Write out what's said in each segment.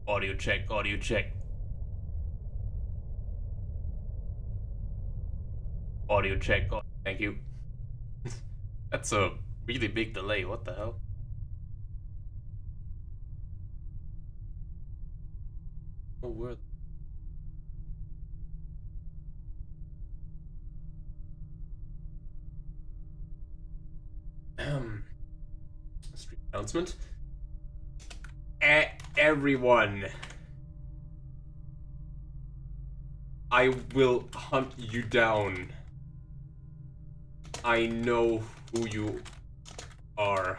Audio check, audio check. Audio check. Oh, thank you. That's a really big delay. What the hell? Oh, word. Stream announcement. Everyone, I will hunt you down. I know who you are.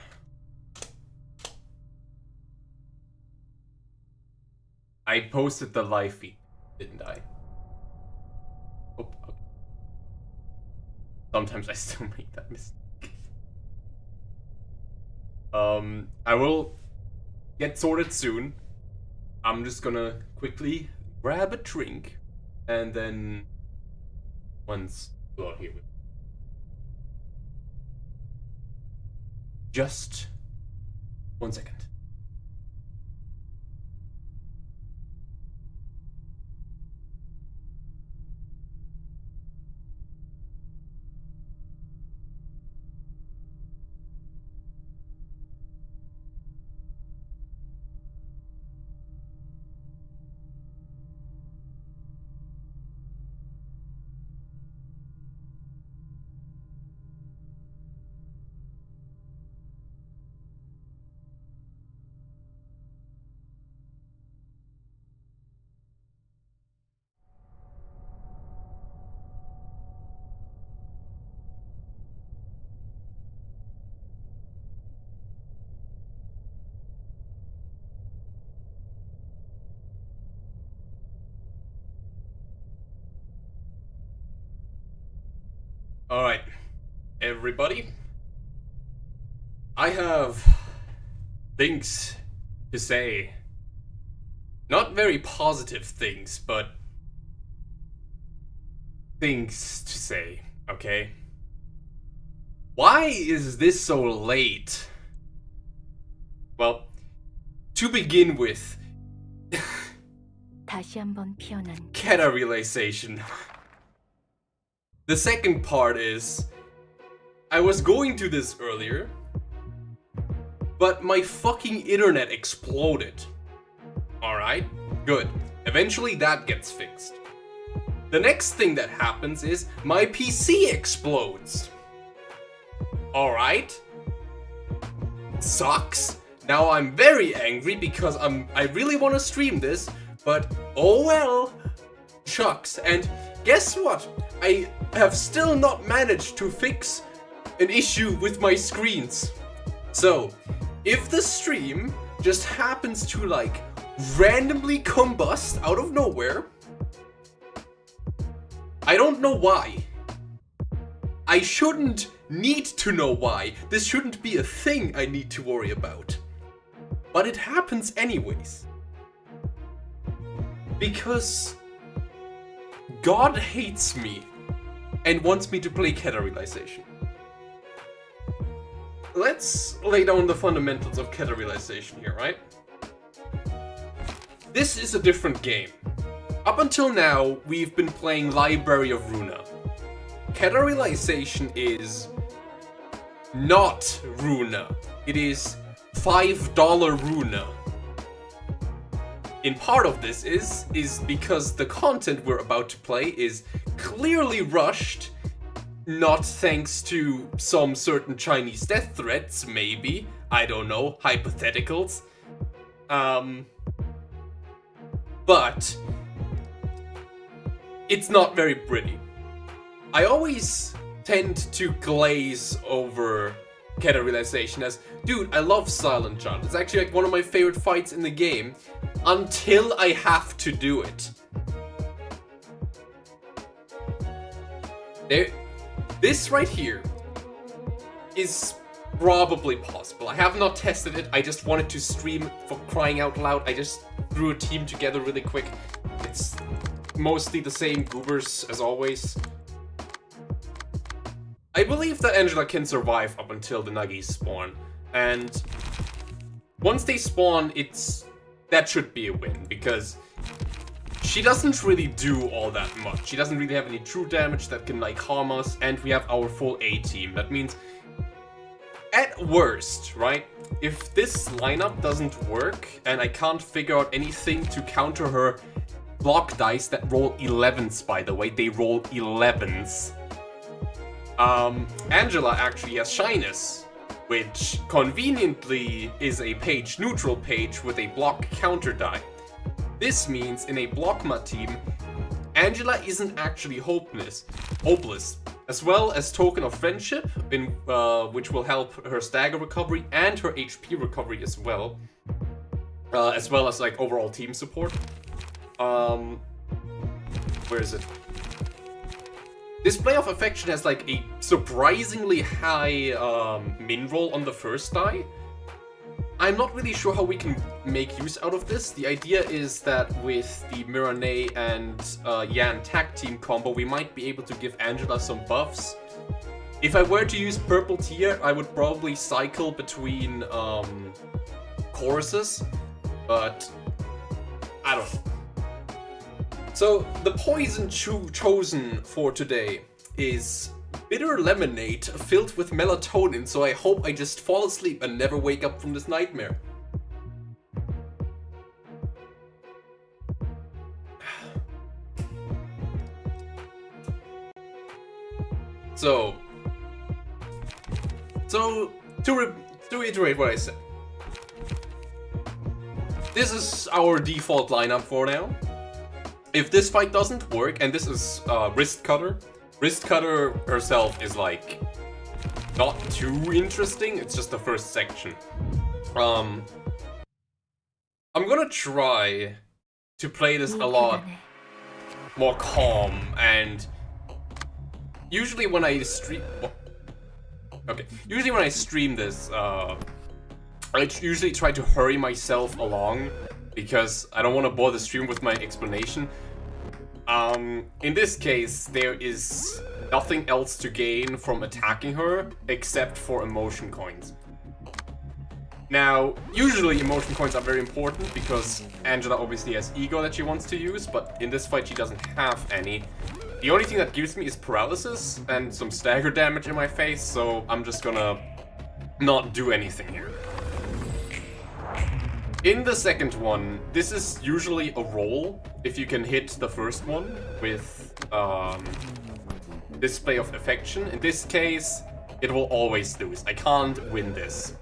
I posted the live feed, didn't I? Oh, okay. Sometimes I still make that mistake. I will get sorted soon. I'm just gonna quickly grab a drink, and then once you are here with me. Just 1 second. Alright, everybody. I have things to say. Not very positive things, but things to say, okay? Why is this so late? Well, to begin with, 다시 한번 피어난 Keter Realization. The second part is, I was going to this earlier, but my fucking internet exploded. Alright, good. Eventually that gets fixed. The next thing that happens is my PC explodes. Alright. Sucks. Now I'm very angry because I really want to stream this, but oh well. Shucks. And guess what? I have still not managed to fix an issue with my screens. So, if the stream just happens to like randomly combust out of nowhere, I don't know why. I shouldn't need to know why. This shouldn't be a thing I need to worry about. But it happens anyways. Because God hates me and wants me to play Keter Realization. Let's lay down the fundamentals of Keter Realization here, right? This is a different game. Up until now, we've been playing Library of Runa. Keter Realization is not Runa. It is $5 Runa. In part of this is because the content we're about to play is clearly rushed, not thanks to some certain Chinese death threats, maybe. I don't know, hypotheticals. But it's not very pretty. I always tend to glaze over Keter Realization as, dude, I love Silent Child. It's actually like one of my favorite fights in the game, until I have to do it. This right here is probably possible. I have not tested it, I just wanted to stream for crying out loud. I just threw a team together really quick. It's mostly the same goobers as always. I believe that Angela can survive up until the Nuggies spawn, and once they spawn, that should be a win, because she doesn't really do all that much. She doesn't really have any true damage that can like harm us, and we have our full A team. That means, at worst, right, if this lineup doesn't work and I can't figure out anything to counter her block dice that roll 11s, by the way, they roll 11s. Angela actually has Shyness, which conveniently is a page neutral page with a block counter die. This means in a Blockma team, Angela isn't actually hopeless, as well as Token of Friendship, which will help her stagger recovery and her HP recovery as well as like overall team support. Where is it? Display of Affection has like a surprisingly high min roll on the first die. I'm not really sure how we can make use out of this. The idea is that with the Miranay and Yan tag team combo, we might be able to give Angela some buffs. If I were to use Purple Tier, I would probably cycle between choruses, but I don't know. So the poison chosen for today is bitter lemonade filled with melatonin, so I hope I just fall asleep and never wake up from this nightmare. So to reiterate what I said, this is our default lineup for now. If this fight doesn't work, and this is Wrist Cutter herself is like not too interesting, it's just the first section. I'm gonna try to play this a lot more calm, and usually when I stream this, I usually try to hurry myself along because I don't want to bore the stream with my explanation. In this case, there is nothing else to gain from attacking her except for emotion coins. Now, usually emotion coins are very important because Angela obviously has ego that she wants to use, but in this fight she doesn't have any. The only thing that gives me is paralysis and some stagger damage in my face, so I'm just gonna not do anything here. In the second one, this is usually a roll if you can hit the first one with Display of Affection. In this case, it will always lose. I can't win this.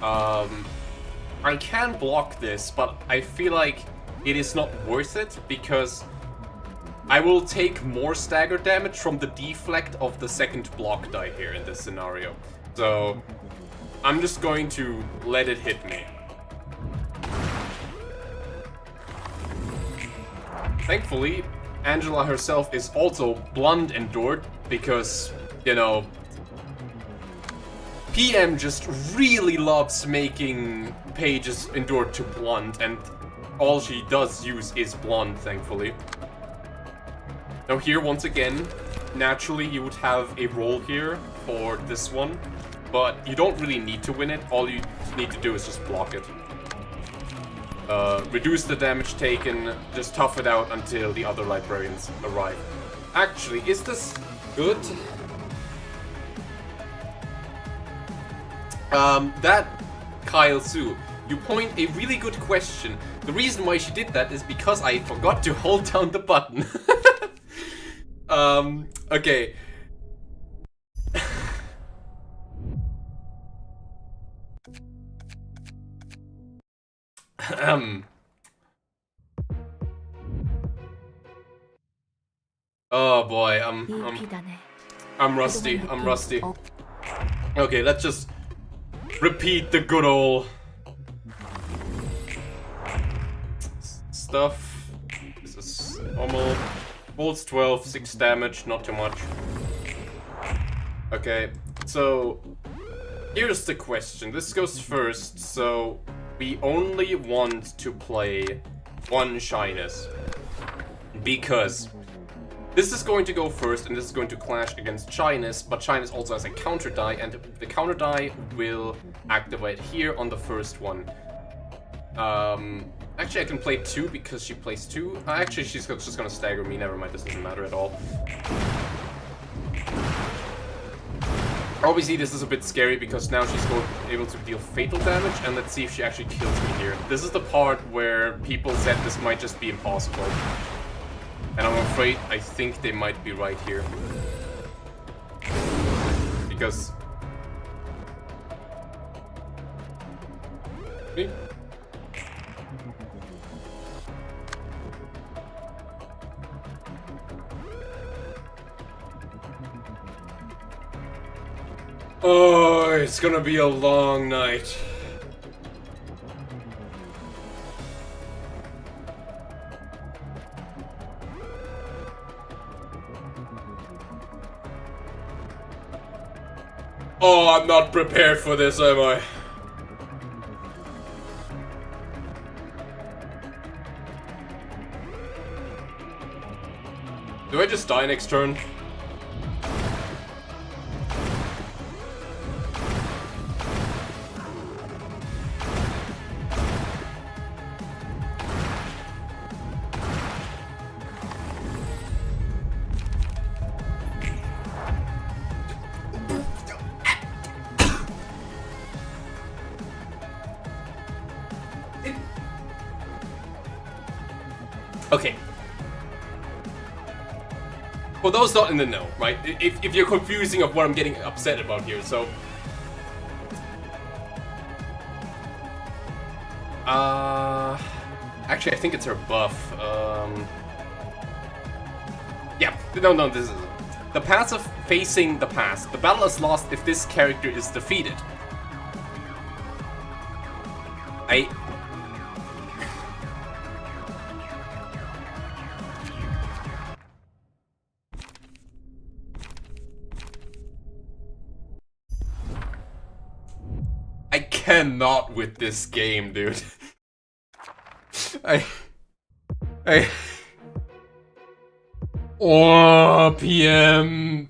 I can block this, but I feel like it is not worth it because I will take more stagger damage from the deflect of the second block die here in this scenario. So I'm just going to let it hit me. Thankfully, Angela herself is also blunt endured because, you know, PM just really loves making pages endured to blunt, and all she does use is blunt, thankfully. Now here, once again, naturally you would have a roll here for this one, but you don't really need to win it. All you need to do is just block it. Reduce the damage taken, just tough it out until the other librarians arrive. Actually, is this good? That Kyle Sue, you point a really good question. The reason why she did that is because I forgot to hold down the button. Okay. Oh boy, I'm rusty. I'm rusty. Okay, let's just repeat the good old stuff. This is normal. Bolts 12, 6 damage, not too much. Okay, so here's the question. This goes first, so we only want to play one Shyness because this is going to go first and this is going to clash against Shyness, but Shyness also has a counter die, and the counter die will activate here on the first one. Actually, I can play 2 because she plays 2. Actually, she's just gonna stagger me. Never mind, this doesn't matter at all. Obviously, this is a bit scary because now she's able to deal fatal damage, and let's see if she actually kills me here. This is the part where people said this might just be impossible. And I'm afraid I think they might be right here. Because... See? Oh, it's gonna be a long night. Oh, I'm not prepared for this, am I? Do I just die next turn? Okay. For those not in the know, right? If you're confusing of what I'm getting upset about here, so... Actually, I think it's her buff. Yeah, no, this is... The passive facing the past. The battle is lost if this character is defeated. I cannot with this game, dude. Oh, PM,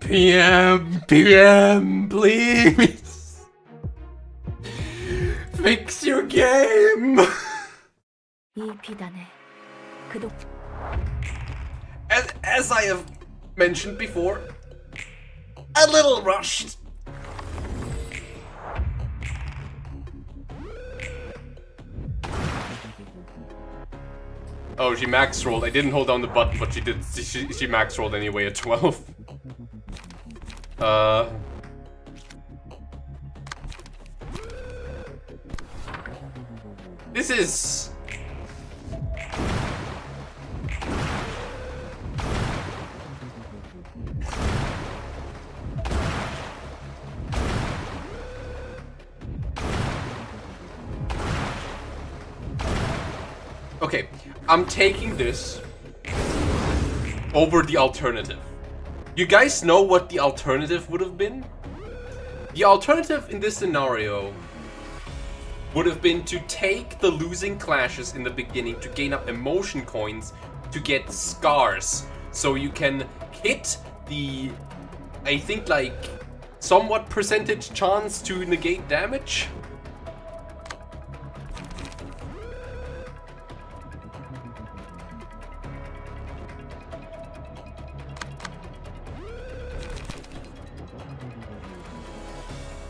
please. Fix your game. As I have mentioned before, a little rushed. Oh, she max rolled. I didn't hold down the button, but she did. She max rolled anyway at 12. This is... Okay, I'm taking this over the alternative. You guys know what the alternative would have been? The alternative in this scenario would have been to take the losing clashes in the beginning to gain up emotion coins to get scars. So you can hit the, I think, like, somewhat percentage chance to negate damage.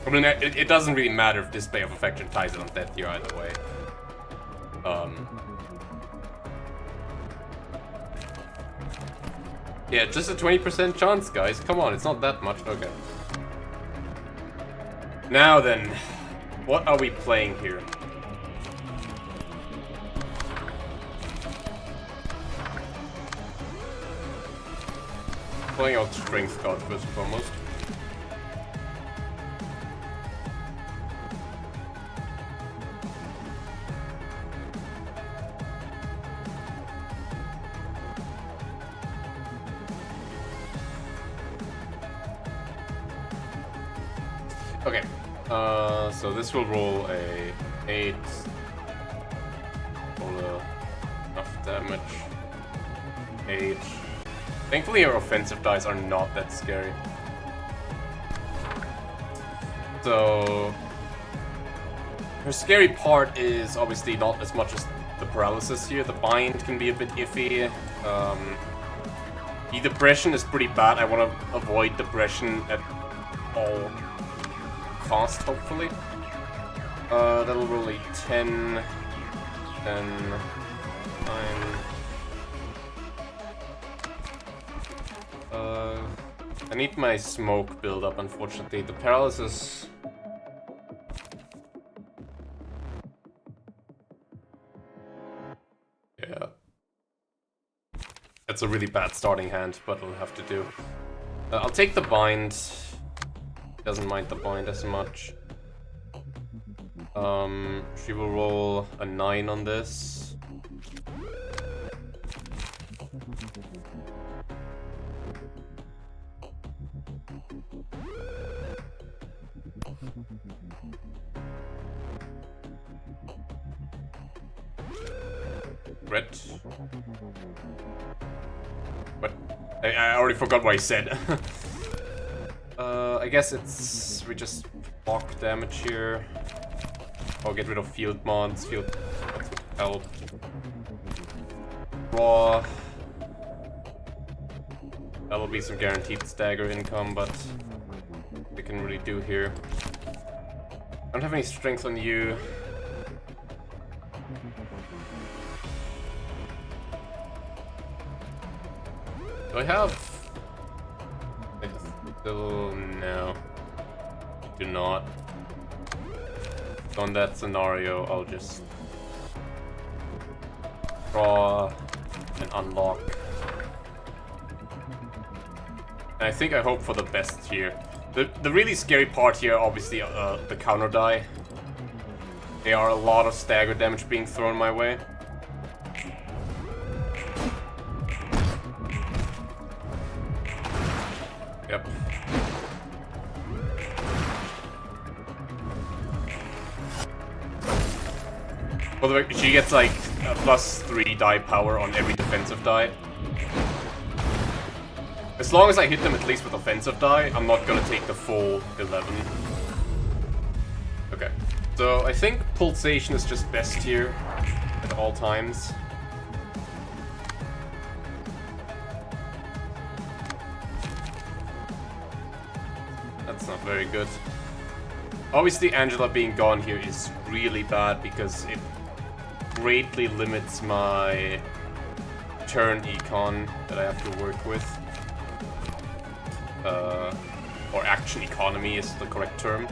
I mean, it doesn't really matter if Display of Affection ties it on death here either way. Yeah, just a 20% chance, guys. Come on, it's not that much. Okay. Now then, what are we playing here? Playing out Strength card first and foremost. Okay, so this will roll a 8, roll enough damage, 8. Thankfully our offensive dice are not that scary. So, Her scary part is obviously not as much as the paralysis here. The bind can be a bit iffy. The depression is pretty bad. I want to avoid depression at all cost, hopefully. That'll roll a 10, 10, 9. I need my smoke build up, unfortunately. The paralysis... Yeah. That's a really bad starting hand, but I'll have to do. I'll take the bind. Doesn't mind the bind as much. She will roll a 9 on this. Red. What? I already forgot what I said. I guess it's... we just block damage here. Or get rid of field mods. Field mods would help. Raw. That'll be some guaranteed stagger income, but we can really do here. I don't have any strength on you. Do I have... I still... no. I do not. So on that scenario, I'll just draw and unlock. And I think I hope for the best here. The really scary part here, obviously, the counter die. There are a lot of stagger damage being thrown my way. Yep. By the way, she gets like a +3 die power on every defensive die. As long as I hit them at least with offensive die, I'm not gonna take the full 11. Okay. So I think pulsation is just best here at all times. That's not very good. Obviously Angela being gone here is really bad because it greatly limits my turn econ that I have to work with. Or action economy is the correct term.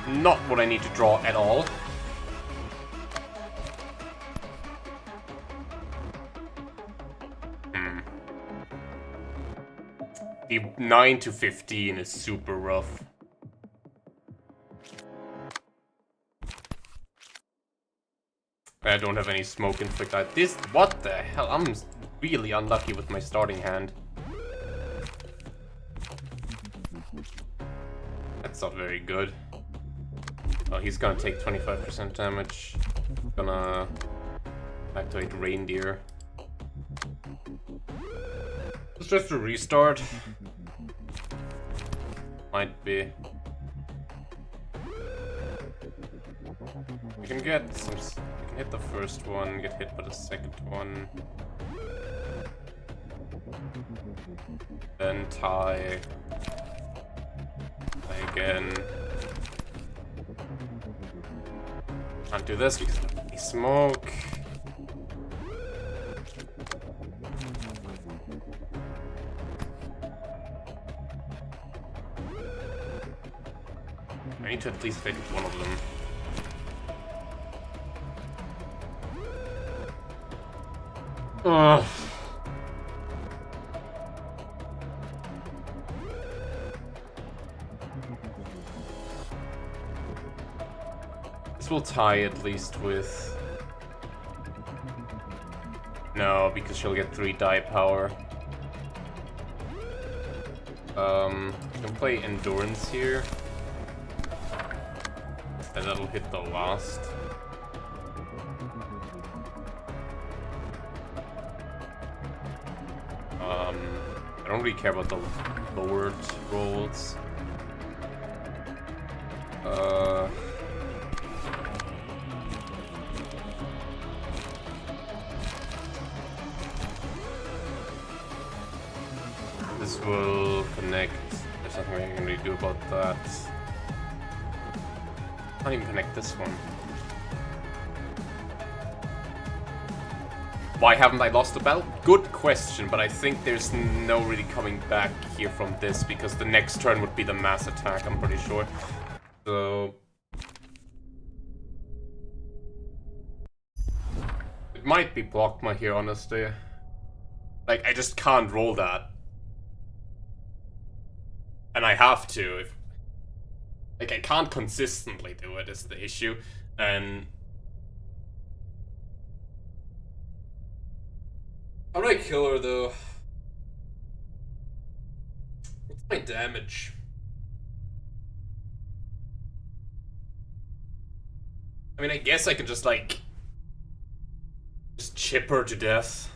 Not what I need to draw at all. The 9 to 15 is super rough. I don't have any smoke inflict. What the hell? I'm really unlucky with my starting hand. That's not very good. Oh, he's gonna take 25% damage. Gonna activate reindeer. It's just a restart. Might be. We can get some. We can hit the first one, get hit by the second one. Then tie. Tie again. Can't do this because of the smoke. I need to at least hit one of them. Ugh. This will tie at least with... No, because she'll get 3 die power. I can play Endurance here. And that'll hit the last. I don't really care about the lowered rolls. This will connect. There's nothing I can really do about that. Can't even connect this one. Why haven't I lost the battle? Good question, but I think there's no really coming back here from this because the next turn would be the mass attack, I'm pretty sure. So it might be Blockma here, honestly. Like, I just can't roll that. And I have to. Like, I can't consistently do it is the issue. And how do I kill her, though? What's my damage? I mean, I guess I can just, like, just chip her to death.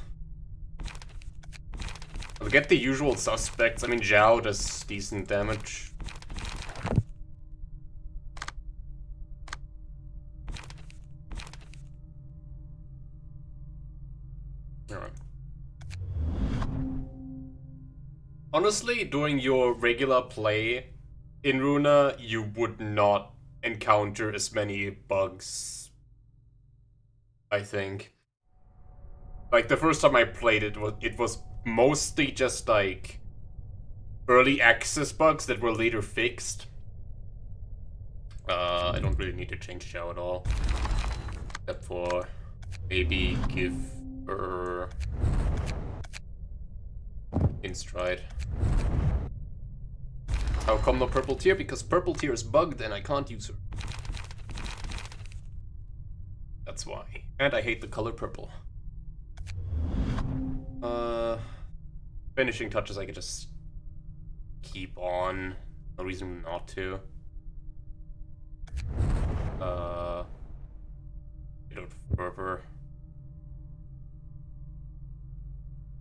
I'll get the usual suspects. I mean, Zhao does decent damage. Alright. Honestly, during your regular play in Runa, you would not encounter as many bugs, I think. Like, the first time I played it was mostly just, like, early access bugs that were later fixed. I don't really need to change Zhao at all. Except for maybe give her in stride. How come no purple tier? Because purple tier is bugged and I can't use her. That's why. And I hate the color purple. Finishing touches I could just keep on. No reason not to. Get out fervor.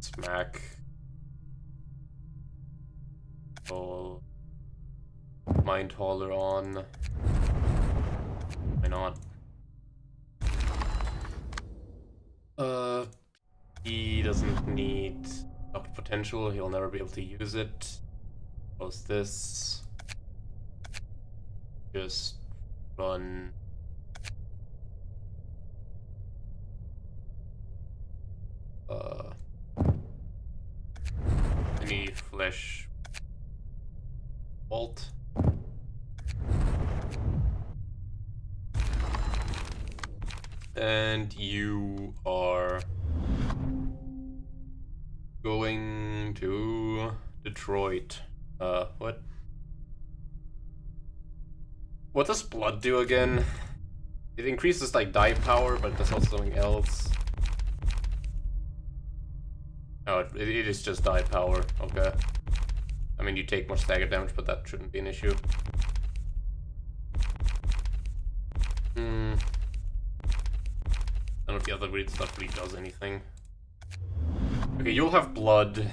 Smack. Pull. Mind Hauler on. Why not? He doesn't need up potential, he'll never be able to use it. Close this. Just run. Any flesh bolt. And you are going to Detroit. What? What does blood do again? It increases like die power, but it does also something else. Oh, it is just die power. Okay. I mean, you take more stagger damage, but that shouldn't be an issue. I don't know if the other weird stuff really does anything. Okay, you'll have blood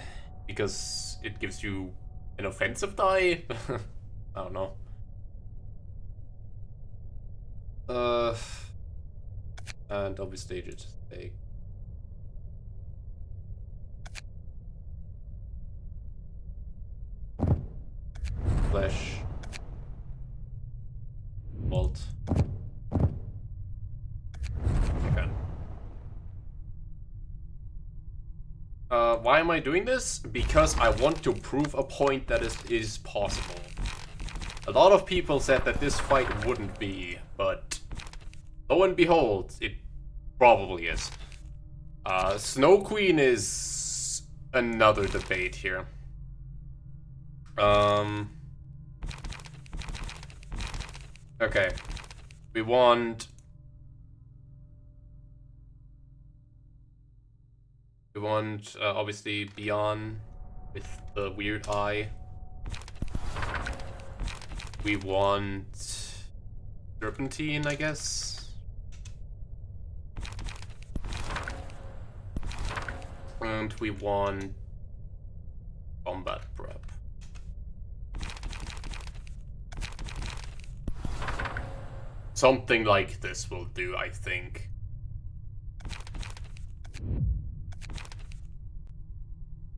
because it gives you an offensive die. I don't know. And obviously just take. Flesh. Bolt. Okay. Why am I doing this? Because I want to prove a point that is possible. A lot of people said that this fight wouldn't be, but lo and behold, it probably is. Snow Queen is another debate here. Okay. We want obviously Beyond with the weird eye. We want Serpentine, I guess. And we want combat prep. Something like this will do, I think.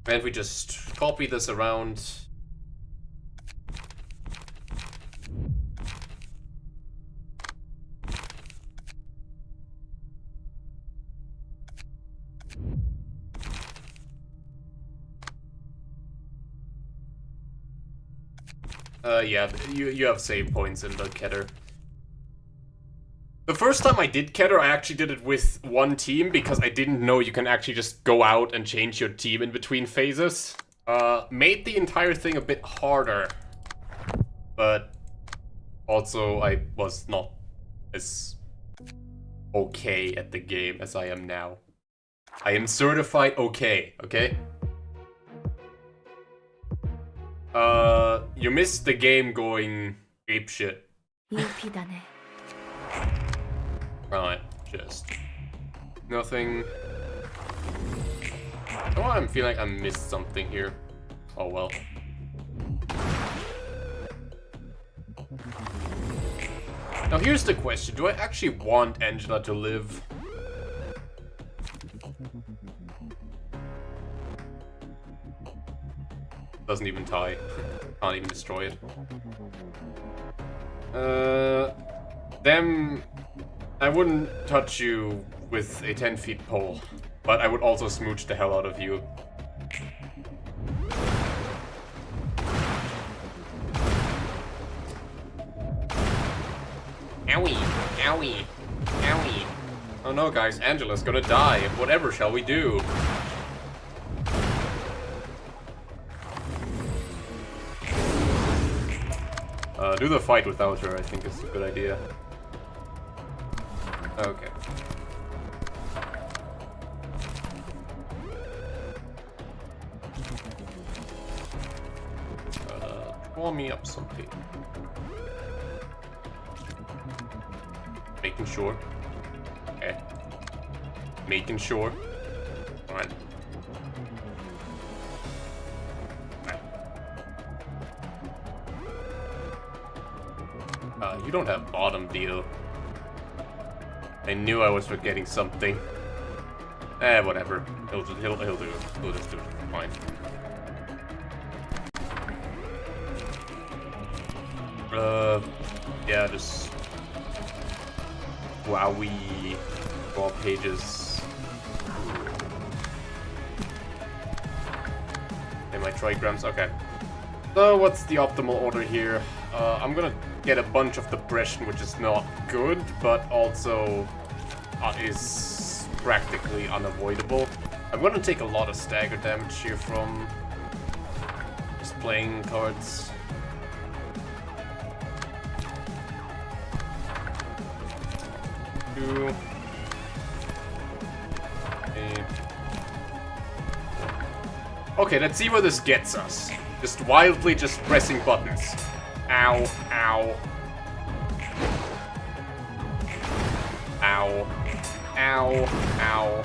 And we just copy this around. Yeah, you have save points in the Keter. The first time I did Keter, I actually did it with one team because I didn't know you can actually just go out and change your team in between phases. Made the entire thing a bit harder. But also I was not as okay at the game as I am now. I am certified okay, okay? You missed the game going apeshit. Right, just nothing. Oh, I'm feeling like I missed something here. Oh well. Now here's the question, do I actually want Angela to live? Doesn't even tie. Can't even destroy it. Them... I wouldn't touch you with a 10-feet pole, but I would also smooch the hell out of you. Owie, owie, owie. Oh no guys, Angela's gonna die. Whatever shall we do? Do the fight without her, I think is a good idea. Okay. Draw me up something. Making sure. Okay. Making sure. Alright. You don't have bottom deal. I knew I was forgetting something. Whatever. He'll do it. He'll just do it. Fine. Yeah, just wowie raw pages. And my trigrams. Okay. So what's the optimal order here? I'm gonna get a bunch of depression, which is not good, but also is practically unavoidable. I'm gonna take a lot of stagger damage here from just playing cards. Two. Okay, let's see where this gets us. Just wildly just pressing buttons. Ow, ow. Ow. Ow, ow.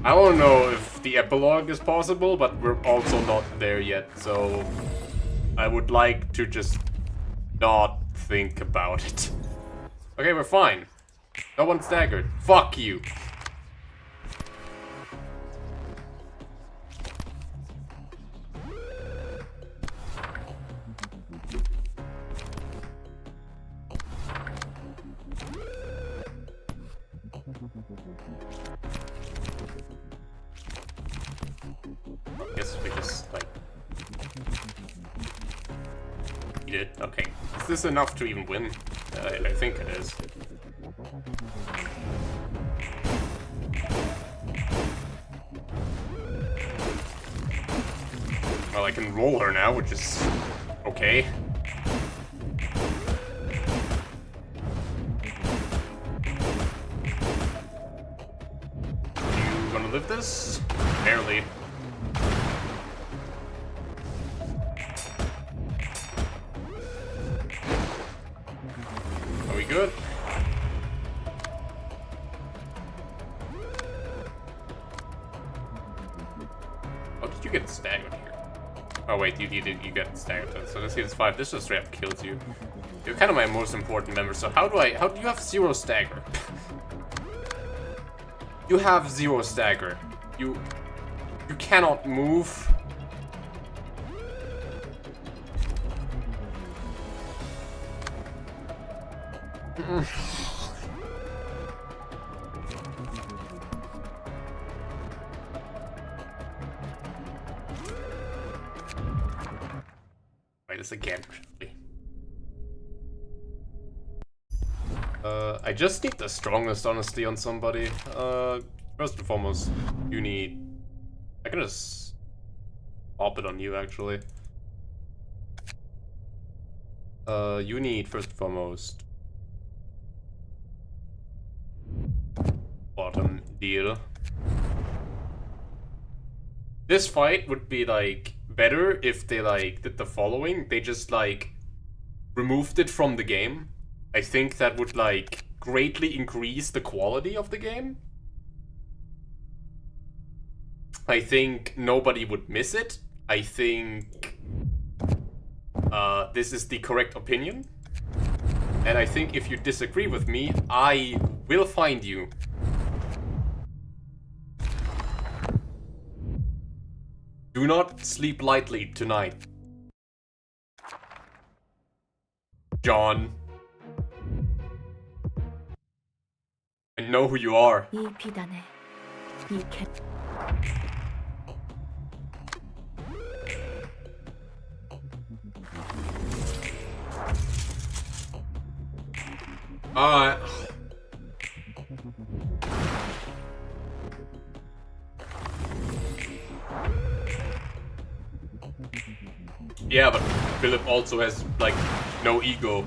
I don't know if the epilogue is possible, but we're also not there yet, so I would like to just not think about it. Okay, we're fine. No one staggered. Fuck you. I guess we just, like, eat it. Okay. Is this enough to even win? I think it is. Well, I can roll her now, which is okay. live this? Barely. Are we good? How did you get staggered here? Oh wait, you get staggered. So this heals 5. This just straight up kills you. You're kind of my most important member. So how do you have 0 stagger? You have 0 stagger. You cannot move. Wait, this again. I just need the strongest, honestly, on somebody. First and foremost, you need... I can just pop it on you, actually. You need, first and foremost... bottom deal. This fight would be, like, better if they, like, did the following. They just, like, removed it from the game. I think that would, like, greatly increase the quality of the game. I think nobody would miss it. I think this is the correct opinion. And I think if you disagree with me, I will find you. Do not sleep lightly tonight, John. I know who you are. Yeah, but Philip also has, like, no ego.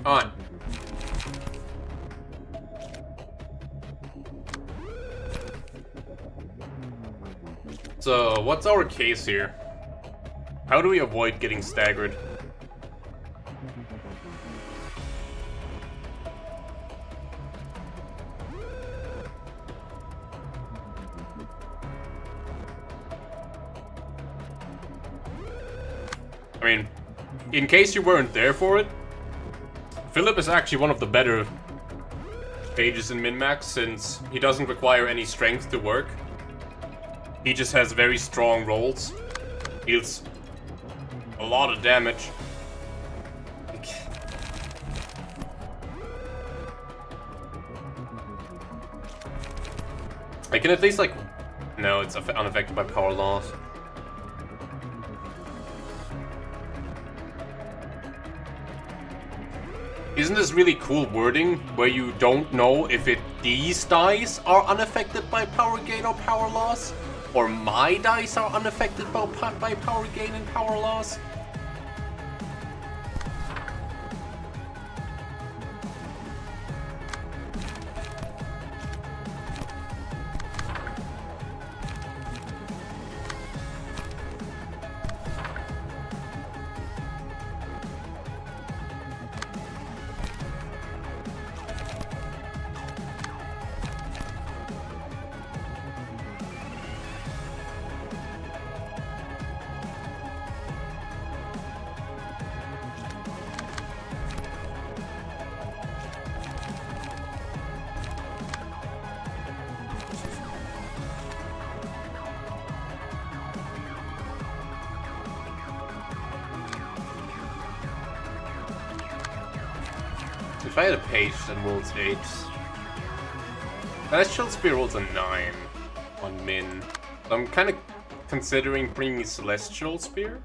On. So, what's our case here? How do we avoid getting staggered? I mean, in case you weren't there for it, Philip is actually one of the better pages in MinMax since he doesn't require any strength to work. He just has very strong rolls. Deals a lot of damage. I can at least, like... No, it's unaffected by power loss. Isn't this really cool wording where you don't know if these dice are unaffected by power gain or power loss? Or my dice are unaffected by power gain and power loss? If I had a page that rolls 8, Celestial Spear rolls a 9 on Min. So I'm kind of considering bringing Celestial Spear.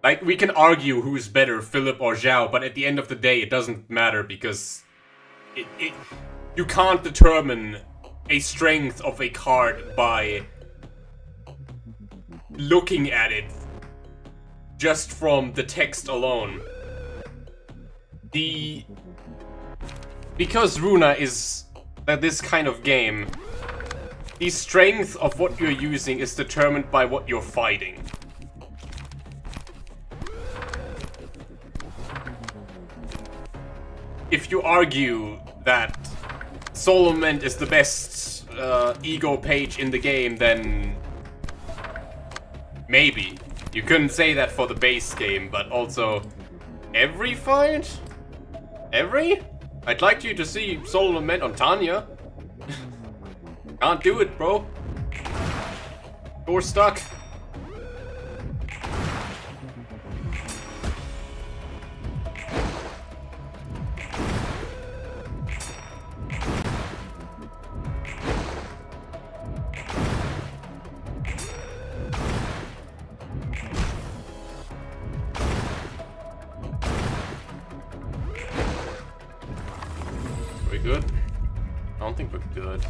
Like, we can argue who's better, Philip or Zhao, but at the end of the day, it doesn't matter because you can't determine a strength of a card by looking at it just from the text alone. Because Runa is this kind of game, the strength of what you're using is determined by what you're fighting. If you argue that Solament is the best ego page in the game, then maybe. You couldn't say that for the base game, but also every fight? Every? I'd like you to see Solament on Tanya. Can't do it, bro. You're stuck. We good? I don't think we're good.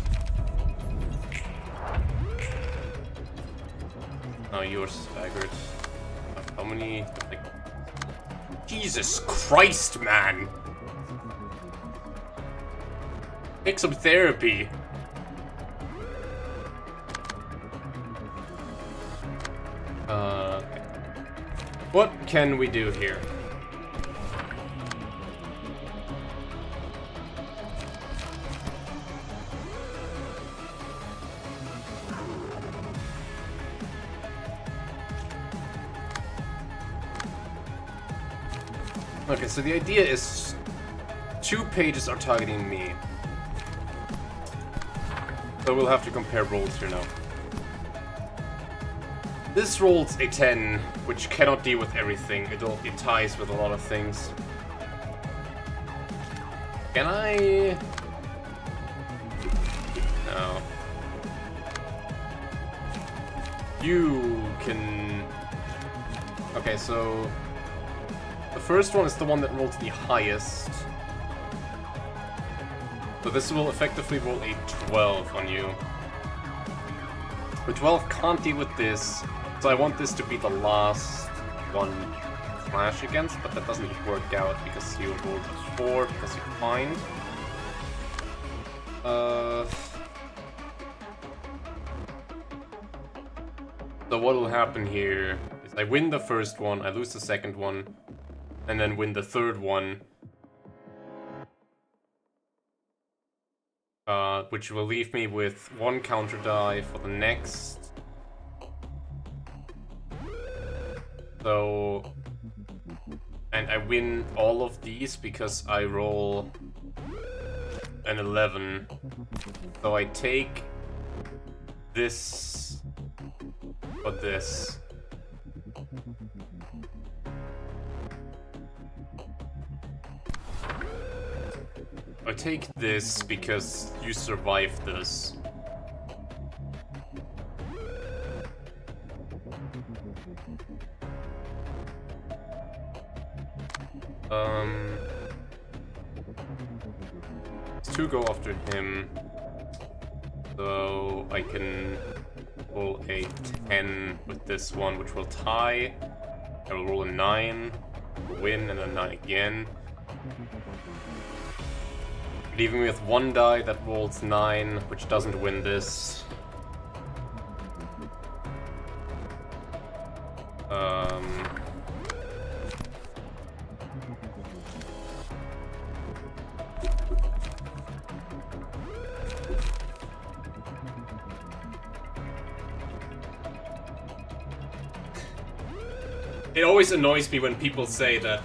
No, you're staggered. How many? Like, Jesus Christ, man! Take some therapy. What can we do here? Okay, so the idea is 2 pages are targeting me. So we'll have to compare rolls here now. This rolls a 10, which cannot deal with everything. It ties with a lot of things. Can I? No. You can... Okay, so... The first one is the one that rolls the highest. So this will effectively roll a 12 on you. The 12 can't deal with this, so I want this to be the last one to flash against, but that doesn't work out because you rolled a 4 because you find. So what will happen here is I win the first one, I lose the second one, and then win the third one. Which will leave me with 1 counter die for the next. So... And I win all of these because I roll an 11. So I take this for this. I take this because you survived this. Let's 2 go after him. So I can roll a 10 with this one, which will tie. I will roll a 9, win, and then 9 again. Leaving me with 1 die that rolls 9, which doesn't win this. It always annoys me when people say that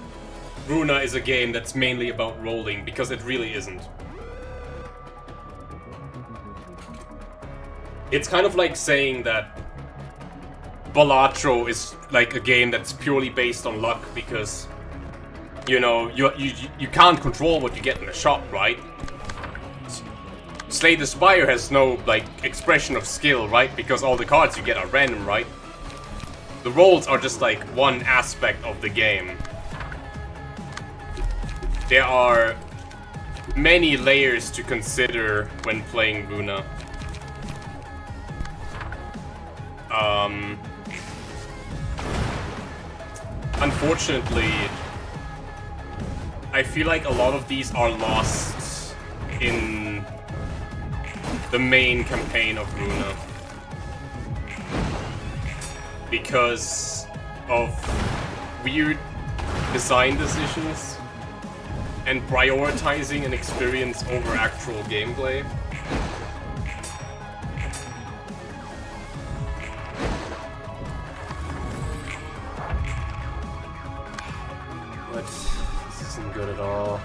Runa is a game that's mainly about rolling, because it really isn't. It's kind of like saying that Balatro is like a game that's purely based on luck because, you know, you can't control what you get in a shop, right? Slay the Spire has no, like, expression of skill, right? Because all the cards you get are random, right? The rolls are just like one aspect of the game. There are many layers to consider when playing Runa. Unfortunately, I feel like a lot of these are lost in the main campaign of Runa because of weird design decisions and prioritizing an experience over actual gameplay. But this isn't good at all.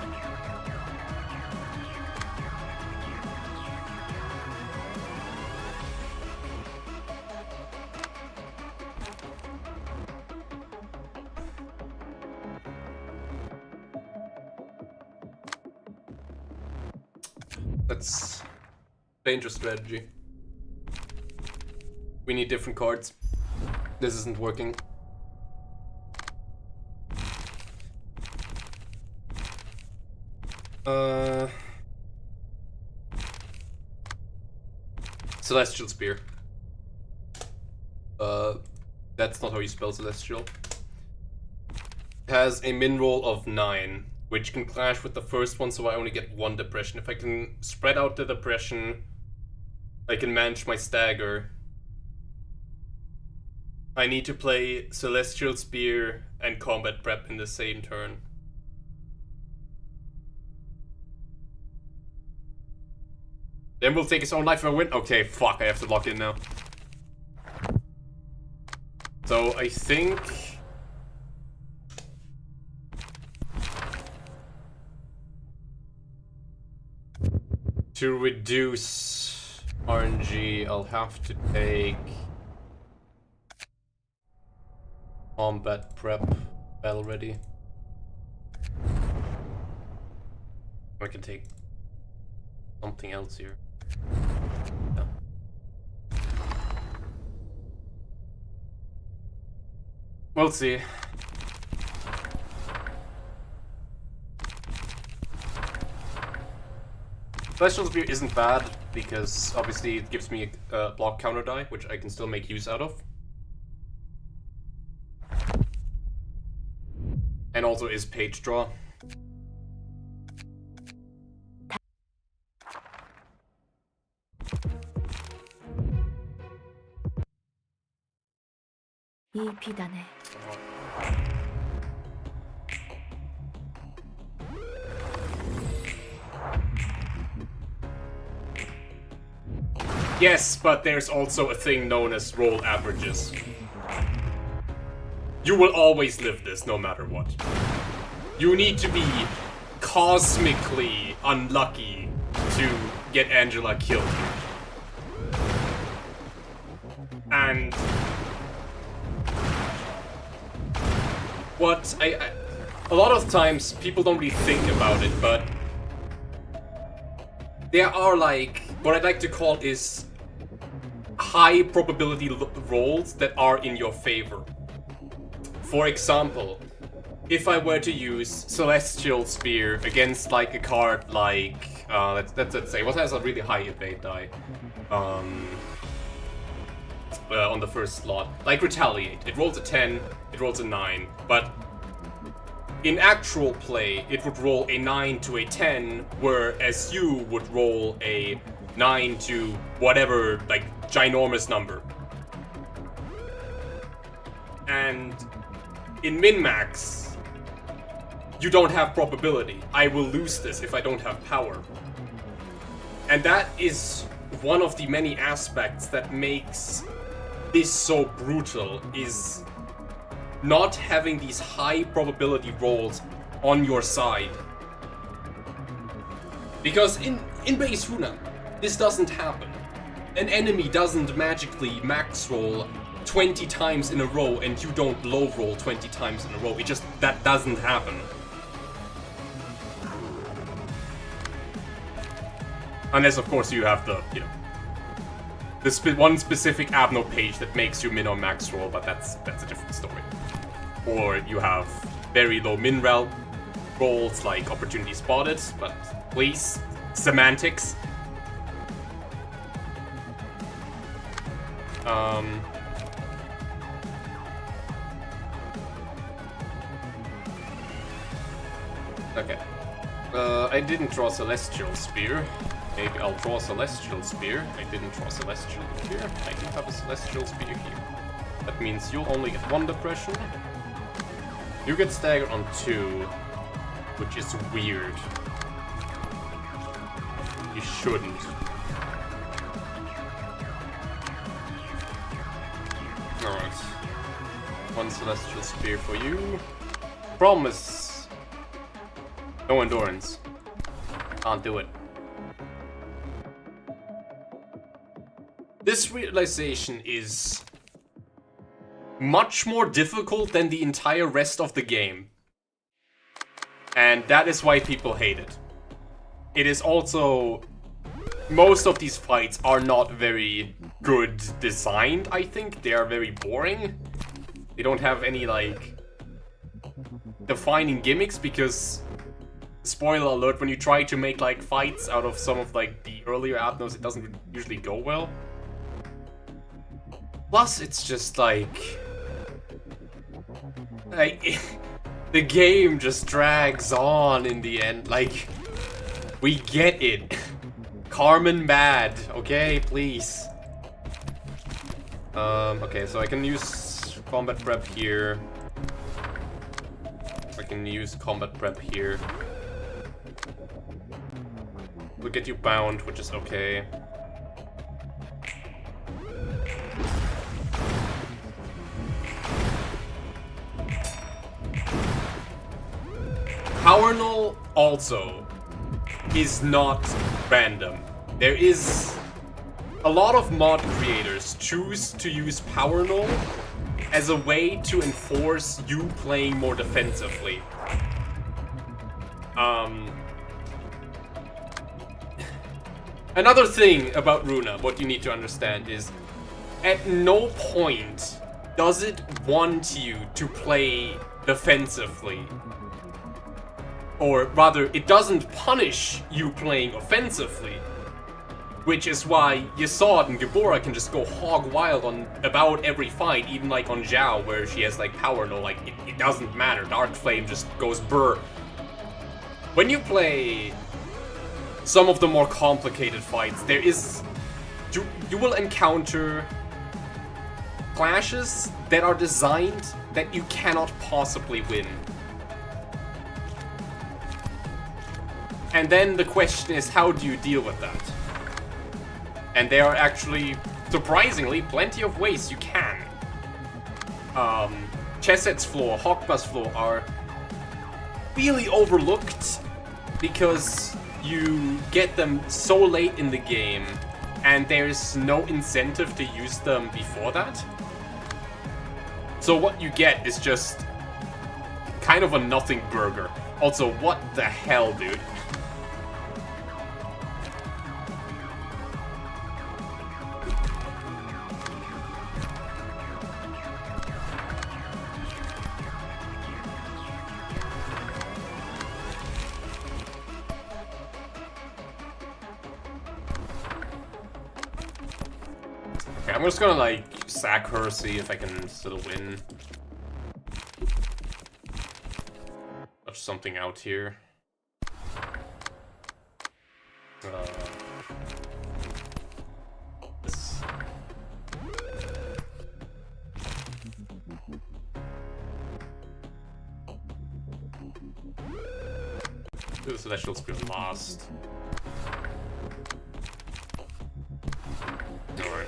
That's dangerous strategy. We need different cards. This isn't working. Celestial Spear. That's not how you spell Celestial. Has a min roll of 9, which can clash with the first one, so I only get 1 depression. If I can spread out the depression, I can manage my stagger. I need to play Celestial Spear and Combat Prep in the same turn. Then we'll take his own life if I win. Okay, fuck, I have to lock in now. So I think... to reduce RNG, I'll have to take... Combat Prep, Battle Ready. I can take something else here. Yeah. We'll see. Celestial Spear isn't bad because obviously it gives me a block counter die, which I can still make use out of. And also is page draw. 이 비단에 Yes, but there's also a thing known as roll averages. You will always live this, no matter what. You need to be cosmically unlucky to get Angela killed. And... what a lot of times people don't really think about it, but there are like, what I'd like to call is high probability rolls that are in your favor. For example, if I were to use Celestial Spear against like a card like, let's say, what has a really high evade die? On the first slot, like Retaliate. It rolls a 10, it rolls a 9, but in actual play, it would roll a 9 to a 10, whereas you would roll a 9 to whatever, like, ginormous number. And in MinMax, you don't have probability. I will lose this if I don't have power. And that is one of the many aspects that makes this so brutal, is not having these high probability rolls on your side. Because in base Runa, this doesn't happen. An enemy doesn't magically max roll 20 times in a row and you don't low roll 20 times in a row. It just, that doesn't happen. Unless of course you have the, the one specific Abno page that makes you min or max roll, but that's a different story. Or you have very low min rolls like opportunity spotted, but please, semantics. Okay. I didn't draw Celestial Spear. Maybe I'll draw Celestial Spear. I didn't draw Celestial Spear. I do have a Celestial Spear here. That means you'll only get 1 depression. You get staggered on 2, which is weird. You shouldn't. Alright. 1 Celestial Spear for you. Problem is... no endurance. Can't do it. This realization is much more difficult than the entire rest of the game. And that is why people hate it. It is also... most of these fights are not very good designed, I think. They are very boring. They don't have any, like, defining gimmicks because... spoiler alert, when you try to make, like, fights out of some of, like, the earlier Abnos, it doesn't usually go well. Plus, it's just, like... the game just drags on in the end. Like, we get it. Carmen bad, okay? Please. Okay, so I can use combat prep here. I can use combat prep here. We'll get you bound, which is okay. Power Null also is not random. There is a lot of mod creators choose to use Power Null as a way to enforce you playing more defensively. Another thing about Runa, what you need to understand is, at no point does it want you to play defensively. Or rather, it doesn't punish you playing offensively. Which is why Yesod and Gabora can just go hog wild on about every fight, even like on Zhao, where she has like Power Null, like it doesn't matter, Dark Flame just goes brr. When you play some of the more complicated fights, there is... you will encounter clashes that are designed that you cannot possibly win. And then the question is, how do you deal with that? And there are actually, surprisingly, plenty of ways you can. Chessed's floor, Hogba's floor are really overlooked because you get them so late in the game and there's no incentive to use them before that. So what you get is just kind of a nothing burger. Also, what the hell, dude? Okay, I'm just gonna like sack her, see if I can still win. Touch something out here. This. Do the Celestial Spear last. Alright.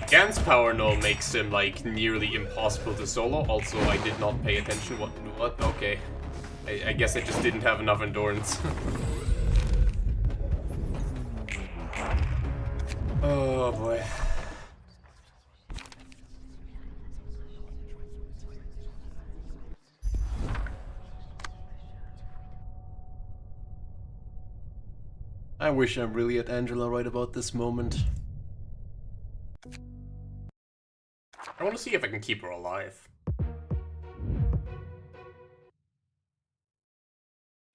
Gan's Power Null makes him like nearly impossible to solo. Also, I did not pay attention. What? Okay. I guess I just didn't have enough endurance. Oh boy. I wish I'm really at Angela right about this moment. I want to see if I can keep her alive.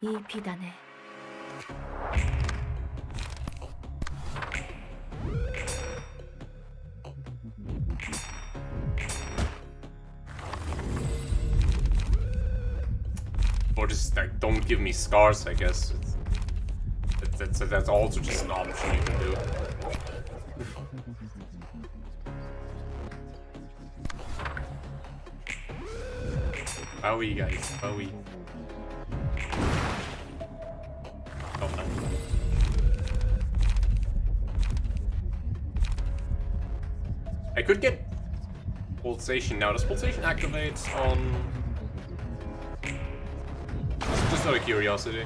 이 비단에 Or just like, don't give me scars, I guess. That's also just an option you can do. Bowie, guys, Bowie. Oh, no. I could get pulsation now. Does pulsation activate on... Just out of curiosity.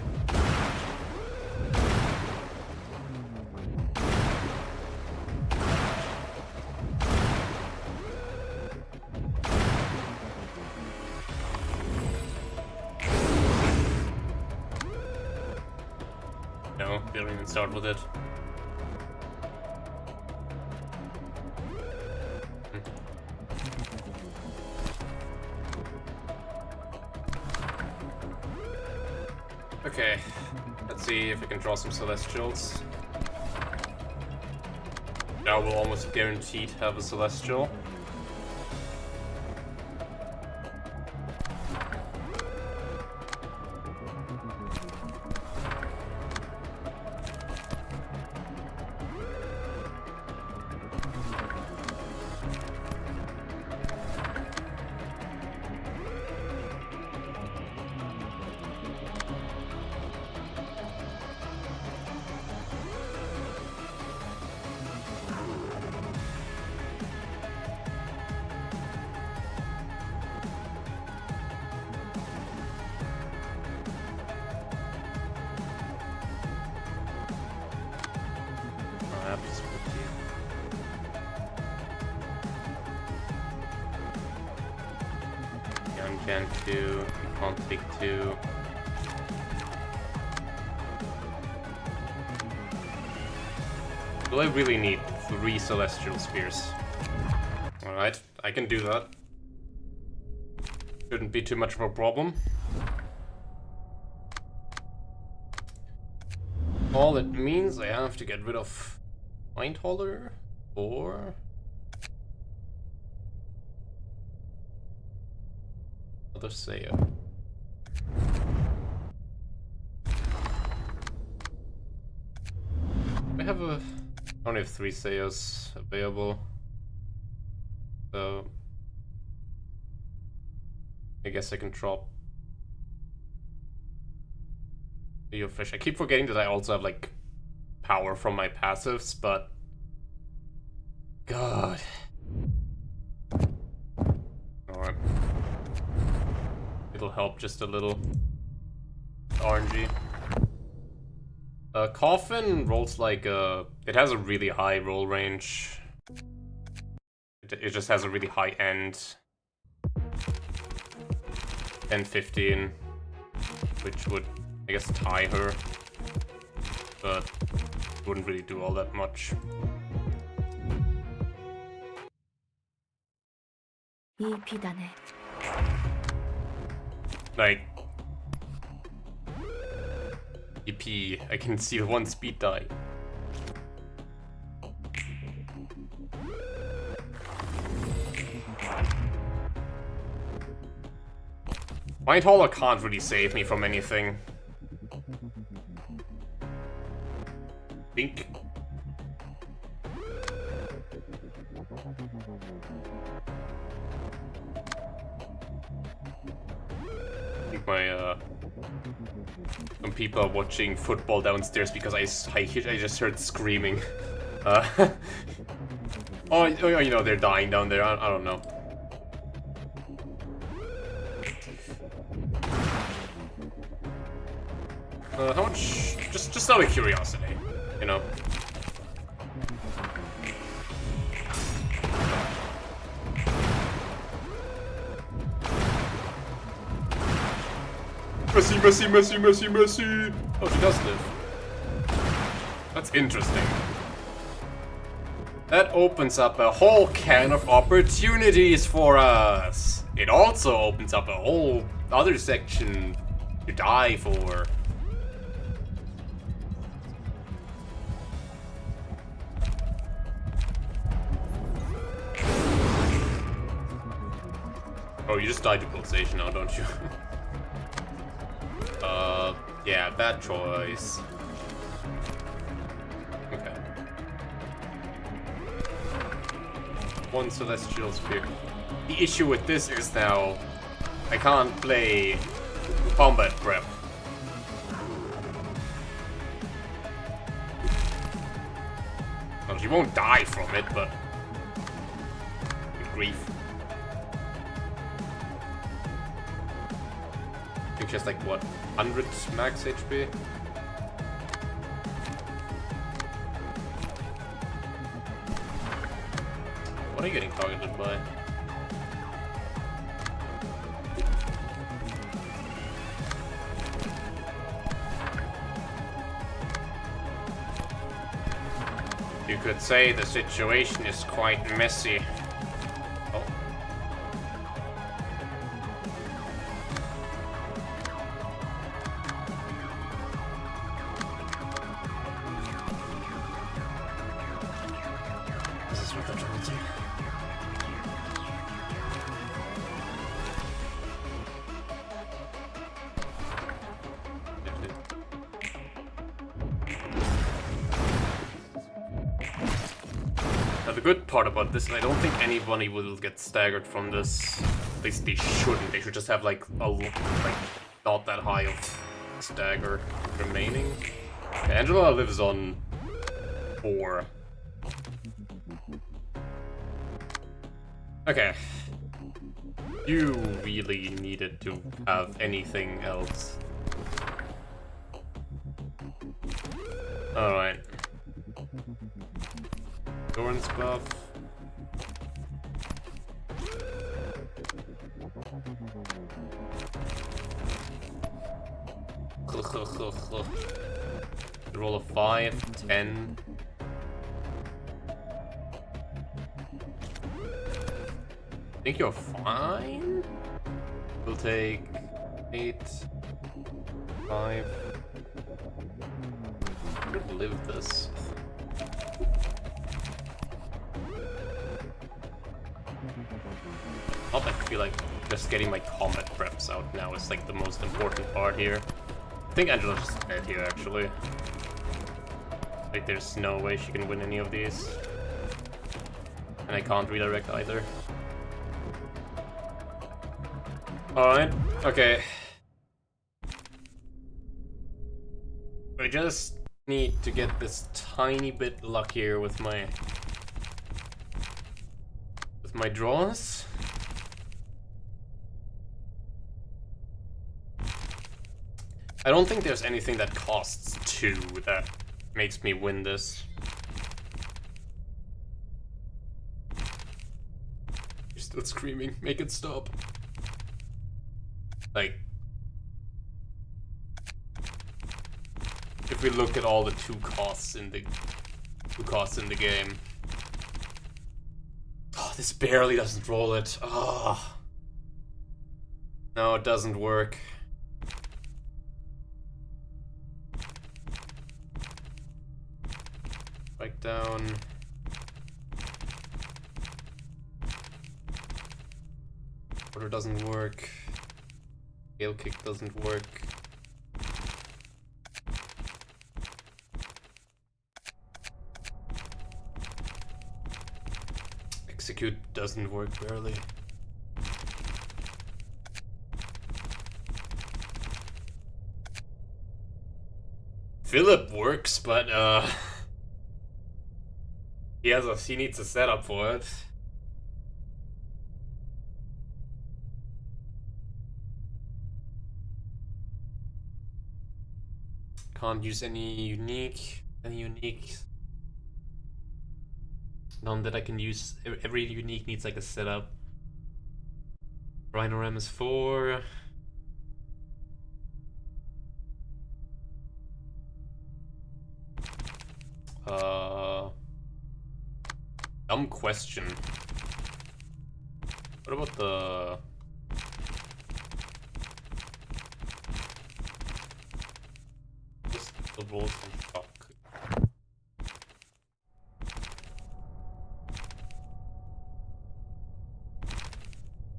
No, they don't even start with it. Okay, let's see if I can draw some Celestials. Now we'll almost guaranteed have a Celestial. Gen 2, Config 2. Do I really need 3 Celestial Spears? Alright, I can do that. Shouldn't be too much of a problem. All it means I have to get rid of Mindholder or... other Sayo. I have I only have 3 Sayos available, so I guess I can drop your fish. I keep forgetting that I also have like power from my passives, but God. Alright. It'll help just a little. RNG. Coffin rolls like it has a really high roll range. It just has a really high end. 10-15, which would, I guess, tie her, but wouldn't really do all that much. 이 비단에 Like, EP, I can see the 1 speed die. Mindholder can't really save me from anything. Think. I think my some people are watching football downstairs because I just heard screaming. Oh, you know, they're dying down there. I don't know. How much? Just out of curiosity, you know. Mercy, mercy, mercy, mercy, mercy. Oh, she does live. That's interesting. That opens up a whole can of opportunities for us. It also opens up a whole other section to die for. Oh, you just died to pulsation now, don't you? Yeah, bad choice. Okay. One celestial spear. The issue with this is now I can't play combat prep. Well, she won't die from it, but good grief. I think she has like what, 100 max HP? What are you getting targeted by? You could say the situation is quite messy. Oh. This is what they're trying to do. Now the good part about this is I don't think anybody will get staggered from this. At least they shouldn't. They should just have like not that high of stagger remaining. Okay, Angela lives on 4. Okay. You really needed to have anything else. Alright. Doran's buff. Roll of 5, 10. I think you're fine. We'll take 8, 5. I could live this. Not I feel like just getting my combat preps out now is like the most important part here. I think Angela's just dead here actually. Like there's no way she can win any of these. And I can't redirect either. Alright, okay. I just need to get this tiny bit luckier with my draws. I don't think there's anything that costs 2 that makes me win this. You're still screaming, make it stop. Like, if we look at all the 2 costs in the game. Oh, this barely doesn't roll it. Oh. No, it doesn't work. Back down. Order doesn't work. Gale kick doesn't work. Execute doesn't work barely. Philip works, but he needs a setup for it. Can't use any unique. None that I can use. Every unique needs like a setup. Rhino Ram is 4. Dumb question. What about the... Just the rolls on stock.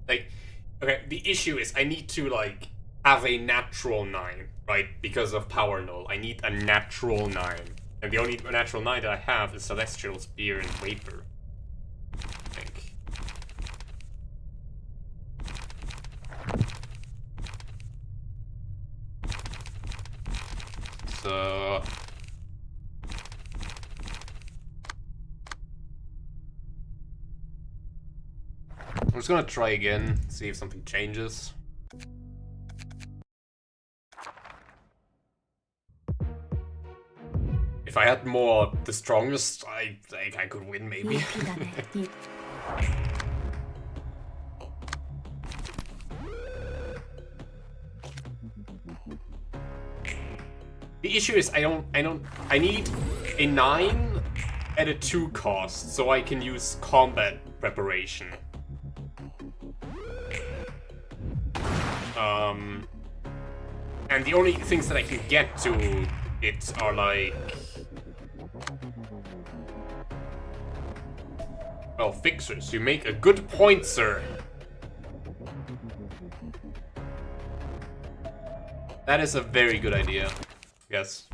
Like, okay, the issue is I need to, like, have a natural 9, right? Because of Power Null. I need a natural 9. And the only natural 9 that I have is Celestial, Spear, and Vapor. I think. So... I'm just gonna try again, see if something changes. If I had more the strongest, I think I could win maybe. The issue is I need a 9 at a 2 cost so I can use combat preparation. And the only things that I can get to it are like... Well, fixers. You make a good point, sir. That is a very good idea. Yes.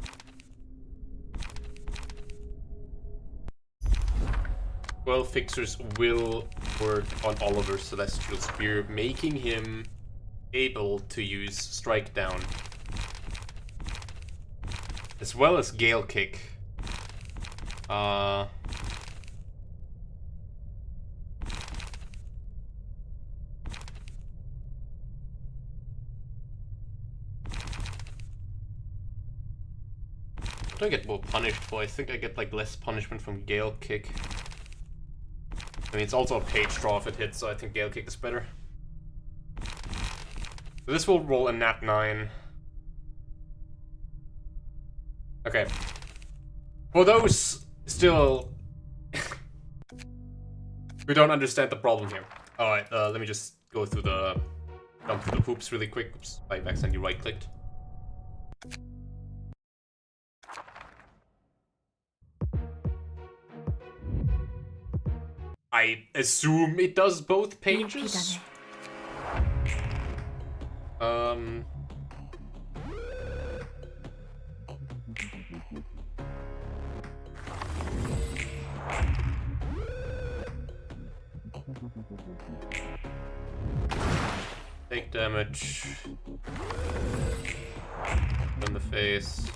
Well, fixers will work on Oliver's Celestial Spear, making him able to use Strike Down. As well as Gale Kick. What do I get more punished for? I think I get like less punishment from Gale Kick. I mean, it's also a page draw if it hits, so I think Gale Kick is better. So this will roll a nat 9. Okay. For those still who don't understand the problem here. Alright, let me just go through the... jump through the hoops really quick. Oops, I accidentally right-clicked. I assume it does both pages. Take damage in the face.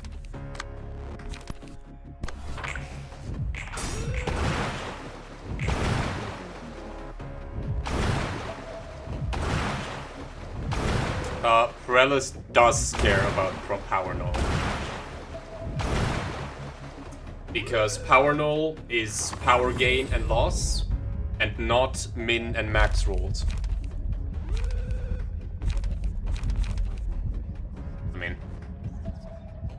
Perellis does care about Power Null. Because Power Null is power gain and loss, and not min and max rolls. I mean,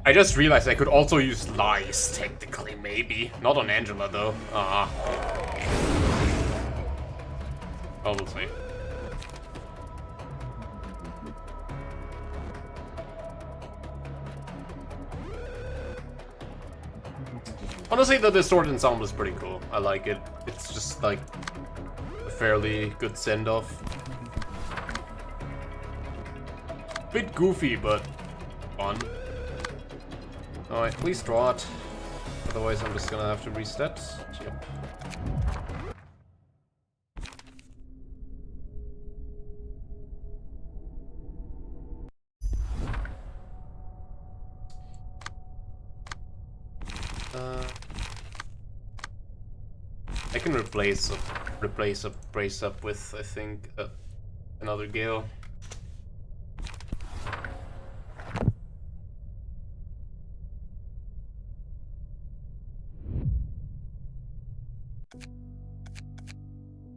I just realized I could also use lies, technically, maybe. Not on Angela, though. Oh, we'll see. Honestly, the Distorted Ensemble is pretty cool. I like it. It's just like a fairly good send-off. Bit goofy, but fun. Alright, please draw it. Otherwise, I'm just gonna have to reset. Yep. I can replace a brace up with, I think, another Gale.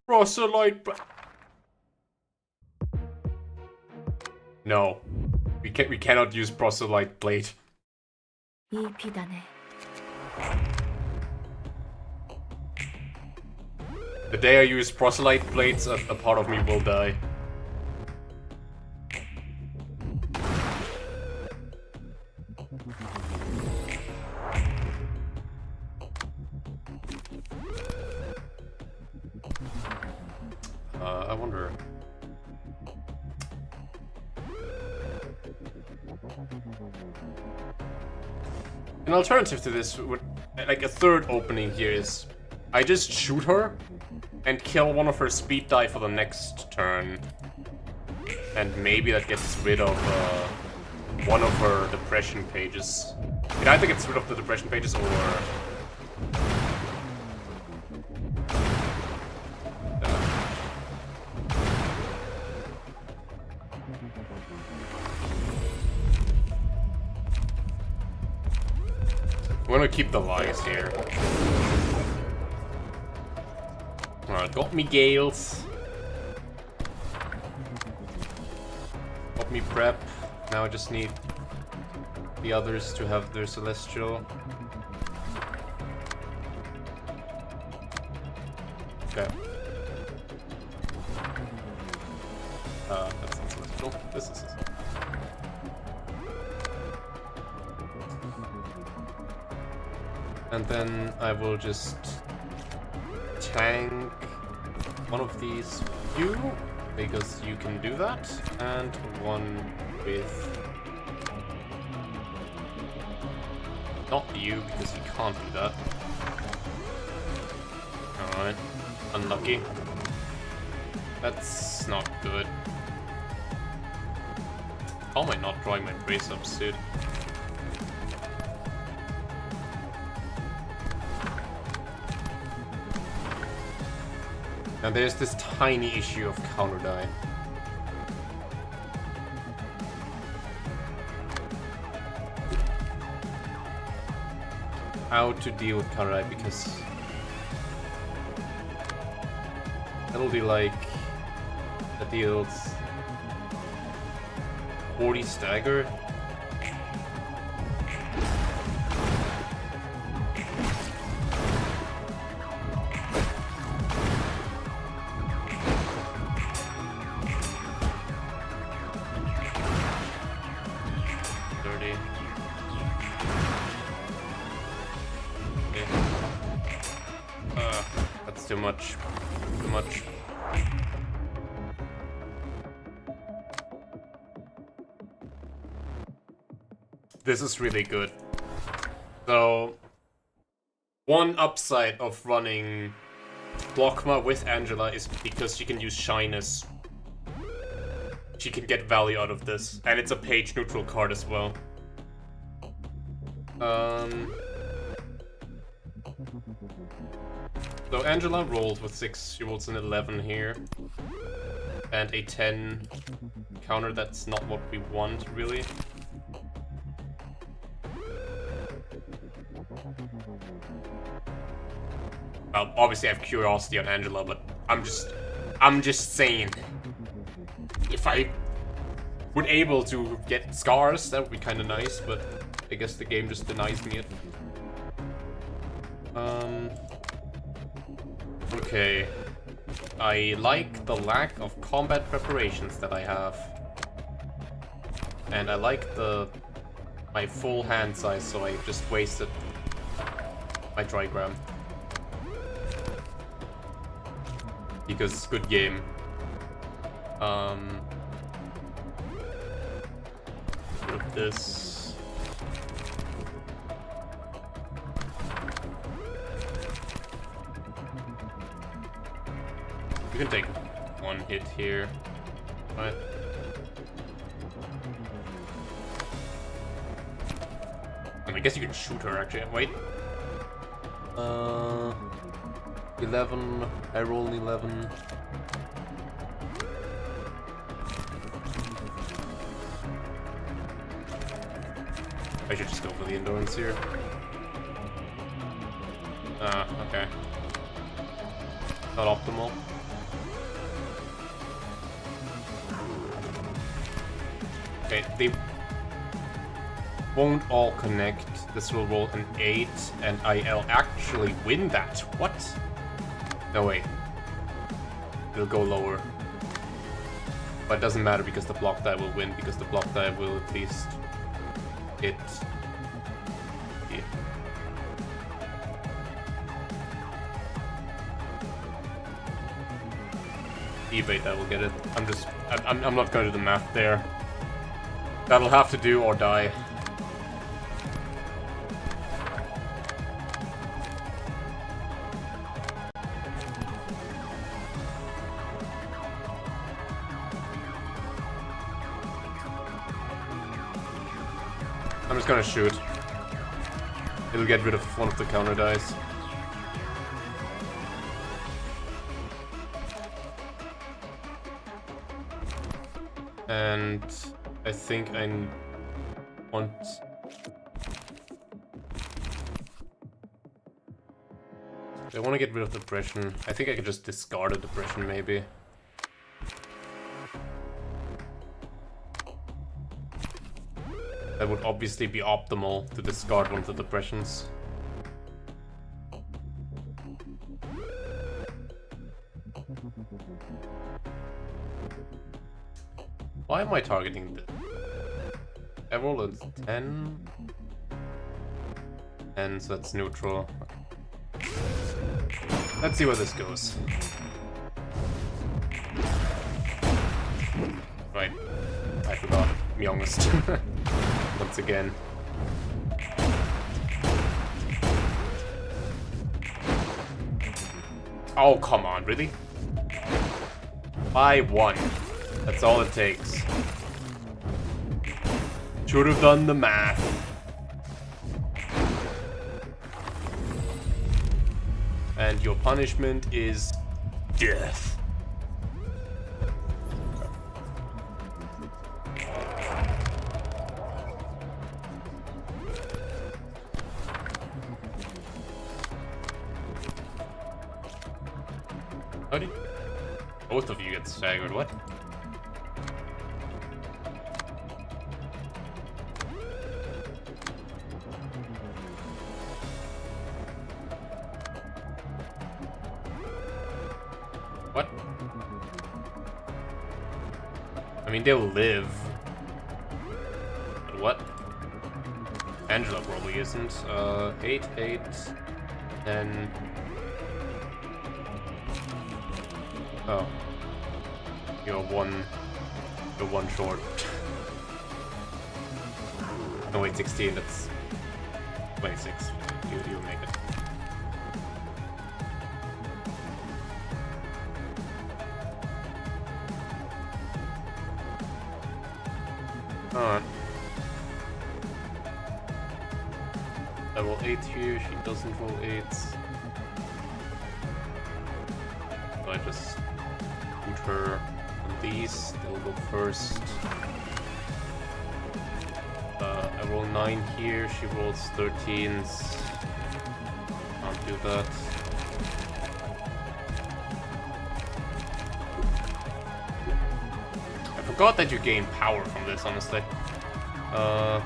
Proselyte. No, we cannot use Proselyte Blade. 이 비단에 The day I use proselyte blades, a part of me will die. I wonder. An alternative to this would, like a third opening here is, I just shoot her and kill one of her speed die for the next turn. And maybe that gets rid of one of her depression pages. It either gets rid of the depression pages or... I'm gonna keep the lies here. Alright, got me Gales. Got me Prep. Now I just need the others to have their Celestial. Okay. That's not Celestial. This is... And then I will just tank one of these you, because you can do that, and one with... not you, because you can't do that. Alright, unlucky. That's not good. How am I not drawing my brace ups, dude? And there's this tiny issue of counter die. How to deal with counter die, because that'll be like that deals 40 stagger. That's too much. Too much. This is really good. So, one upside of running Blockma with Angela is because she can use Shyness. She can get value out of this, and it's a page neutral card as well. So Angela rolled with 6, she rolls an 11 here. And a 10 counter, that's not what we want, really. Well, obviously I have Curiosity on Angela, but I'm just saying. If I were able to get Scars, that would be kinda nice, but I guess the game just denies me it. Okay. I like the lack of combat preparations that I have. And I like my full hand size, so I just wasted my Trigram. Because it's a good game. With this. You can take one hit here. Right. I guess you can shoot her actually. Wait. 11. I roll an 11. I should just go for the endurance here. Okay. Not optimal. Okay, they won't all connect. This will roll an 8, and I'll actually win that. What? No, wait. it'll go lower. But it doesn't matter because the block die will win, because the block die will at least hit. Yeah. Evade, I will get it. I'm not going to do the math there. That'll have to do or die. I'm just gonna shoot. It'll get rid of one of the counter dice. And I think I want... I want to get rid of depression. I think I could just discard a depression maybe. That would obviously be optimal to discard one of the depressions. Why am I targeting this? I roll a 10. And so that's neutral. Okay. Let's see where this goes. Right. I forgot. I'm youngest. Once again. Oh, come on, really? By 1. That's all it takes. Should have done the math. And your punishment is death. How did both of you get staggered? What? What? I mean, they'll live. But what? Angela probably isn't. 8, 8, 10. Oh. You're one short. No, wait, 16, that's 26. You make it. Alright. I roll 8 here, she doesn't roll 8. So I just put her on these, they'll go first. I roll 9 here, she rolls 13s. Can't do that. I forgot that you gain power from this, honestly. So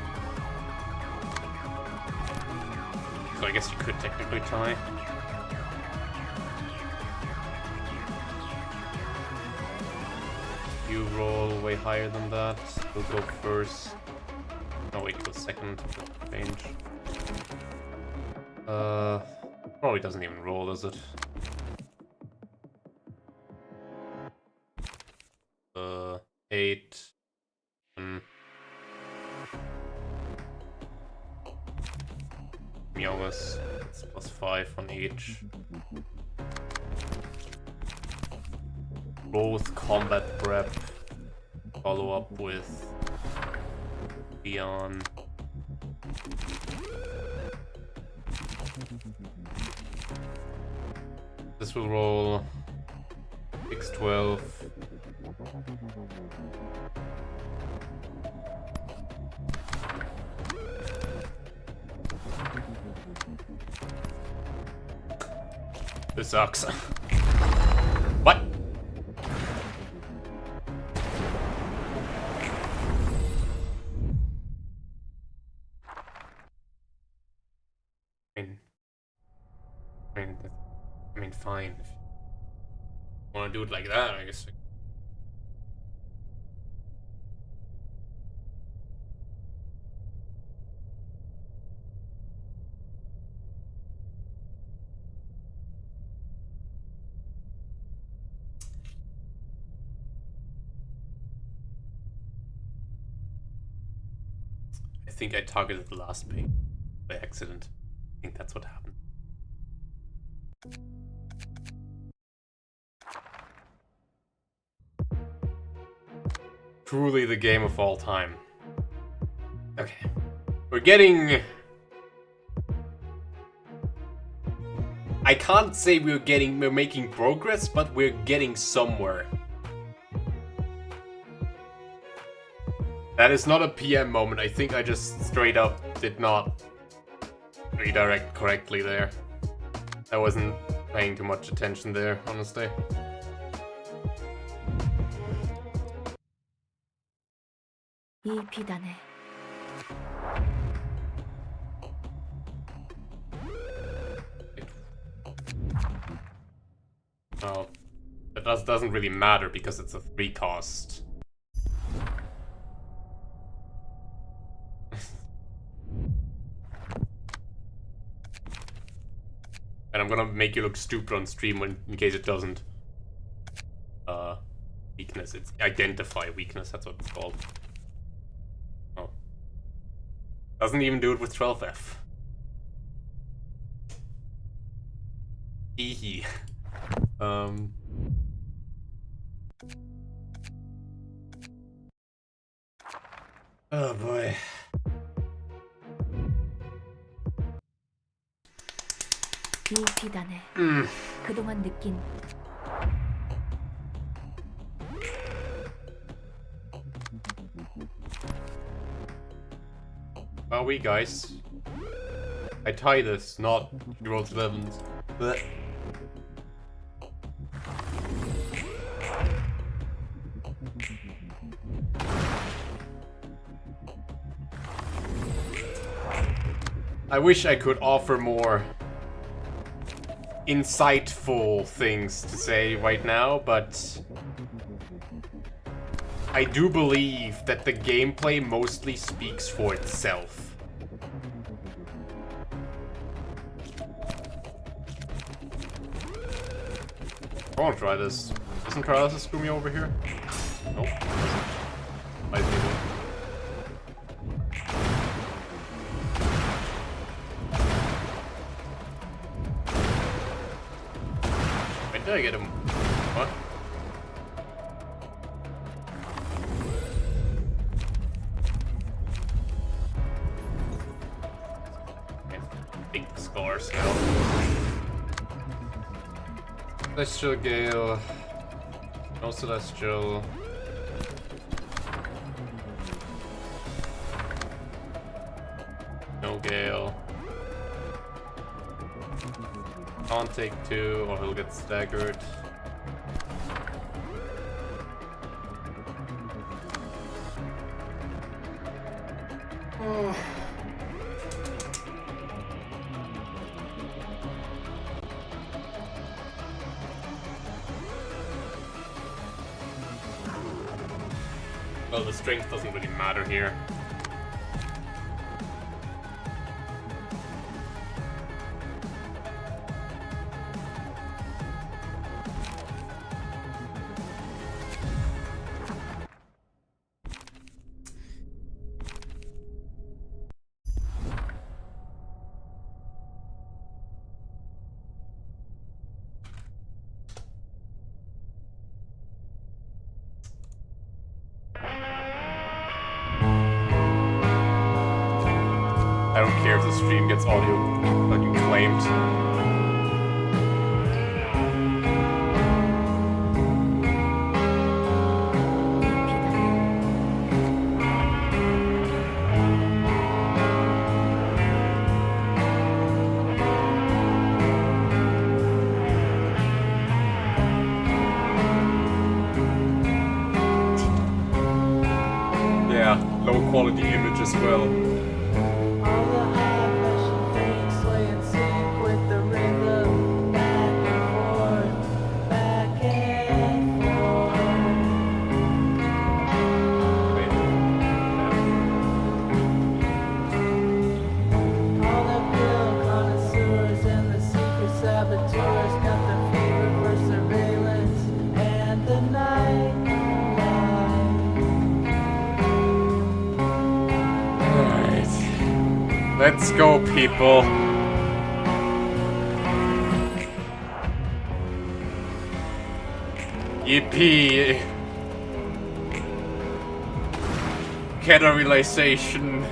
I guess you could technically tie. You roll way higher than that. We'll go first. No, wait, go second. Range. Probably doesn't even roll, does it? Eight. Meowless. It's +5 on each. Roll with combat prep. Follow up with Beyond. This will roll 6, 12. This sucks. What? I mean, fine. Want to do it like that, I guess. I think I targeted the last page by accident. I think that's what happened. Truly the game of all time. Okay. We're getting... I can't say we're making progress, but we're getting somewhere. That is not a PM moment. I think I just straight up did not redirect correctly there. I wasn't paying too much attention there, honestly. 이 비단에 Well, that doesn't really matter because it's a 3 cost. And I'm gonna make you look stupid on stream in case it doesn't. Weakness. It's identify weakness, that's what it's called. Oh. Doesn't even do it with 12F. Hehe. Oh boy. 이 비단에 그동안 느낀 Are we, guys? I tie this, not you roll 11s. Blech. I wish I could offer more insightful things to say right now, but I do believe that the gameplay mostly speaks for itself. I wanna try this. Doesn't Carlos screw me over here? Nope. Might be. When did I get him? What? Big scores now. Celestial Gale. No Celestial. No Gale. Can't take 2 or he'll get staggered. Well, the strength doesn't really matter here. I don't care if the stream gets audio fucking claimed. Yeah, low quality image as well. Sway and sync with the rhythm, back and forth, back and Let's go, people. Yippee. Keter Realization.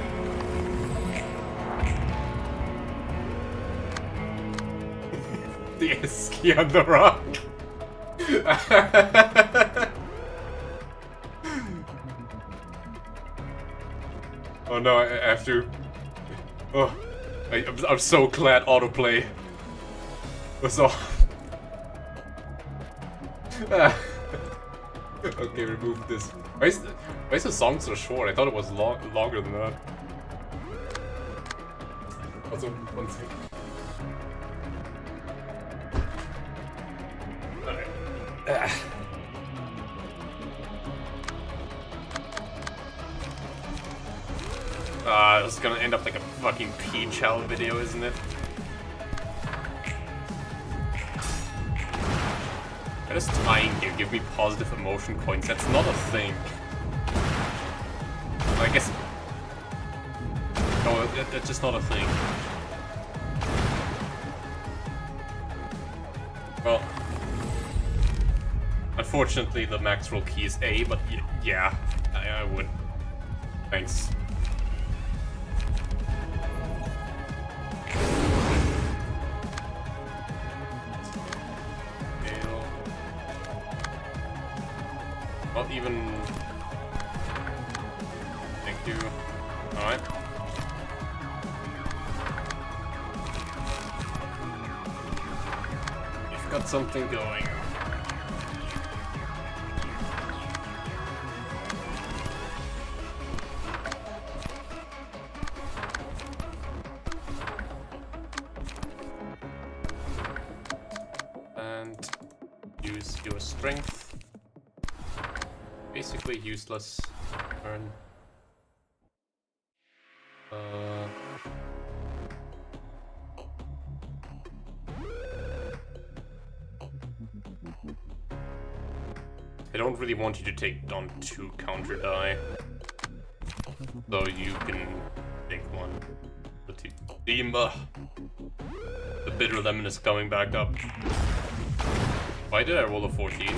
The ski on the rock. Oh no, I have to. Oh, I'm so glad autoplay was off. Okay, remove this. Why is the song so short? I thought it was longer than that. Also, one second. This is gonna end up like a fucking Peach Hell video, isn't it? Why does tying here give me positive emotion points? That's not a thing. I guess... No, that's just not a thing. Well... Unfortunately, the max roll key is A, but yeah, I would. Thanks. Not even... Thank you. Alright. You've got something going. And use your strength. Basically useless turn. I don't really want you to take on 2 counter die, so you can take one. The bitter lemon is coming back up. Why did I roll a 14?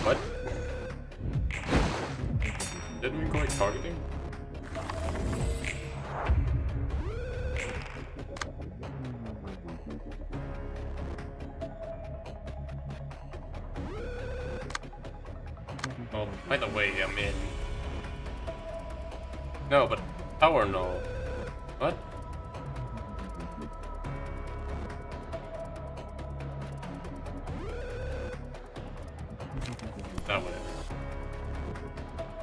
What? Didn't we go like targeting? Oh, by the way, I'm in. No, but power no. What? Oh, whatever.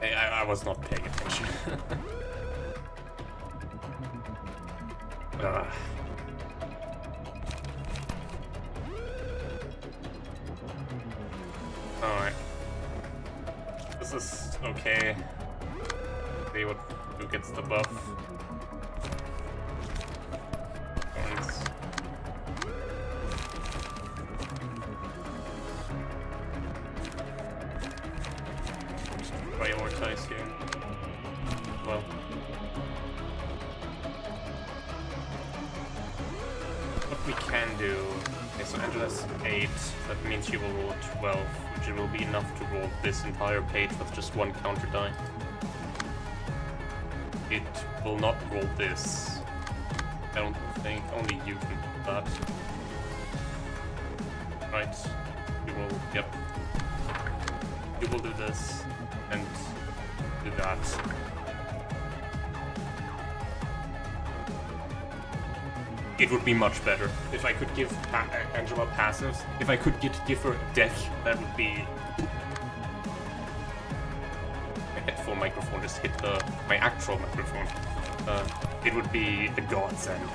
Hey, I was not paying attention. Alright. This is okay. See who gets the buff. Points. Prioritize here. Well. What we can do is, so Angela's 8, that means she will roll 12, which will be enough to roll this entire page with just 1 counter die. It will not roll this. I don't think, only you can do that. Right, you will, yep. You will do this, and do that. It would be much better if I could give Angela passives. If I could give her death, that would be... My headphone microphone just hit my actual microphone. It would be a godsend.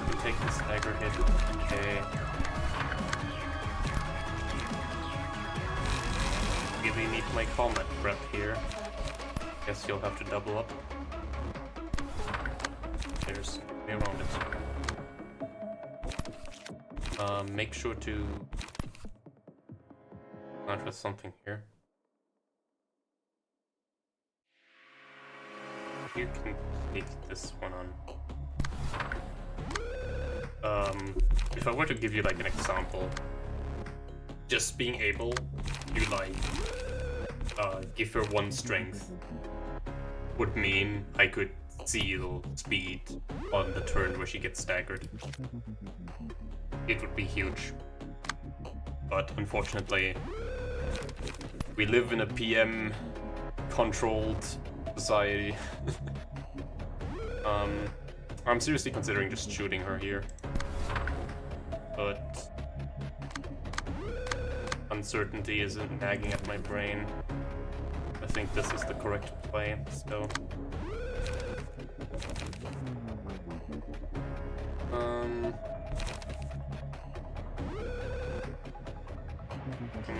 You take this dagger hit. Okay. Give me really need my combat prep here. Guess you'll have to double up. There's a way around it. Make sure to plant with something here. You can take this one on. If I were to give you like an example, just being able to like give her 1 strength would mean I could seal speed on the turn where she gets staggered. It would be huge. But unfortunately, we live in a PM controlled society. I'm seriously considering just shooting her here. But uncertainty is nagging at my brain. I think this is the correct play, so...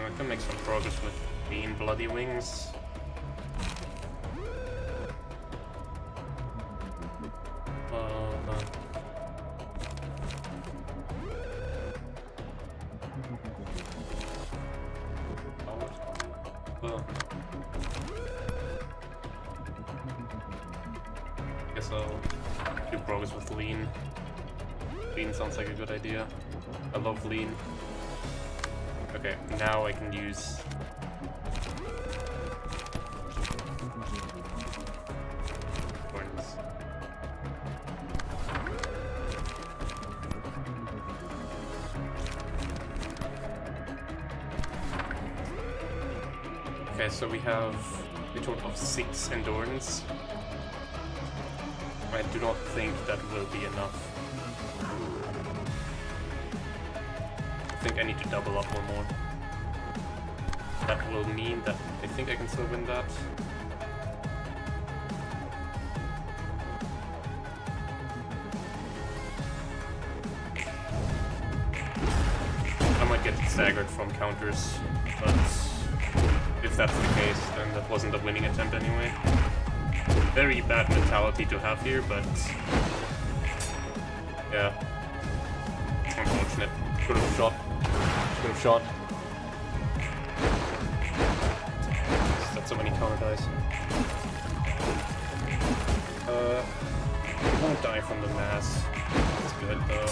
I can make some progress with Bean Bloody Wings. Guess I'll do progress with Lean. Lean sounds like a good idea. I love Lean. Okay, now I can use... Thorns. Okay, so we have a total of 6 endurance. I do not think that will be enough. I think I need to double up one more. That will mean that I think I can still win that. I might get staggered from counters, but if that's the case, then that wasn't a winning attempt anyway. Very bad mentality to have here, but yeah, unfortunate. Could have shot. Could have shot. That's so many counter dice. He won't die from the mass. That's good though.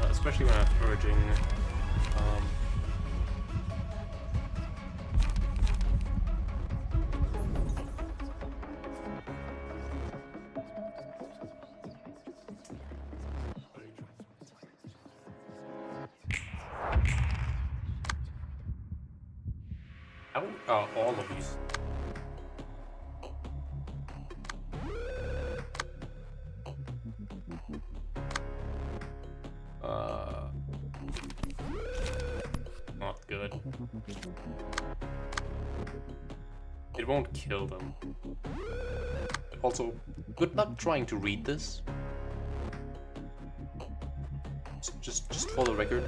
Especially when I'm urging. All of these. Not good. It won't kill them. Also, good luck trying to read this. Just for the record.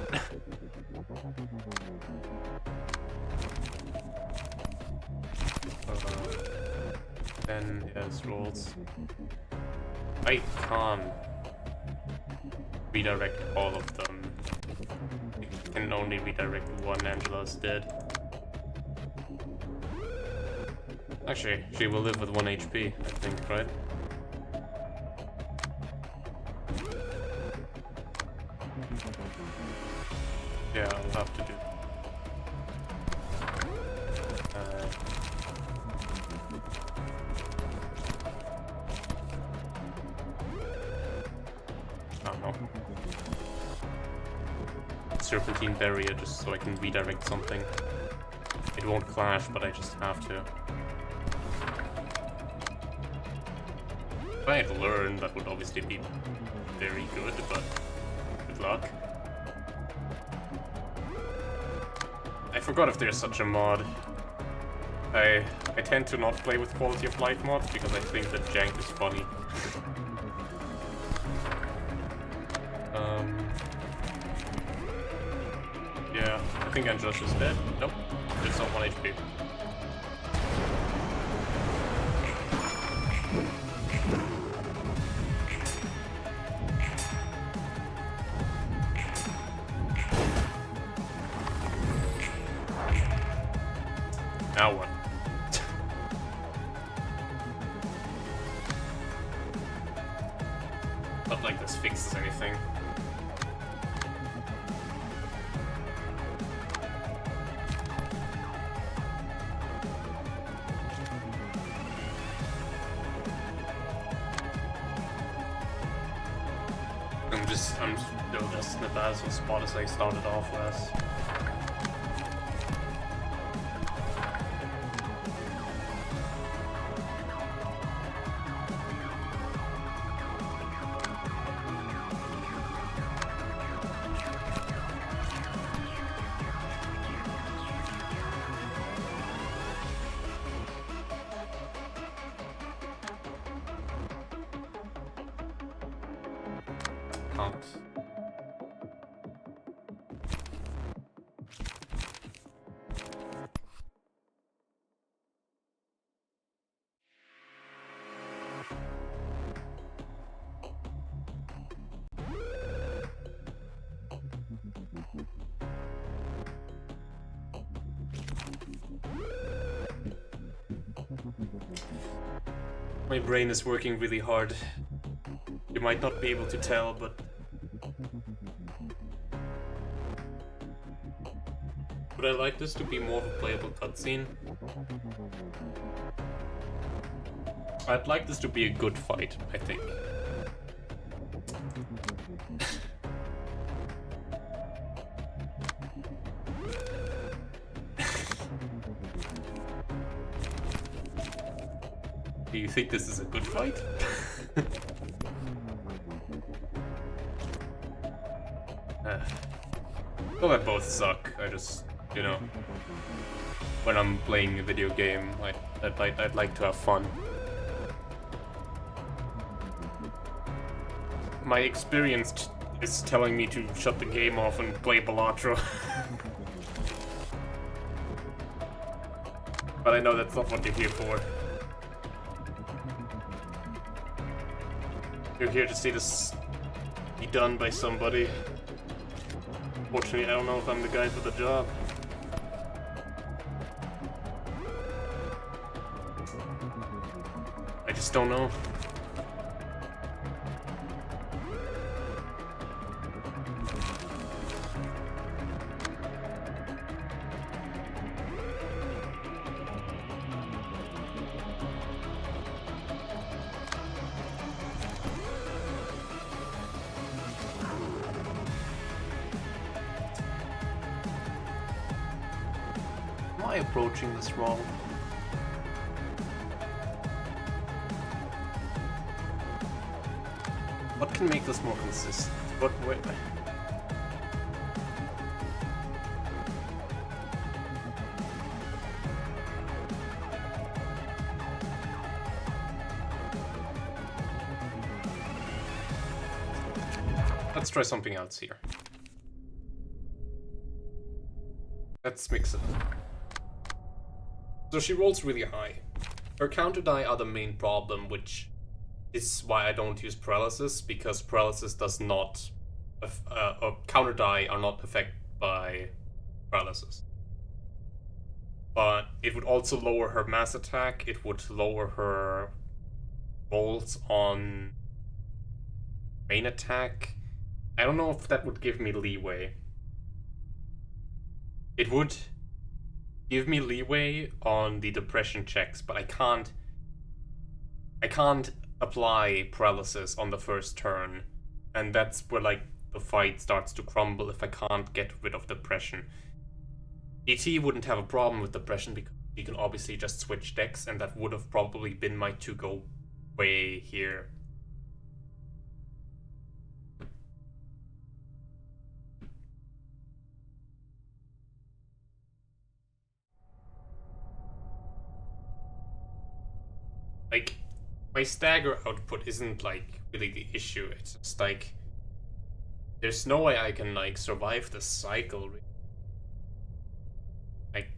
Then yes, rolls. I can't redirect all of them. I can only redirect one. Angela's dead. Actually, she will live with 1 HP, I think, right? Yeah, I'll have to do. Serpentine barrier just so I can redirect something. It won't clash, but I just have to. If I had learned, that would obviously be very good, but good luck. I forgot if there's such a mod. I tend to not play with quality of life mods because I think that jank is funny. Yeah, I think Angelus is dead. Nope, it's not 1 HP. Now what? Not like this fixes anything. I'm still just in the bad spot as I started off with. Can't. My brain is working really hard. You might not be able to tell, but would I like this to be more of a playable cutscene? I'd like this to be a good fight, I think. Do you think this is a good fight? Well, they both suck. I just, you know, when I'm playing a video game, I'd like to have fun. My experience is telling me to shut the game off and play Balatro. But I know that's not what you're here for. You're here to see this be done by somebody. Fortunately, I don't know if I'm the guy for the job. I just don't know. Am I approaching this wrong? What can make this more consistent? What way? Let's try something else here. Let's mix it. So she rolls really high. Her counter die are the main problem, which is why I don't use paralysis, because paralysis does not, or counter die are not affected by paralysis. But it would also lower her mass attack, it would lower her rolls on main attack. I don't know if that would give me leeway. It would give me leeway on the depression checks, but I can't apply paralysis on the first turn, and that's where like the fight starts to crumble if I can't get rid of depression. ET wouldn't have a problem with depression because you can obviously just switch decks, and that would have probably been my to-go way here. Like, my stagger output isn't like really the issue. It's just like There's no way I can, like, survive this cycle. Like,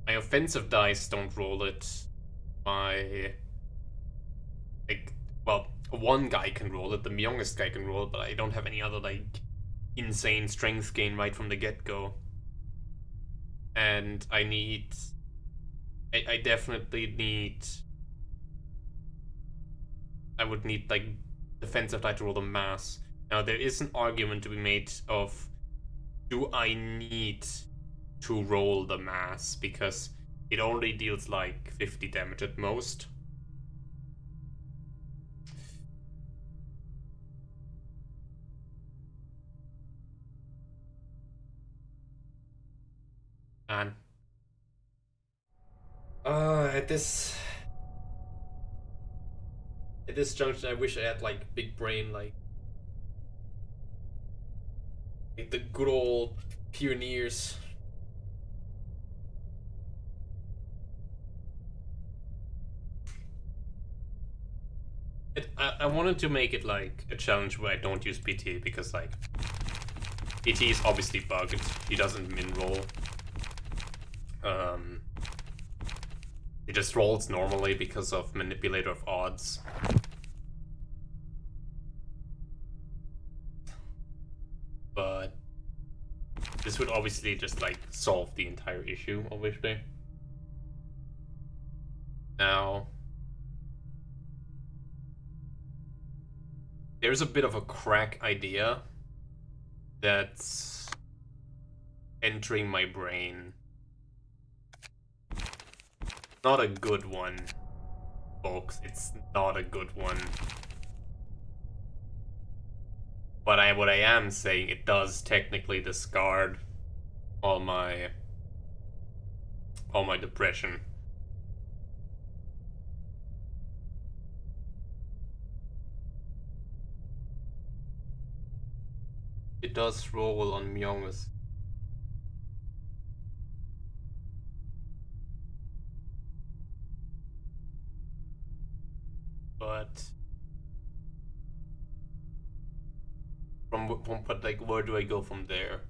my offensive dice don't roll it. My... Like, well, one guy can roll it, the youngest guy can roll it, but I don't have any other, like, insane strength gain right from the get-go. And I need... I definitely need... I would need, like, defensive die to roll the mass. Now, there is an argument to be made of, do I need to roll the mass? Because it only deals, like, 50 damage at most. And... at this junction, I wish I had, like, big brain, like the good old pioneers. I wanted to make it, like, a challenge where I don't use PT, because, like, PT is obviously bugged. He doesn't min roll. It just rolls normally because of manipulator of odds. But this would obviously just, like, solve the entire issue, obviously. Now, there's a bit of a crack idea that's entering my brain. Not a good one, folks. It's not a good one. But what I am saying, it does technically discard all my depression. It does roll on Myong's. But but like, where do I go from there?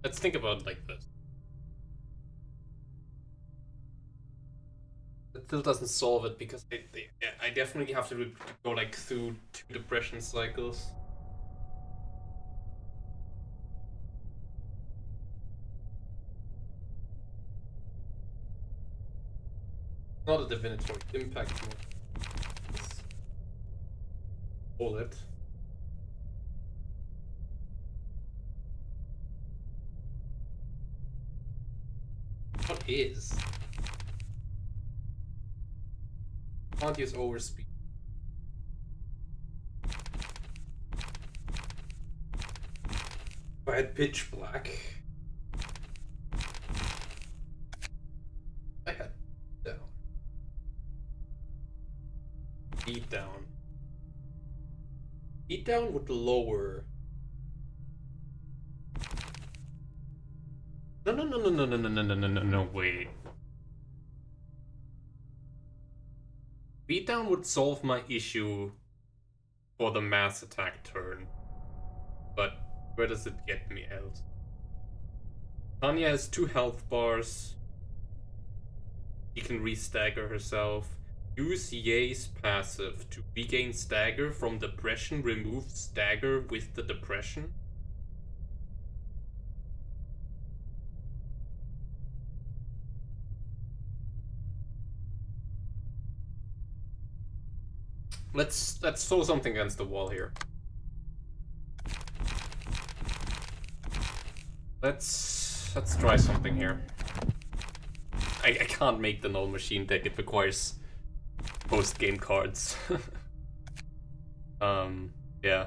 Let's think about it like this. It still doesn't solve it because I definitely have to go, like, through 2 depression cycles. Not a divinatory impact. Hold it. What is? Can't use overspeed. If I had pitch black. I had down. Beat down. Beat down would lower. No, wait. Beatdown would solve my issue for the mass attack turn. But where does it get me else? Tanya has 2 health bars. She can re-stagger herself. Use Ye's passive to regain stagger from depression. Remove stagger with the depression. Let's throw something against the wall here. Let's try something here. I can't make the null machine deck. It requires post-game cards. Yeah.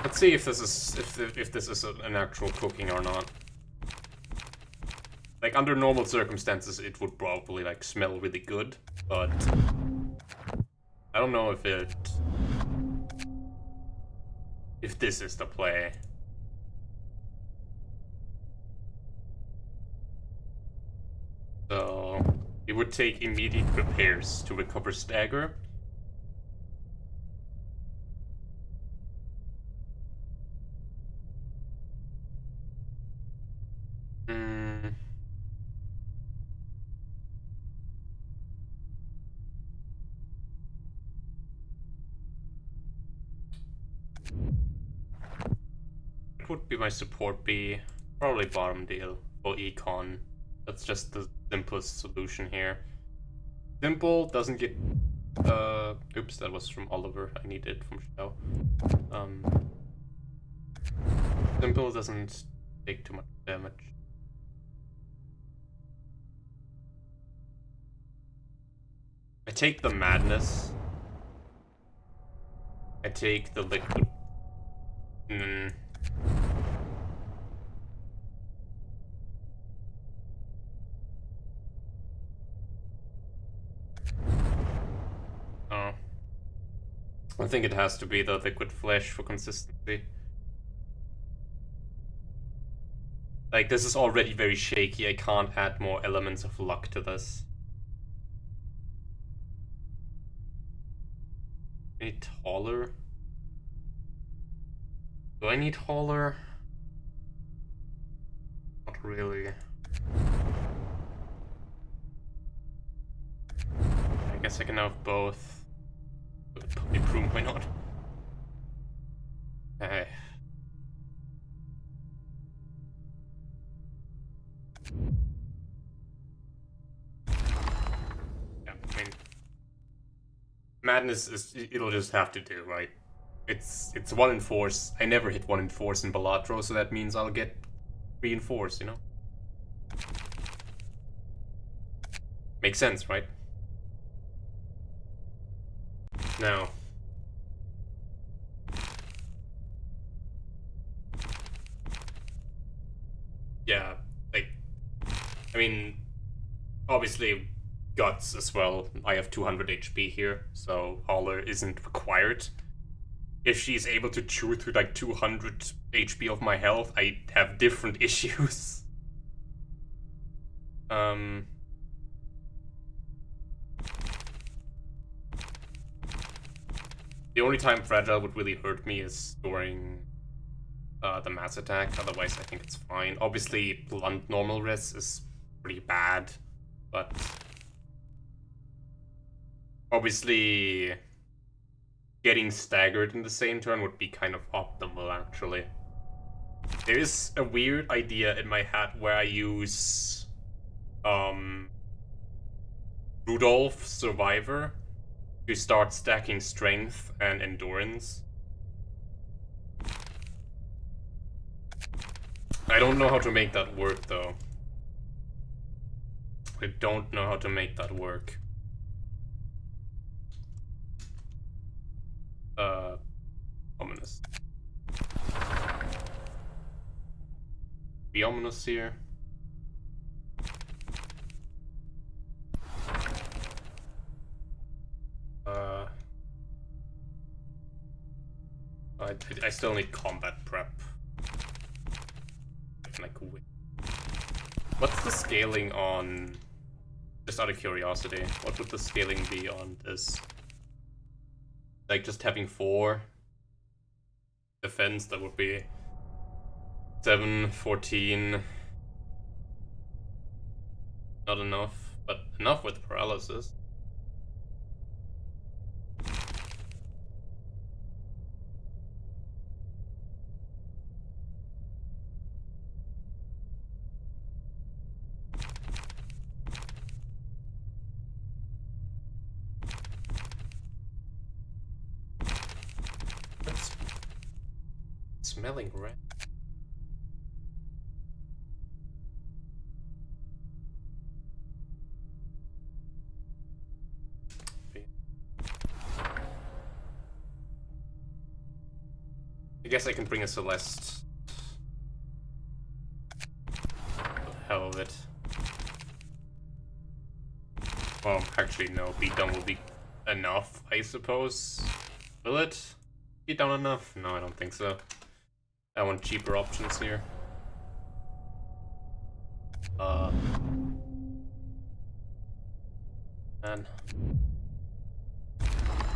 Let's see if this is an actual cooking or not. Like, under normal circumstances, it would probably, like, smell really good, but I don't know if it... If this is the play. So it would take immediate repairs to recover stagger. It would be my support B, probably bottom deal for econ. That's just the simplest solution here. Simple doesn't get oops, that was from Oliver. I need it from Shao. Simple doesn't take too much damage. I take the madness. I take the liquid. Oh. I think it has to be the liquid flesh for consistency. Like, this is already very shaky. I can't add more elements of luck to this. I need taller. Do I need taller? Not really. I guess I can have both. But probably prune, why not? Hey. Yeah, I mean, madness is, it'll just have to do, right? It's 1 in force. I never hit 1 in force in Balatro, so that means I'll get 3 in force, you know? Makes sense, right? Now. Yeah, like, I mean, obviously guts as well. I have 200 HP here, so Hauler isn't required. If she's able to chew through like 200 HP of my health, I have different issues. The only time Fragile would really hurt me is during the mass attack, otherwise I think it's fine. Obviously, blunt normal res is pretty bad, but obviously getting staggered in the same turn would be kind of optimal, actually. There is a weird idea in my head where I use Rudolph Survivor to start stacking strength and endurance. I don't know how to make that work, though. I don't know how to make that work. Ominous. Be ominous here. I still need combat prep. Like, what's the scaling on? Just out of curiosity, what would the scaling be on this? Like, just having 4 defense, that would be 7, 14. Not enough, but enough with paralysis. Smelling red. I guess I can bring a Celeste. What the hell of it? Well, actually no, beatdown will be enough, I suppose. Will it? Be down enough? No, I don't think so. I want cheaper options here. Man.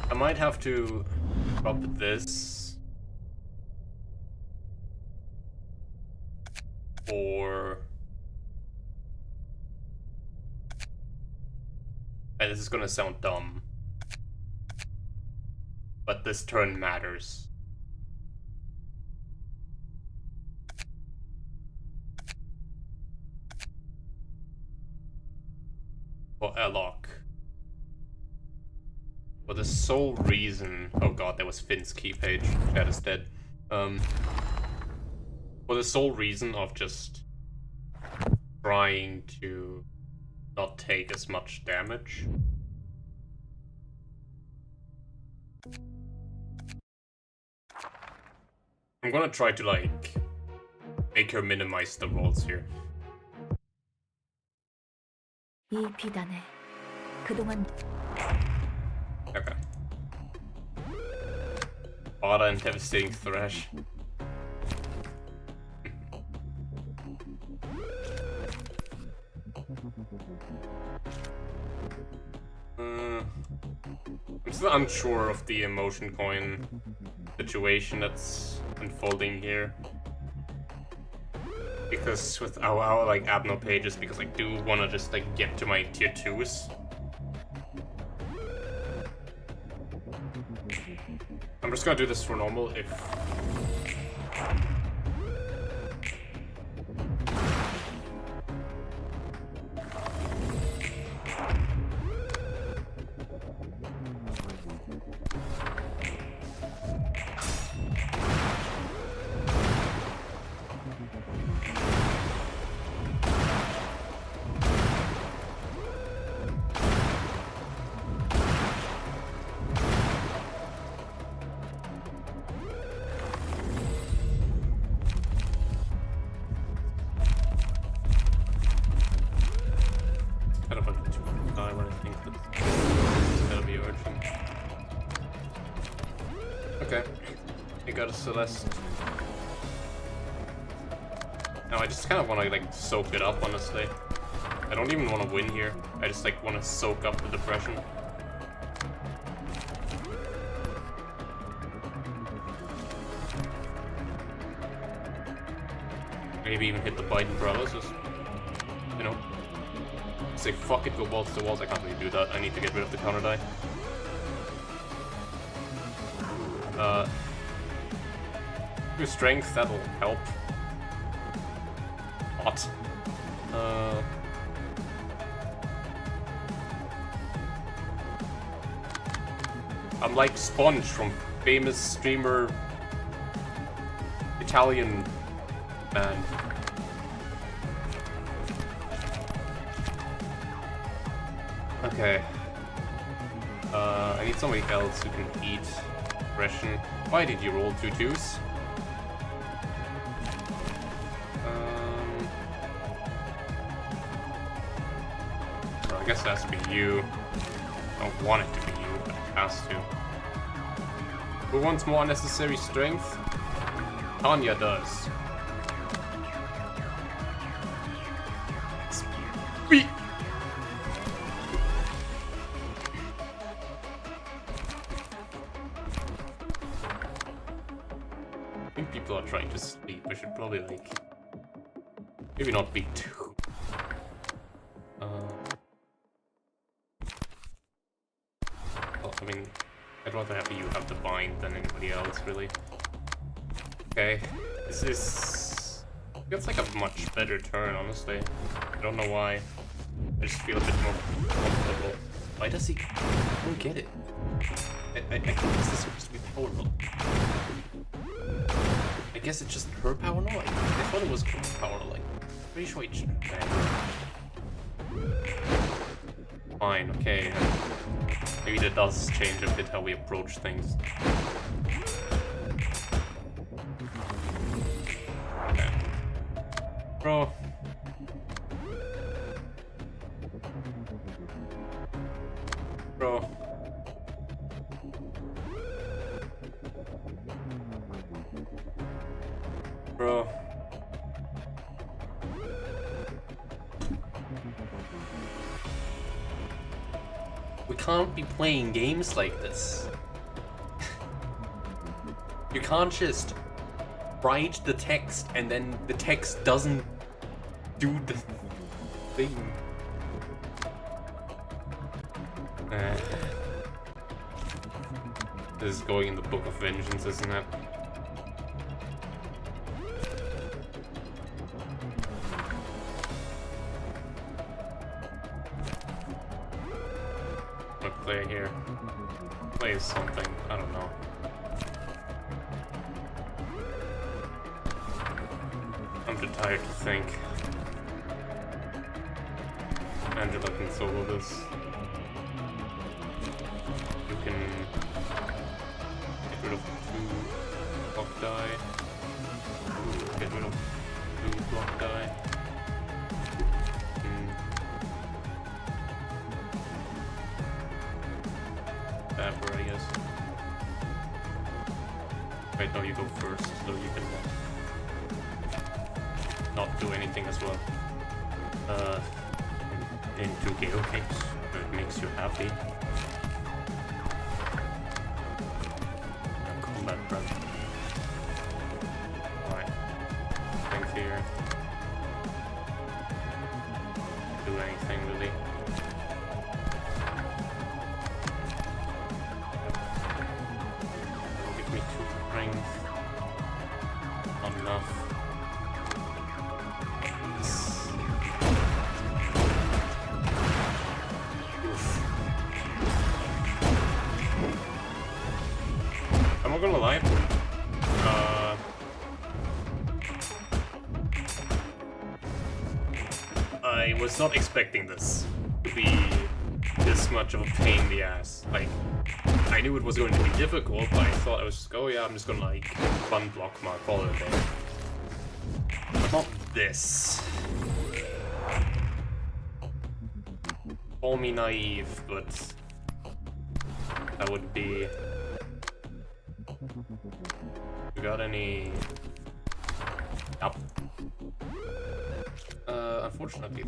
I might have to drop this. Or... And this is gonna sound dumb. But this turn matters. For Alok. For the sole reason... Oh god, that was Finn's key page. That is dead. For the sole reason of just trying to not take as much damage. I'm gonna try to, like, make her minimize the rolls here. 이 비단에 그동안 Okay. Vada and Devastating Thresh. I'm still unsure of the emotion coin situation that's unfolding here. Because with our like Abno pages, because I do wanna just like get to my tier 2s. I'm just gonna do this for normal if... Okay, I got a Celeste. Now I just kind of want to like soak it up, honestly. I don't even want to win here. I just like want to soak up the depression. Maybe even hit the Biden paralysis. You know, say fuck it, go balls to walls. I can't really do that. I need to get rid of the counter die. Your strength, that'll help. Hot. I'm like Sponge from famous streamer Italian man. Okay. I need somebody else who can eat aggression. Why did you roll 2 2s? Well, I guess it has to be you. I don't want it to be you, but it has to. Who wants more unnecessary strength? Tanya does. Speak! I think people are trying to sleep. We should probably, like, maybe not be too... well, I mean, I'd rather have you have the bind than anybody else, really. Okay, this is... It's like a much better turn, honestly. I don't know why. I just feel a bit more comfortable. Why does he... I don't get it. I think this is supposed to be powerful. I guess it's just her power now? I thought it was her power, like... Pretty sure it should... Fine, okay. Maybe that does change a bit how we approach things. Okay. Bro. Bro. Bro. We can't be playing games like this. You can't just write the text and then the text doesn't do the thing. This is going in the Book of Vengeance, isn't it? What play here? Play something, I don't know. I'm too tired to think. Angela can solo this. You can get rid of 2 block die. Get rid of 2 block die. Dapper, I guess. Wait, no, you go first, so you can not do anything as well. Into Gale Cakes, it makes you happy. Combat prep. Alright. Strength here. Do anything really. That'll give me 2 strength. Not enough. I'm not gonna lie. I was not expecting this to be this much of a pain in the ass. Like, I knew it was going to be difficult, but I thought I was just, oh yeah, I'm just gonna like one block mark, call it a day. But not this. Call me naive, but that would be. You got any? Yup. Unfortunately,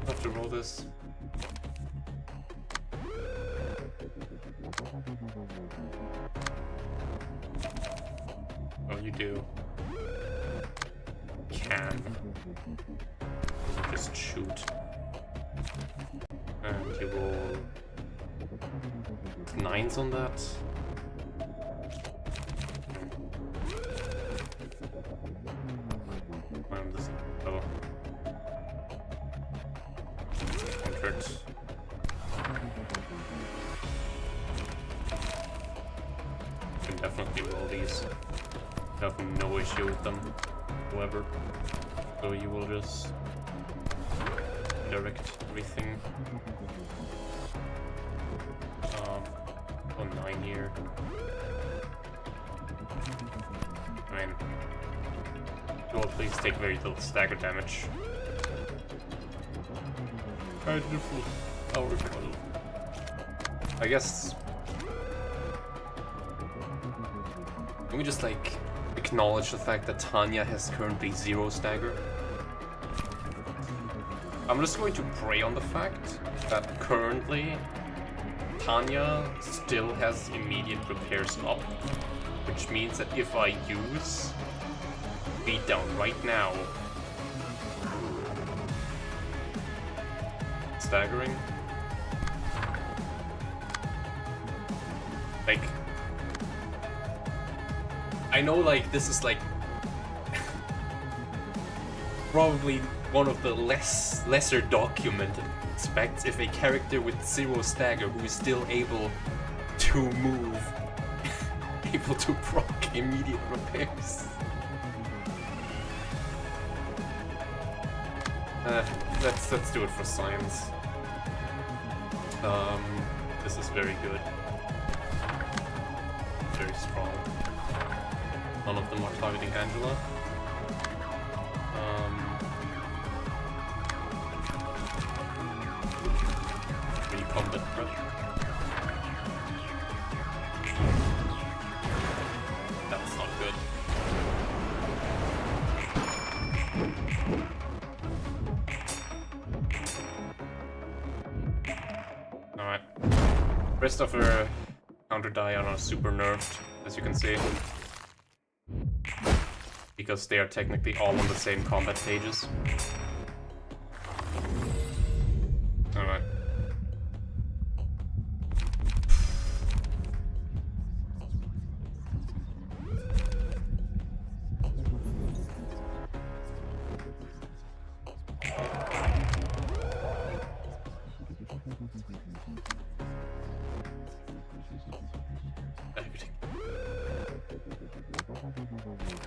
I have to roll this. Oh, you do. Can just shoot, and you roll 9s on that. Can definitely roll these. I have no issue with them, however. So you will just direct everything. On 9 here. I mean, you will please take very little stagger damage. Beautiful power cuddle. I guess. Can we just like acknowledge the fact that Tanya has currently 0 stagger? I'm just going to pray on the fact that currently Tanya still has immediate repairs up, which means that if I use beatdown right now, staggering, like, I know like this is like probably one of the lesser documented aspects if a character with 0 stagger who is still able to move able to proc immediate repairs. Let's do it for science. This is very good. Very strong. None of them are targeting Angela. Combat prep. That's not good. Alright. Rest of her counter die are super nerfed, as you can see. Because they are technically all on the same combat pages. Alright.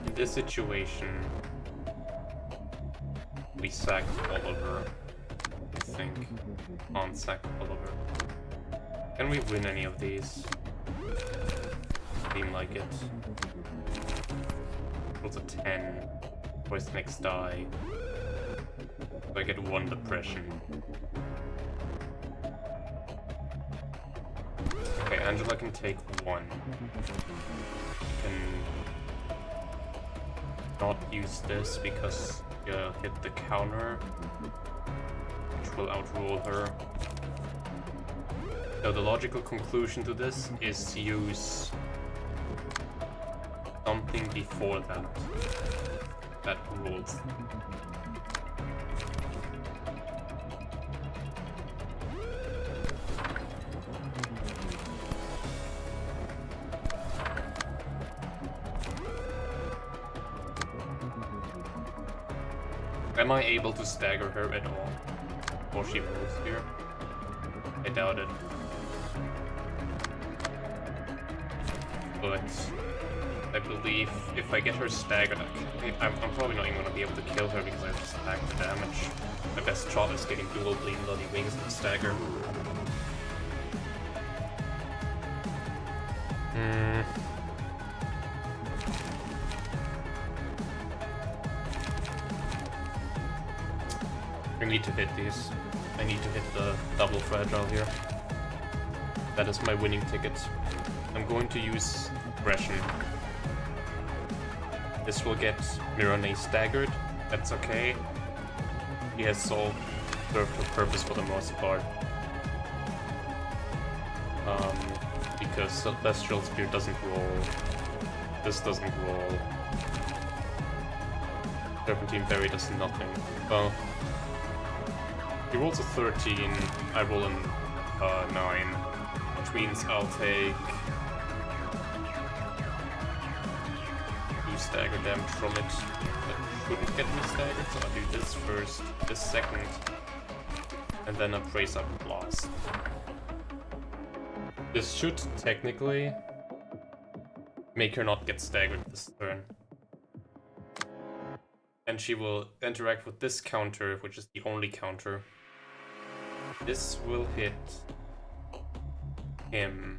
In this situation, we sack Oliver, I think. On sack Oliver. Can we win any of these? Seem like it. Rolls a 10. Voice next die. So I get 1 depression. Okay, Angela can take 1. Can not use this because you hit the counter, which will outroll her. So the logical conclusion to this is use something before that rolls. Am I able to stagger her at all before she moves here? I doubt it. But I believe if I get her staggered, I'm probably not even going to be able to kill her because I just stacked the damage. My best shot is getting dual bleed bloody wings and stagger. I need to hit these. I need to hit the double fragile here. That is my winning ticket. I'm going to use aggression. This will get Mirane staggered. That's okay. He has served her purpose for the most part. Because Celestial Spear doesn't roll. This doesn't roll. Serpentine Berry does nothing. Well, he rolls a 13, I roll a 9, which means I'll take 2 stagger damage from it. That shouldn't get me staggered, so I'll do this first, this second, and then a Brace Up Blast. This should technically make her not get staggered this turn. And she will interact with this counter, which is the only counter. This will hit him.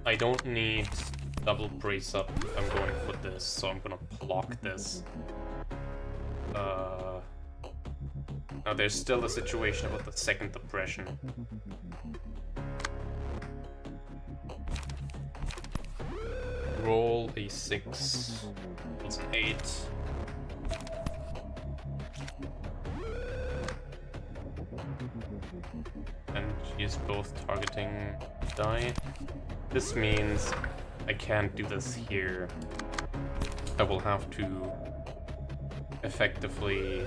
I don't need double brace up if I'm going for this, so I'm gonna block this. Now there's still a situation about the second depression. Roll a 6. It's an 8. And she is both targeting die. This means I can't do this here. I will have to effectively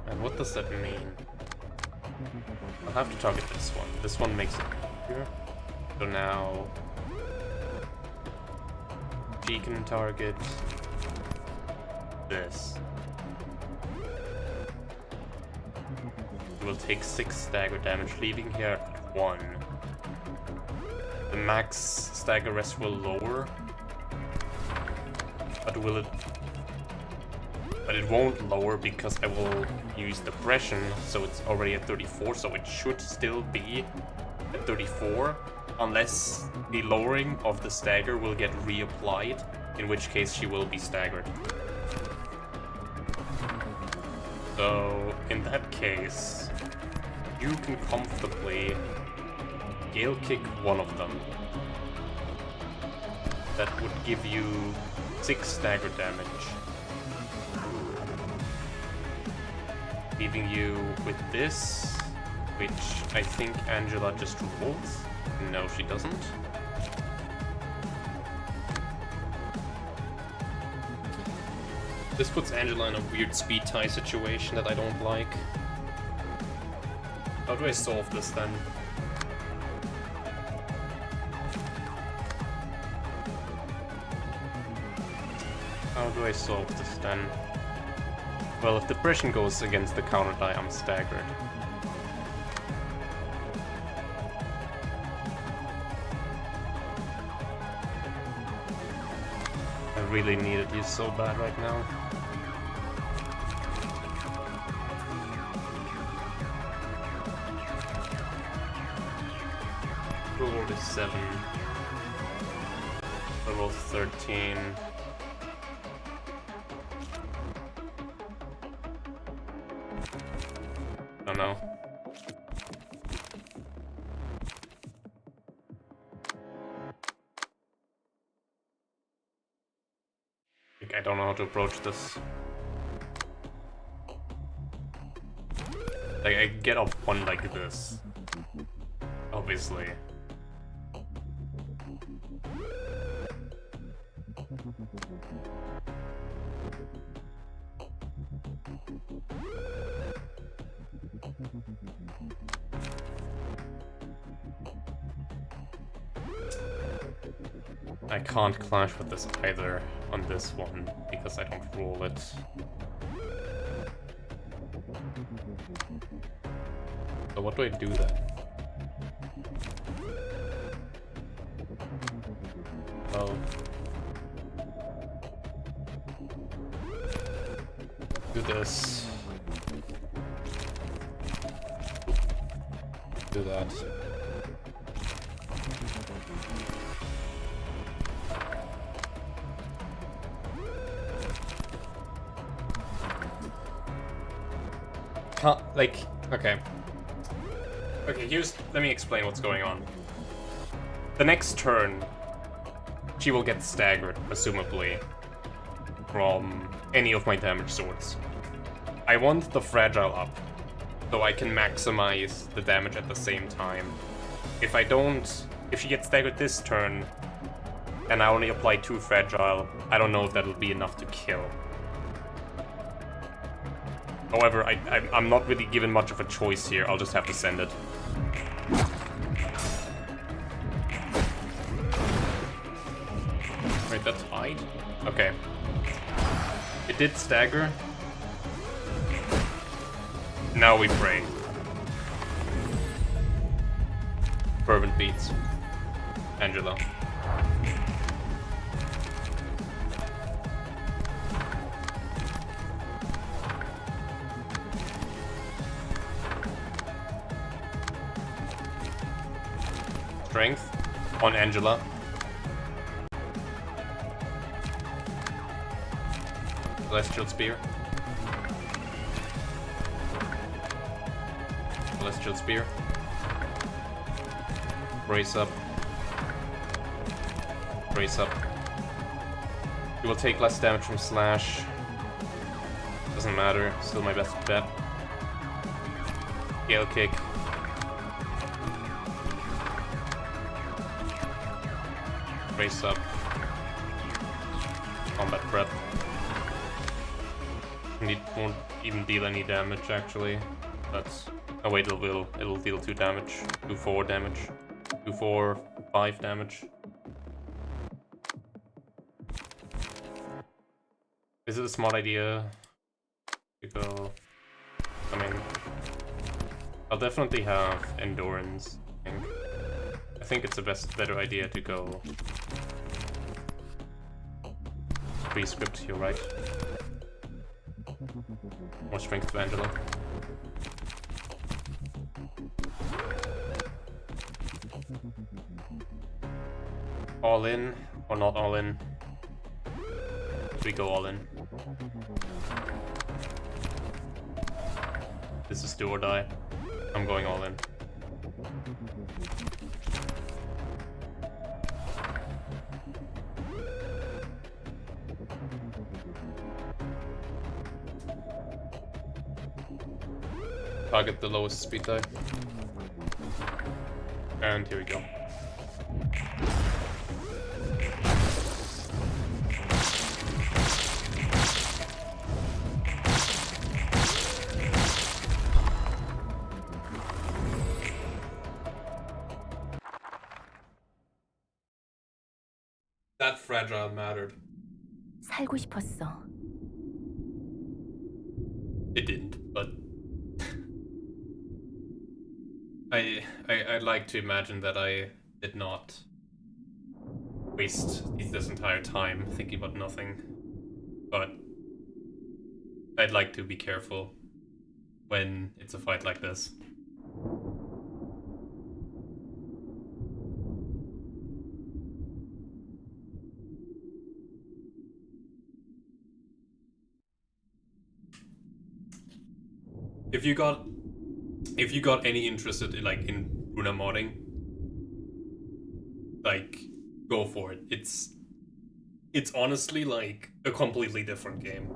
and what does that mean? I'll have to target this one. This one makes it easier. So now she can target this. It will take 6 stagger damage, leaving here at 1. The max stagger rest will lower, but will it? But it won't lower because I will use depression, so it's already at 34, so it should still be at 34, unless the lowering of the stagger will get reapplied, in which case she will be staggered. So, in that case, you can comfortably Gale Kick one of them. That would give you 6 stagger damage. Leaving you with this, which I think Angela just rolls. No, she doesn't. This puts Angela in a weird speed tie situation that I don't like. How do I solve this then? How do I solve this then? Well, if depression goes against the counter die, I'm staggered. I really needed you so bad right now. Roll is 7. I roll 13. Oh no. I don't know how to approach this. Like, I get off one like this. Obviously. I can't clash with this either on this one because I don't roll it. So what do I do then? Well, do this. Do that. Can't, like, okay. Okay, let me explain what's going on. The next turn, she will get staggered, assumably, from any of my damage swords. I want the fragile up, so I can maximize the damage at the same time. If she gets staggered this turn, and I only apply 2 fragile, I don't know if that'll be enough to kill. However, I'm not really given much of a choice here, I'll just have to send it. Wait, that's hide? Okay. It did stagger. Now we pray. Fervent beats. Angela. Strength on Angela. Celestial Spear. Celestial Spear. Brace up. Brace up. You will take less damage from Slash. Doesn't matter, still my best bet. Gale Kick. Brace up. Combat Prep. It won't even deal any damage actually. That's... oh wait, it'll deal 2 damage. 2-4 damage. 2-4, 5 damage. Is it a smart idea to go... I mean... I'll definitely have endurance, I think. I think it's a better idea to go... Prescript, you're right. More strength to Angela. All in, or not all in? We go all in. This is do or die. I'm going all in. target the lowest speed die. And here we go. That fragile mattered. 살고 싶었어. It didn't, but I'd like to imagine that I did not waste this entire time thinking about nothing. But I'd like to be careful when it's a fight like this. If you got any interest in Runa modding, like, go for it. It's honestly like a completely different game.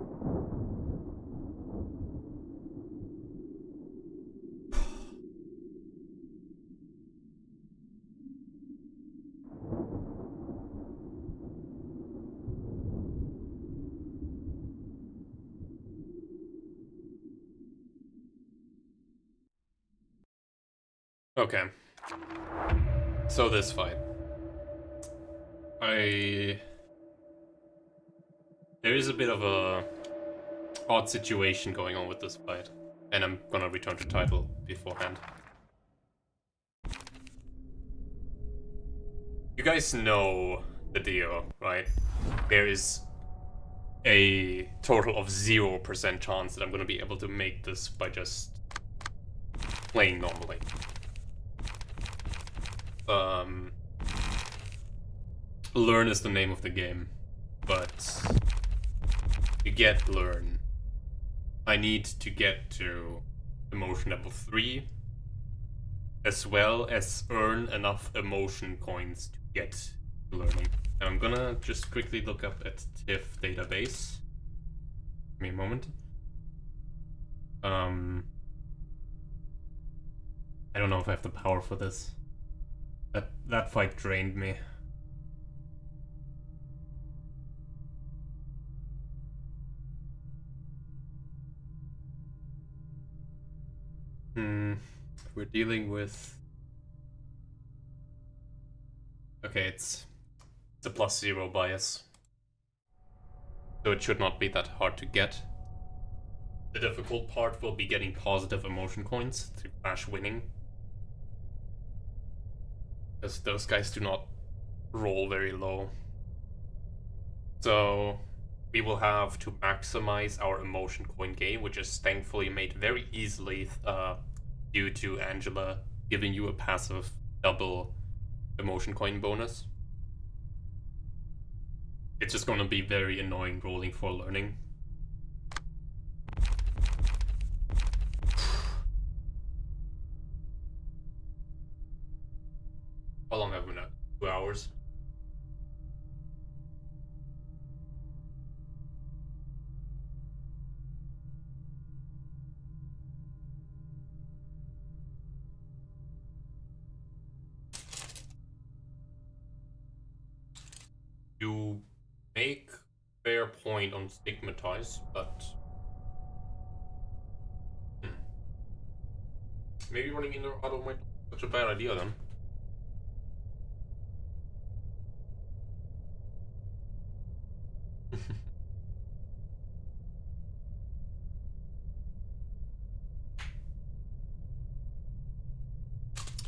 Okay. So this fight. There is a bit of a odd situation going on with this fight, and I'm gonna return to title beforehand. You guys know the deal, right? There is a total of 0% chance that I'm gonna be able to make this by just playing normally. Learn is the name of the game, but to get learn, I need to get to emotion level 3, as well as earn enough emotion coins to get to learning. And I'm gonna just quickly look up at TIFF database. Give me a moment. I don't know if I have the power for this. That fight drained me. We're dealing with... Okay, it's a +0 bias. So it should not be that hard to get. The difficult part will be getting positive emotion coins through Clash winning. Because those guys do not roll very low. So we will have to maximize our emotion coin gain, which is thankfully made very easily due to Angela giving you a passive double emotion coin bonus. It's just gonna be very annoying rolling for learning. How long have we been at? 2 hours? You make fair point on stigmatize, but maybe running inner auto might not be such a bad idea then.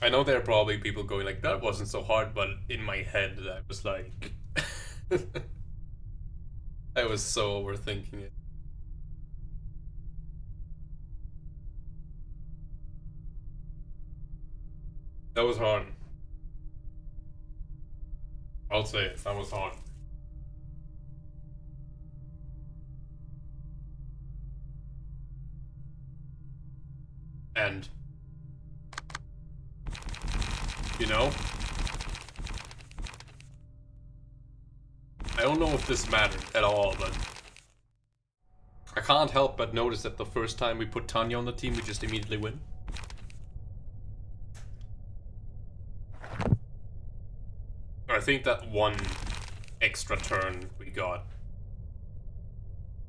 I know there are probably people going like, that wasn't so hard, but in my head I was like... I was so overthinking it. That was hard. I'll say it, that was hard. And, you know, I don't know if this mattered at all, but I can't help but notice that the first time we put Tanya on the team, we just immediately win. I think that one extra turn we got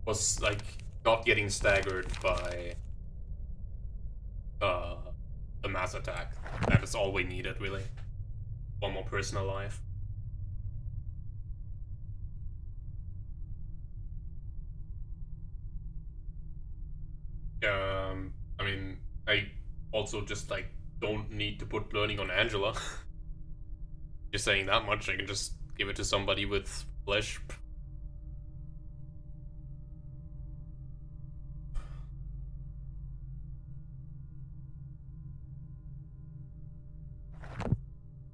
was like not getting staggered by the mass attack. That is all we needed, really. One more person alive. I mean, I also just like don't need to put learning on Angela. Just saying that much, I can just give it to somebody with flesh.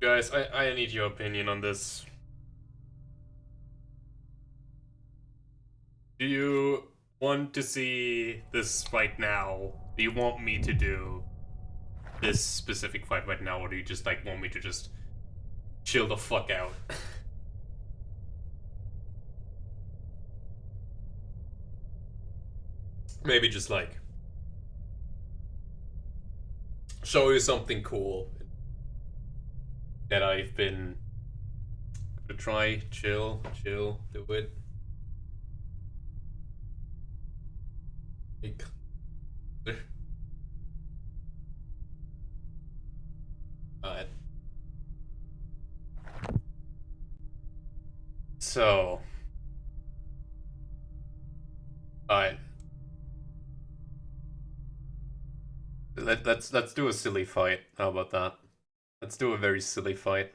Guys, I need your opinion on this. Do you want to see this fight now? Do you want me to do this specific fight right now, or do you just like want me to just chill the fuck out? Maybe just like show you something cool that I've been gonna try, chill, do it. Like, alright. So, alright. Let's do a silly fight. How about that? Let's do a very silly fight.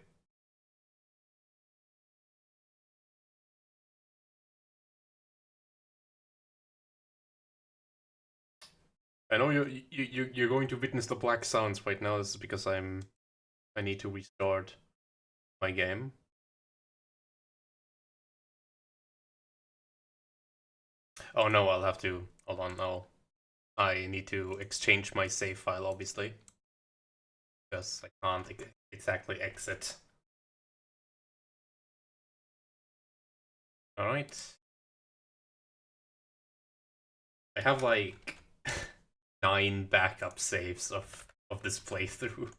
I know you're going to witness the black sounds right now. This is because I need to restart my game. Oh no, I'll have to hold on now. I need to exchange my save file, obviously, because I can't exactly exit. All right. I have like 9 backup saves of this playthrough.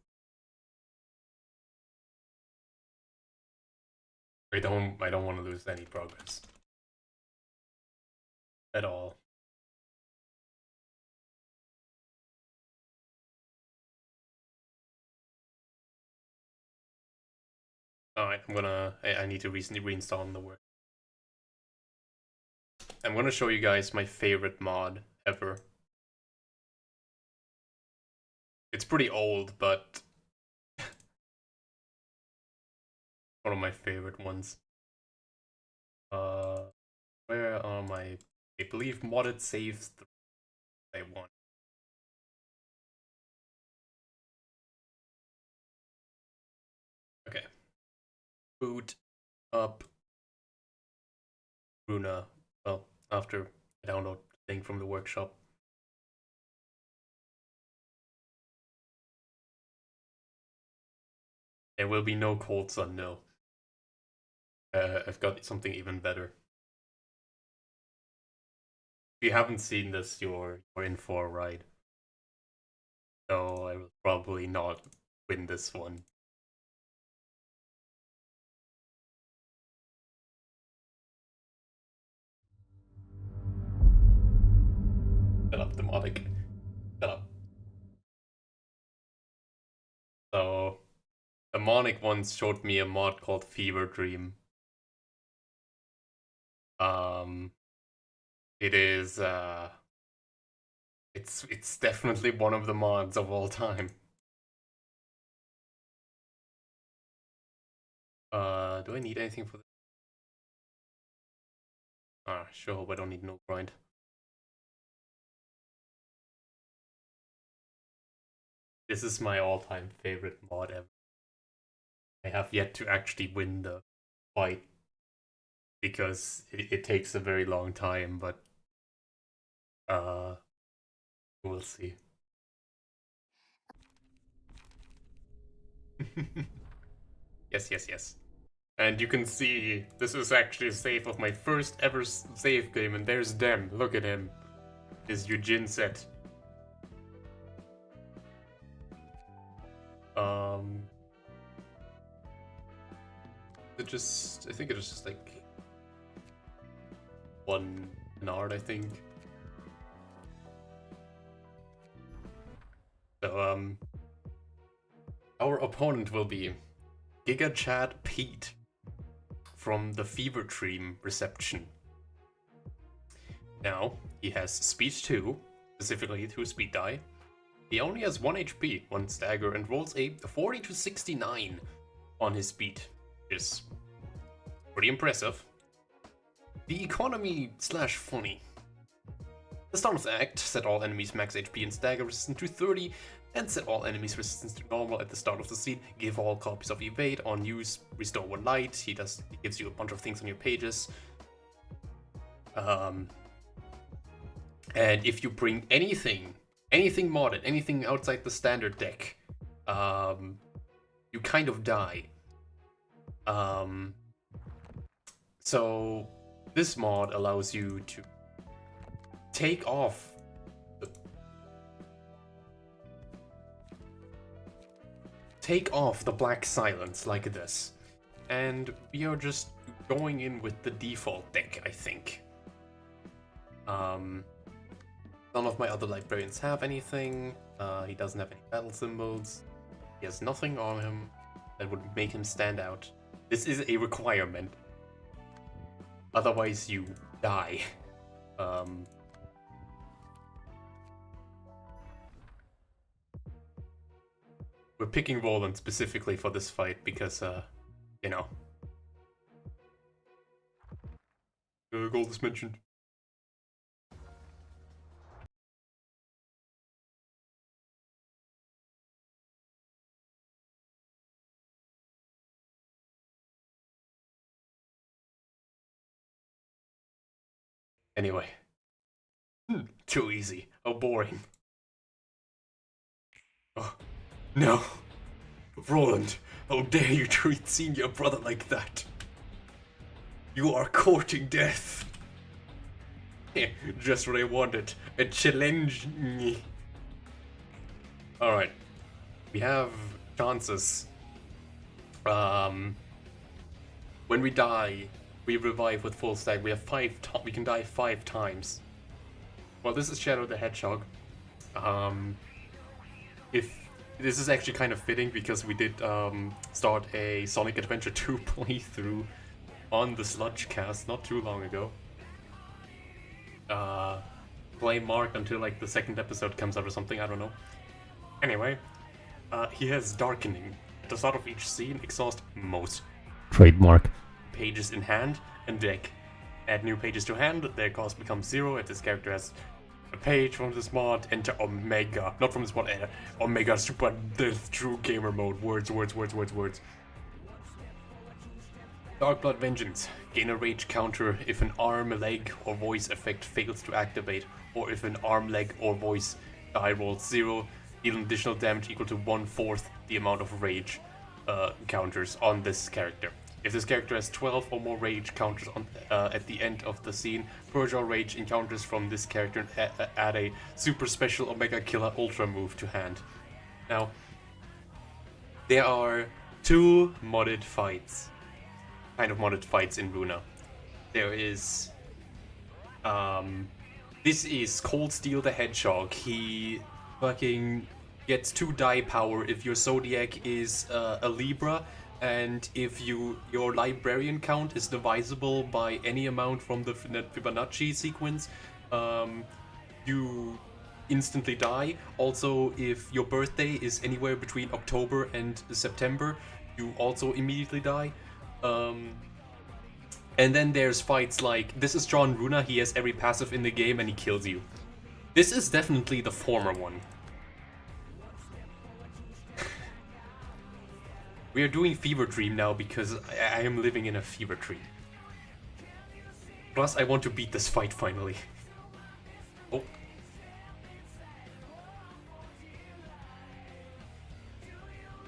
I don't want to lose any progress at all. Alright, I need to recently reinstall the work. I'm gonna show you guys my favorite mod ever. It's pretty old, but one of my favorite ones. Where are my, I believe, modded saves I want. Okay. Boot up Runa. Well, after I download the thing from the workshop. There will be no Cold Sun, no. I've got something even better. If you haven't seen this, you're in for a ride. So I will probably not win this one. Shut up, demonic. Shut up. So, demonic once showed me a mod called Fever Dream. It is it's definitely one of the mods of all time. Do I need anything for this? Sure hope I don't need no grind. This is my all-time favorite mod ever. I have yet to actually win the fight because it takes a very long time, but we'll see. Yes. And you can see this is actually a save of my first ever save game, and there's Dem. Look at him. is Eugene set. I think it is just like one nard, I think. So, our opponent will be Giga Chad Pete from the Fever Dream Reception. Now, he has Speed 2, specifically 2 speed die. He only has 1 HP, 1 stagger, and rolls a 40 to 69 on his speed, which is pretty impressive. The economy / funny. The start of the act, set all enemies max HP and stagger resistance to 30, and set all enemies resistance to normal at the start of the scene. Give all copies of evade on use, restore 1 light. He gives you a bunch of things on your pages. And if you bring anything modded, anything outside the standard deck, you kind of die. So this mod allows you to take off the black silence like this, and we are just going in with the default deck, I think. None of my other librarians have anything. He doesn't have any battle symbols. He has nothing on him that would make him stand out. This is a requirement. Otherwise, you die. We're picking Roland specifically for this fight because, you know. Gold is mentioned. Anyway. Too easy. How boring. Oh, no. Roland, how dare you treat senior brother like that? You are courting death. Just what I wanted. A challenge. Alright. We have chances. When we die, we revive with full stack. We have we can die 5 times. Well, this is Shadow the Hedgehog. If this is actually kind of fitting because we did start a Sonic Adventure 2 playthrough on the Sludge cast not too long ago. Play marked until like the 2nd episode comes out or something, I don't know. Anyway, he has Darkening. At the start of each scene, exhaust most trademark pages in hand and deck. Add new pages to hand, their cost becomes 0 if this character has a page from this mod. Enter Omega, not from this mod, Omega Super Death True Gamer Mode. Words. Darkblood Vengeance. Gain a rage counter if an arm, leg, or voice effect fails to activate, or if an arm, leg, or voice die rolls 0, deal additional damage equal to 1/4 the amount of rage counters on this character. If this character has 12 or more rage counters on, at the end of the scene, purge all rage encounters from this character and add a super special Omega Killer Ultra move to hand. Now, there are 2 modded fights. Kind of modded fights in Runa. There is this is Cold Steel the Hedgehog. He fucking gets 2 die power if your zodiac is a Libra, and if your librarian count is divisible by any amount from the Fibonacci sequence, you instantly die. Also, if your birthday is anywhere between October and September, you also immediately die. And then there's fights like, this is John Runa, he has every passive in the game and he kills you. This is definitely the former one. We are doing Fever Dream now because I am living in a fever dream. Plus, I want to beat this fight finally. Oh.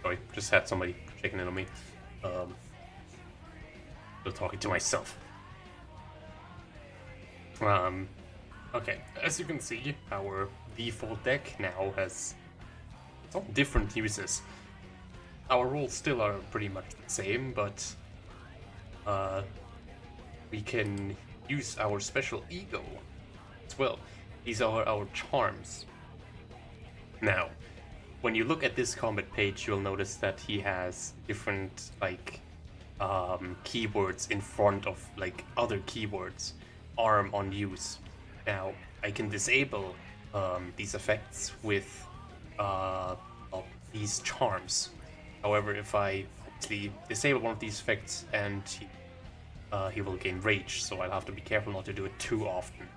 Sorry, just had somebody checking in on me. Still talking to myself. Okay, as you can see, our default deck now has some different uses. Our rules still are pretty much the same, but we can use our special ego as well. These are our charms. Now, when you look at this combat page, you'll notice that he has different keywords in front of other keywords. Arm on use. Now, I can disable these effects with these charms. However, if I actually disable one of these effects, and he will gain rage, so I'll have to be careful not to do it too often.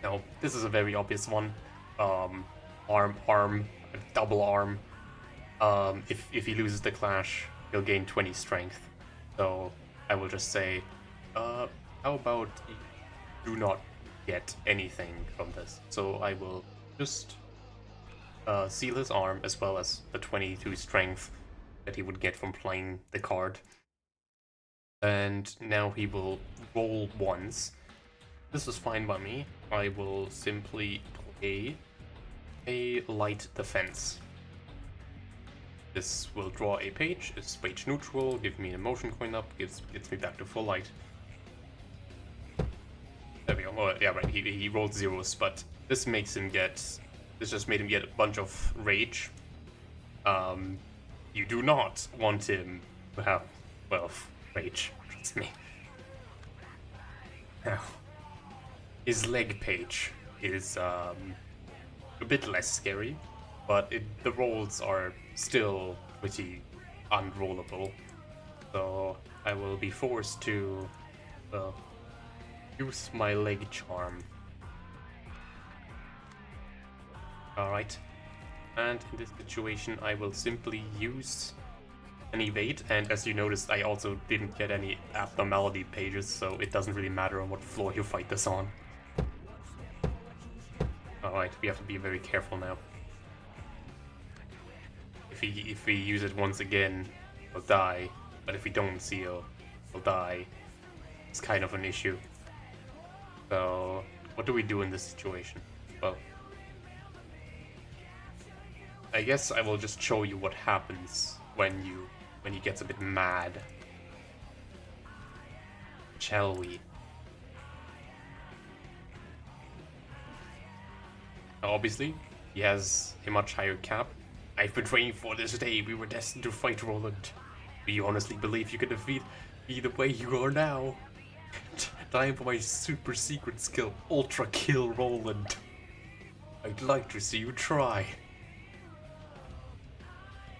Now, this is a very obvious one. Arm, double arm. If he loses the clash, he'll gain 20 strength. So I will just say, how about you do not get anything from this? So I will just seal his arm, as well as the 22 strength that he would get from playing the card. And now he will roll once. This is fine by me. I will simply play a light defense. This will draw a page. It's page neutral, give me an emotion coin up, gets me back to full light. There we go. Oh, yeah, right. He rolled zeros, but this makes him get. This just made him get a bunch of rage. You do not want him to have, well, rage. Trust me. Now, his leg page is a bit less scary, but the rolls are still pretty unrollable. So I will be forced to, well, use my leg charm. Alright. And in this situation I will simply use an evade, and as you noticed I also didn't get any abnormality pages, so it doesn't really matter on what floor you fight this on. Alright, we have to be very careful now. If we use it once again, he'll die, but if we don't seal, he'll die. It's kind of an issue. So, what do we do in this situation? Well, I guess I will just show you what happens when he gets a bit mad. Shall we? Now, obviously, he has a much higher cap. I've been training for this day. We were destined to fight Roland. Do you honestly believe you can defeat me the way you are now? Time for my super secret skill, Ultra Kill Roland. I'd like to see you try.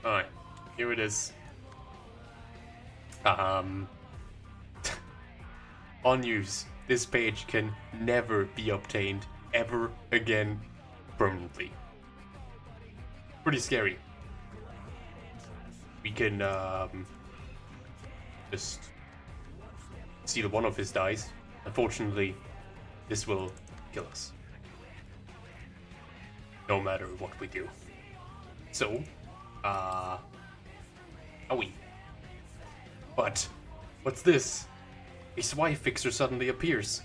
Alright, here it is. On use, this page can never be obtained ever again permanently. Pretty scary. We can just seal one of his dice. Unfortunately, this will kill us. No matter what we do. So, owie. But, what's this? A spy fixer suddenly appears.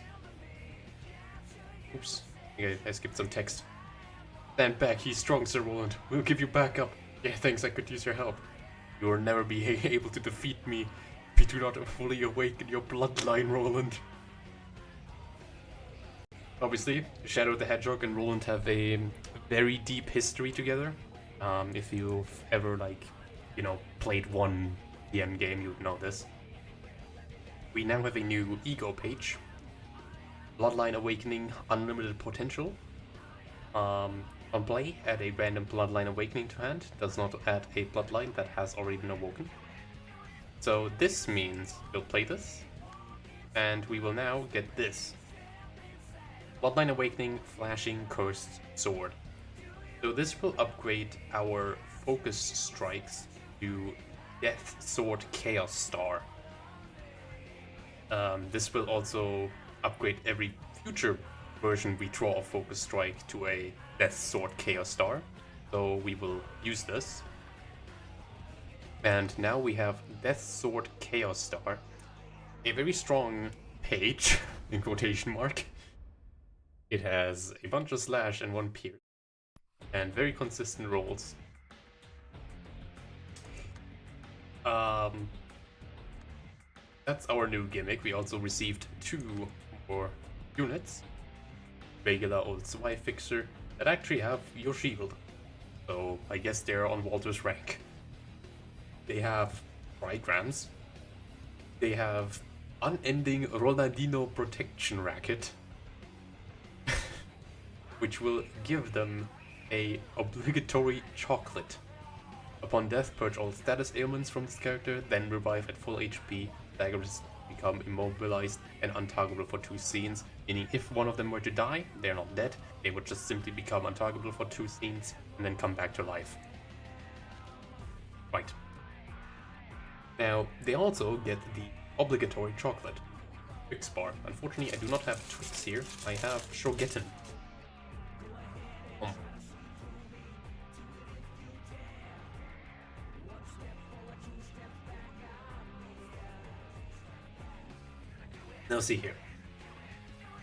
Oops, I skipped some text. Stand back, he's strong, Sir Roland. We'll give you backup. Yeah, thanks, I could use your help. You will never be able to defeat me if you do not fully awaken your bloodline, Roland. Obviously, Shadow the Hedgehog and Roland have a very deep history together. If you've ever, played one DM game, you'd know this. We now have a new ego page. Bloodline Awakening Unlimited Potential. On play, add a random Bloodline Awakening to hand. Does not add a bloodline that has already been awoken. So this means we'll play this, and we will now get this. Bloodline Awakening Flashing Cursed Sword. So this will upgrade our focus strikes to Death Sword Chaos Star. This will also upgrade every future version we draw a focus strike to a Death Sword Chaos Star. So we will use this. And now we have Death Sword Chaos Star. A very strong page, in quotation mark. It has a bunch of slash and 1 pierce, and very consistent rolls. That's our new gimmick. We also received 2 more units, regular old Zwei Fixer, that actually have your shield. So I guess they're on Walter's rank. They have Trigrams. They have Unending Ronaldinho Protection Racket, which will give them a obligatory chocolate. Upon death, purge all status ailments from this character, then revive at full HP. Daggers become immobilized and untargetable for 2 scenes, meaning if one of them were to die, they're not dead, they would just simply become untargetable for 2 scenes and then come back to life. Right. Now, they also get the obligatory chocolate. Twix bar. Unfortunately, I do not have Twix here, I have Shogetten. Now see here.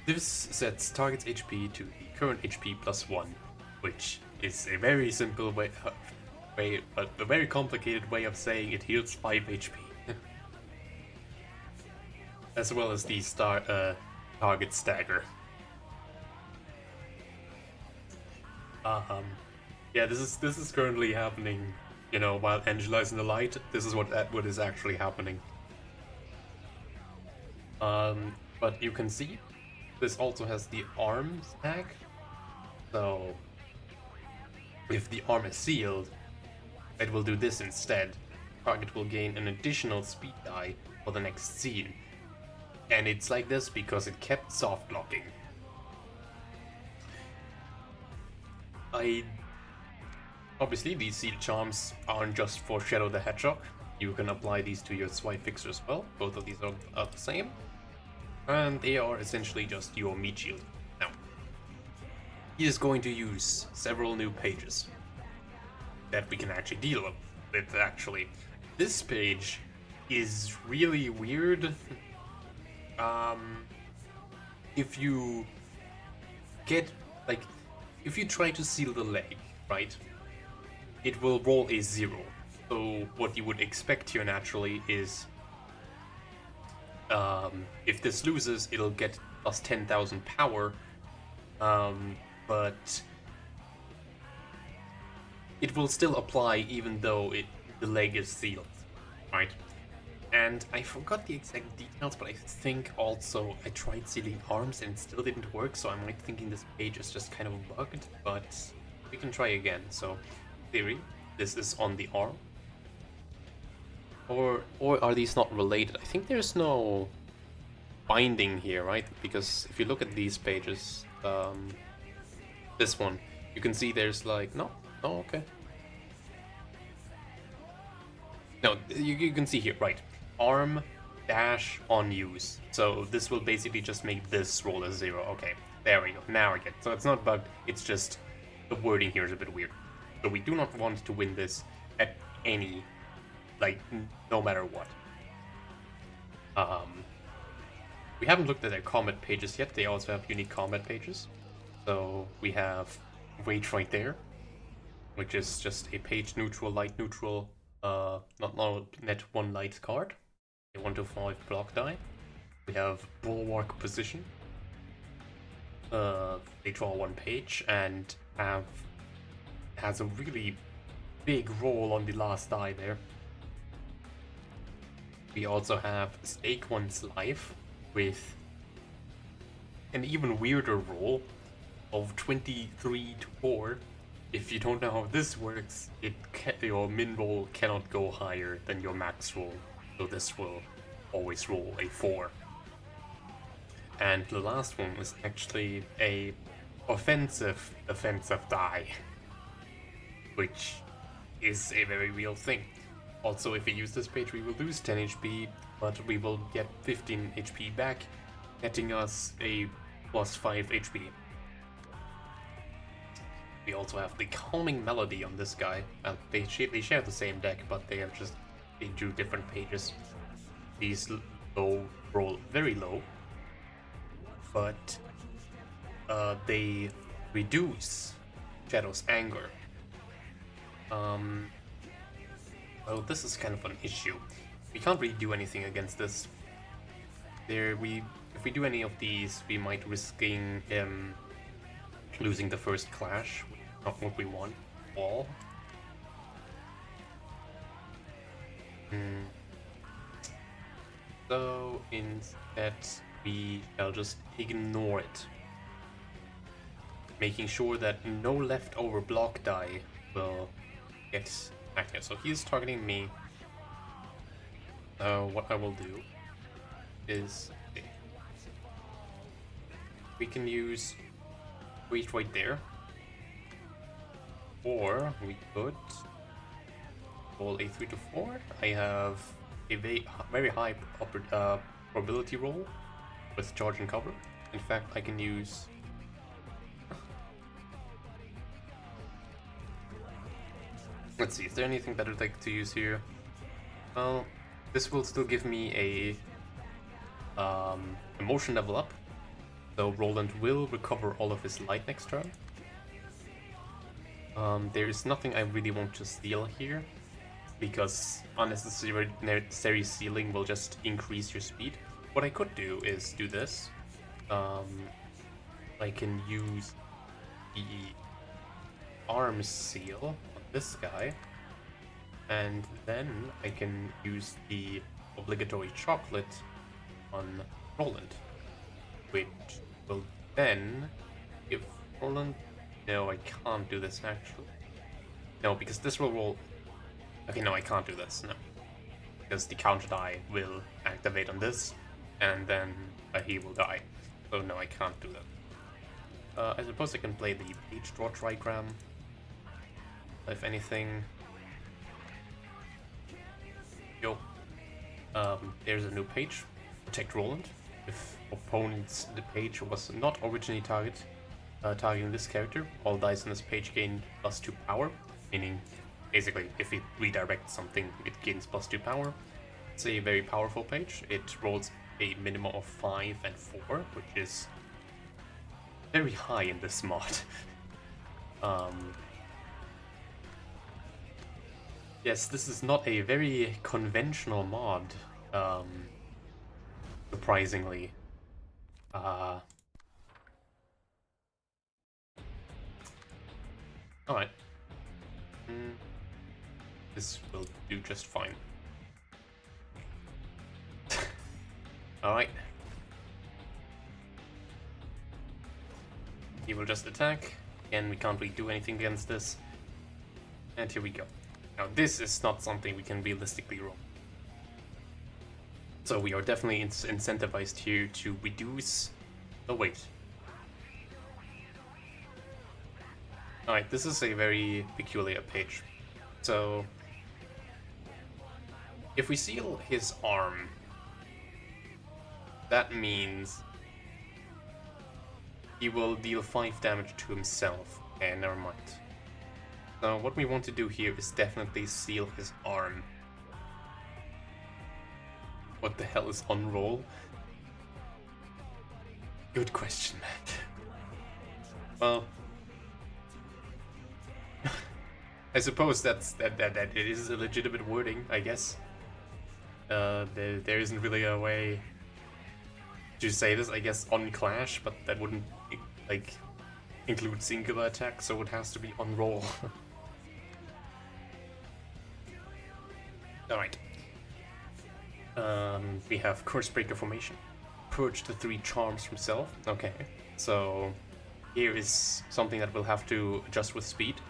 This sets target's HP to the current HP plus 1, which is a very simple way, but a very complicated way of saying it heals 5 HP. As well as the target stagger. Yeah, this is currently happening, you know, while Angela is in the light. This is what is actually happening. But you can see this also has the arm tag. So if the arm is sealed, it will do this instead. Target will gain an additional speed die for the next scene. And it's like this because it kept soft locking. Obviously these sealed charms aren't just for Shadow the Hedgehog. You can apply these to your Zwei Fixer as well. Both of these are the same. And they are essentially just your meat shield. Now, he is going to use several new pages that we can actually deal with, actually. This page is really weird. If you get, like, if you try to seal the leg, right, it will roll a 0. So what you would expect here naturally is, if this loses, it'll get plus 10,000 power, but it will still apply even though the leg is sealed, right? And I forgot the exact details, but I think also I tried sealing arms and it still didn't work, so I'm like thinking this page is just kind of bugged, but we can try again. So, theory, this is on the arm. Or are these not related? I think there's no binding here, right? Because if you look at these pages, this one, you can see there's like, no, okay. No, you can see here, right? Arm dash on use. So this will basically just make this roll a 0. Okay, there we go. Now I get it. So it's not bugged, it's just the wording here is a bit weird. So we do not want to win this at any, like, no matter what. We haven't looked at their combat pages yet. They also have unique combat pages. So we have Rage right there, which is just a page neutral, light neutral, not net 1 light card. A 1 to 5 block die. We have Bulwark Position. They draw 1 page and has a really big roll on the last die there. We also have Stake One's Life with an even weirder roll of 23 to 4. If you don't know how this works, your min roll cannot go higher than your max roll, so this will always roll a 4. And the last one is actually a offensive defensive die, which is a very real thing. Also, if we use this page, we will lose 10 HP, but we will get 15 HP back, netting us a plus 5 HP. We also have the Calming Melody on this guy. They share the same deck, but they do different pages. These low roll very low, but they reduce Shadow's anger. Well, this is kind of an issue. We can't really do anything against this. If we do any of these, we might risking him losing the first clash. Not what we want. All. So instead, we shall just ignore it, making sure that no leftover block die will get active. So he's targeting me. What I will do is we can use wait right there, or we could roll a 3 to 4. I have a very high probability roll with charge and cover. In fact, I can use let's see, is there anything better like to use here? Well, this will still give me a emotion level up, so Roland will recover all of his light next turn. There is nothing I really want to steal here, because unnecessary stealing will just increase your speed. What I could do is do this. I can use the arm seal on this guy, and then I can use the obligatory chocolate on Roland, which will then give Roland... No, I can't do this actually. No, because this will roll... Okay, no, I can't do this, no. Because the counter die will activate on this, and then he will die. So no, I can't do that. I suppose I can play the page draw trigram, if anything. Yo. There's a new page. Protect Roland. If opponent's the page was not originally targeting this character, all dice on this page gain +2 power, meaning basically if it redirects something, it gains +2 power. It's a very powerful page. It rolls a minimum of 5 and 4, which is very high in this mod. Yes, this is not a very conventional mod, surprisingly. Alright. This will do just fine. Alright. He will just attack. Again, we can't really do anything against this. And here we go. Now, this is not something we can realistically roll. So we are definitely incentivized here to reduce... Oh, wait. Alright, this is a very peculiar page. So, if we seal his arm, that means he will deal 5 damage to himself. Okay, never mind. So what we want to do here is definitely seal his arm. What the hell is on roll? Good question, Matt. Well, I suppose that it is a legitimate wording, I guess. There isn't really a way to say this, I guess, on clash, but that wouldn't like include singular attack, so it has to be on roll. Alright. We have Curse Breaker formation. Purge the 3 charms from self. Okay, so here is something that we'll have to adjust with speed.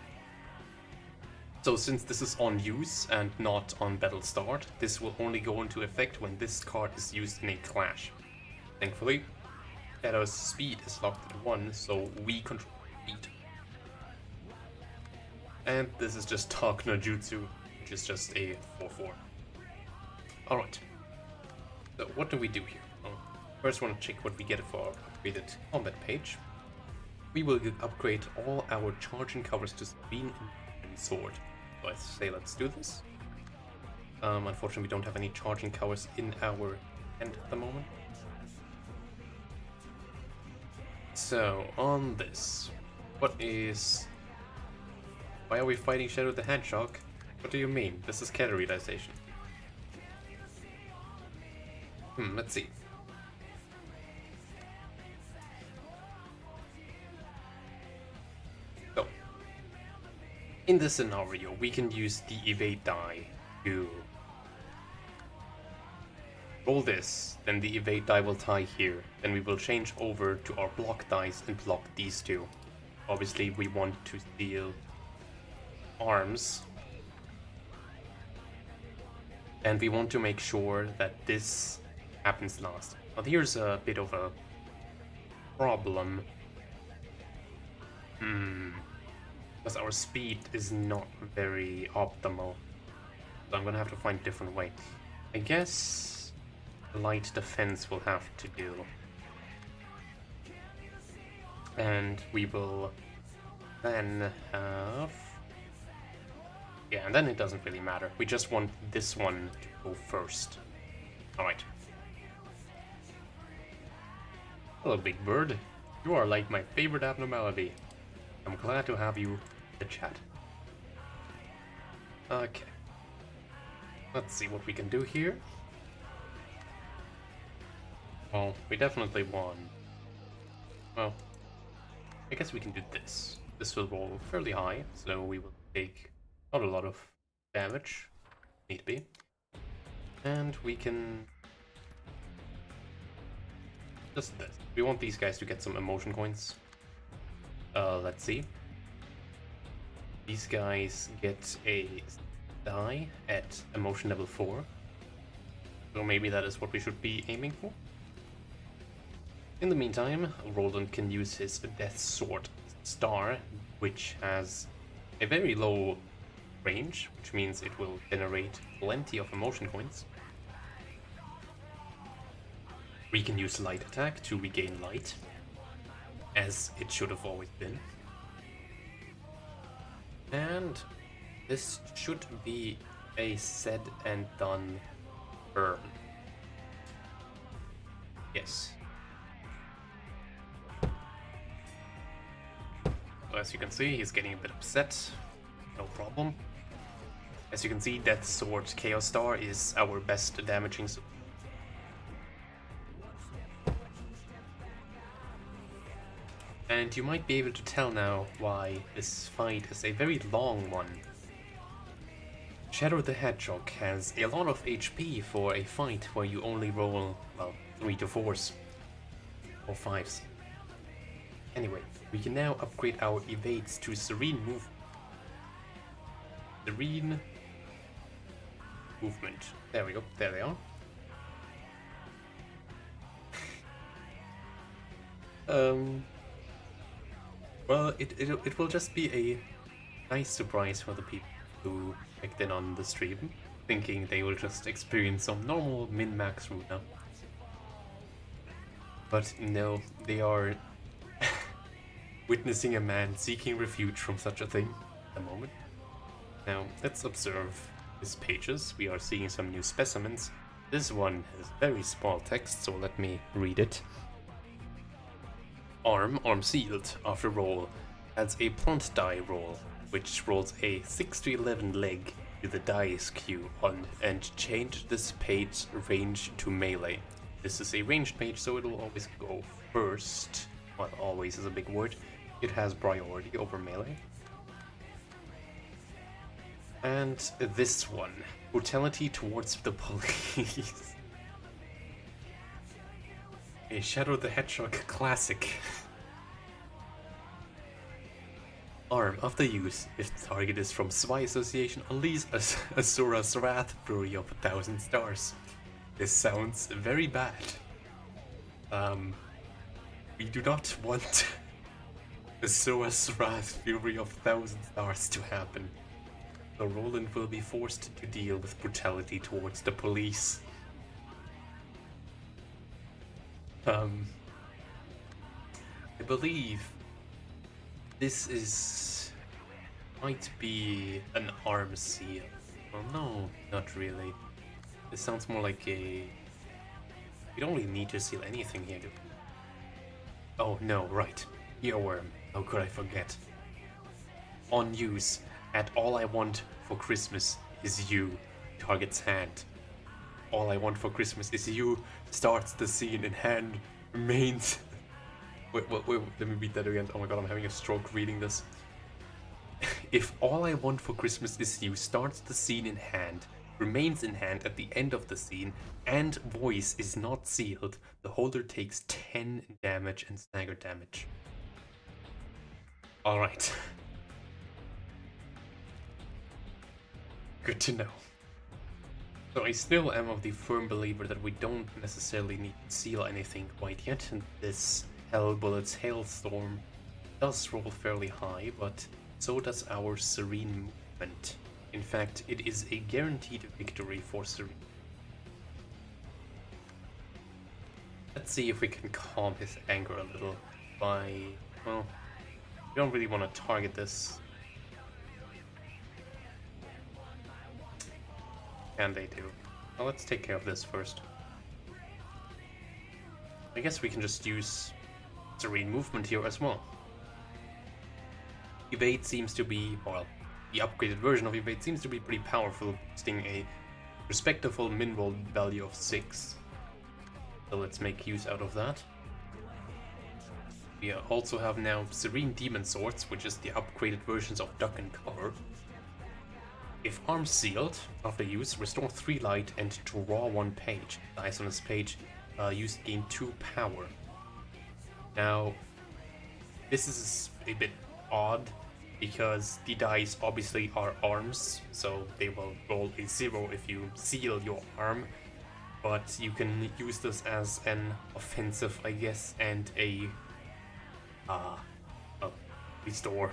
So since this is on use and not on battle start, this will only go into effect when this card is used in a clash. Thankfully, Shadow's speed is locked at 1, so we control speed. And this is just Talk no Jutsu, which is just a 4/4. Alright. So what do we do here? Well, first want to check what we get for our upgraded combat page. We will upgrade all our charging covers to Screen and Sword. So I say let's do this. Unfortunately we don't have any charging covers in our hand at the moment. So, on this, what is... Why are we fighting Shadow the Hedgehog? What do you mean? This is Keter Realization. Let's see. So, in this scenario, we can use the evade die to roll this, then the evade die will tie here, then we will change over to our block dice and block these two. Obviously we want to steal arms, and we want to make sure that this happens last. Now here's a bit of a problem, because our speed is not very optimal, so I'm gonna have to find a different way. I guess light defense will have to do, and we will then have, yeah, and then it doesn't really matter, we just want this one to go first. Alright. Hello, Big Bird. You are like my favorite abnormality. I'm glad to have you in the chat. Okay, let's see what we can do here. Well, we definitely won. Well, I guess we can do this. This will roll fairly high, so we will take not a lot of damage, need be. And we can... just this. We want these guys to get some emotion coins. Let's see. These guys get a die at emotion level 4. So maybe that is what we should be aiming for. In the meantime, Roland can use his Death Sword Star, which has a very low range, which means it will generate plenty of emotion coins. We can use Light Attack to regain light, as it should have always been. And this should be a said and done turn. Yes. As you can see, he's getting a bit upset. No problem. As you can see, Death Sword Chaos Star is our best damaging. And you might be able to tell now why this fight is a very long one. Shadow the Hedgehog has a lot of HP for a fight where you only roll, well, 3 to 4s. Or 5s. Anyway, we can now upgrade our evades to Serene Movement. Serene Movement. There we go, there they are. Well, it will just be a nice surprise for the people who checked in on the stream, thinking they will just experience some normal min-max route now. But no, they are witnessing a man seeking refuge from such a thing at the moment. Now, let's observe his pages. We are seeing some new specimens. This one has very small text, so let me read it. Arm sealed after roll adds a blunt die roll, which rolls a 6 to 11 leg to the dice queue on and change this page range to melee. This is a ranged page, so it will always go first. Well, always is a big word. It has priority over melee. And this one, brutality towards the police. A Shadow the Hedgehog classic. Arm after use. If the target is from Spy Association, unleash Asura's Wrath Fury of 1,000 stars. This sounds very bad. We do not want Asura's Wrath Fury of 1,000 stars to happen. So Roland will be forced to deal with brutality towards the police. I believe this might be an arm seal. Well, no, not really. This sounds more like a... You don't really need to seal anything here, do you? Oh no, right. Earworm. How could I forget? On use. At all I want for Christmas is you. Target's hand. All I want for Christmas is you. Starts the scene in hand. Remains. Wait, let me read that again. Oh my god, I'm having a stroke reading this. If all I want for Christmas is you starts the scene in hand, remains in hand at the end of the scene, and voice is not sealed, the holder takes 10 damage and stagger damage. Alright. Good to know. So I still am of the firm believer that we don't necessarily need to seal anything quite yet, and this Hell Bullets Hailstorm does roll fairly high, but so does our Serene movement. In fact, it is a guaranteed victory for Serene. Let's see if we can calm his anger a little by... well, we don't really want to target this. Can they do? Well, let's take care of this first. I guess we can just use Serene movement here as well. Evade seems to be, well, the upgraded version of Evade seems to be pretty powerful, boosting a respectable min roll value of 6. So let's make use out of that. We also have now Serene Demon Swords, which is the upgraded versions of Duck and Cover. If arms sealed, after use, restore 3 light and draw 1 page. Dice on this page used gain 2 power. Now, this is a bit odd because the dice obviously are arms, so they will roll a 0 if you seal your arm, but you can use this as an offensive, I guess, and a restore.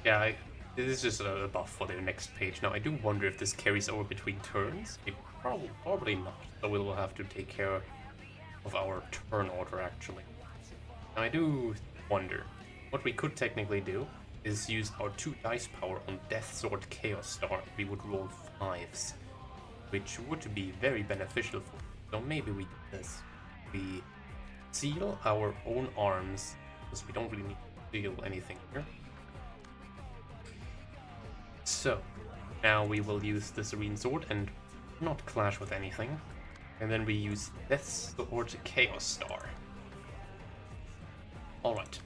Yeah, this is just a buff for the next page. Now, I do wonder if this carries over between turns. It probably not, so we will have to take care of our turn order, actually. Now, I do wonder, what we could technically do is use our 2 dice power on Death Sword Chaos Star. We would roll 5s, which would be very beneficial for us. So maybe we do this. We seal our own arms, because we don't really need to seal anything here. So, now we will use the Serene Sword and not clash with anything. And then we use Death Sword Chaos Star. Alright.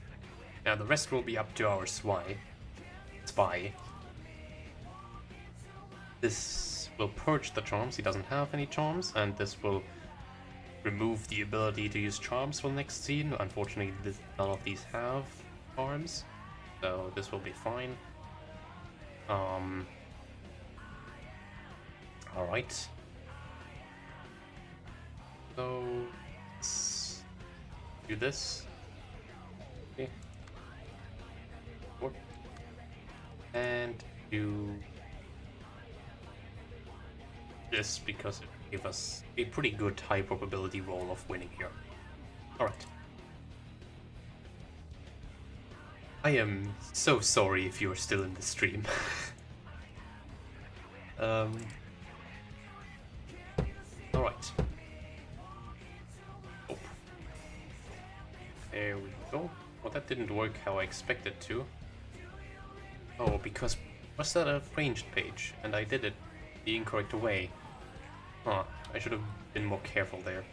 Now the rest will be up to our spy. This will purge the charms, he doesn't have any charms, and this will remove the ability to use charms for the next scene. Unfortunately, none of these have charms, so this will be fine. Alright. So, let's do this. Okay. And do this because it gave us a pretty good high probability roll of winning here. Alright. I am so sorry if you are still in the stream. Alright. Oh. There we go. Well, that didn't work how I expected to. Oh, because was that a ranged page? And I did it the incorrect way. Huh, I should have been more careful there.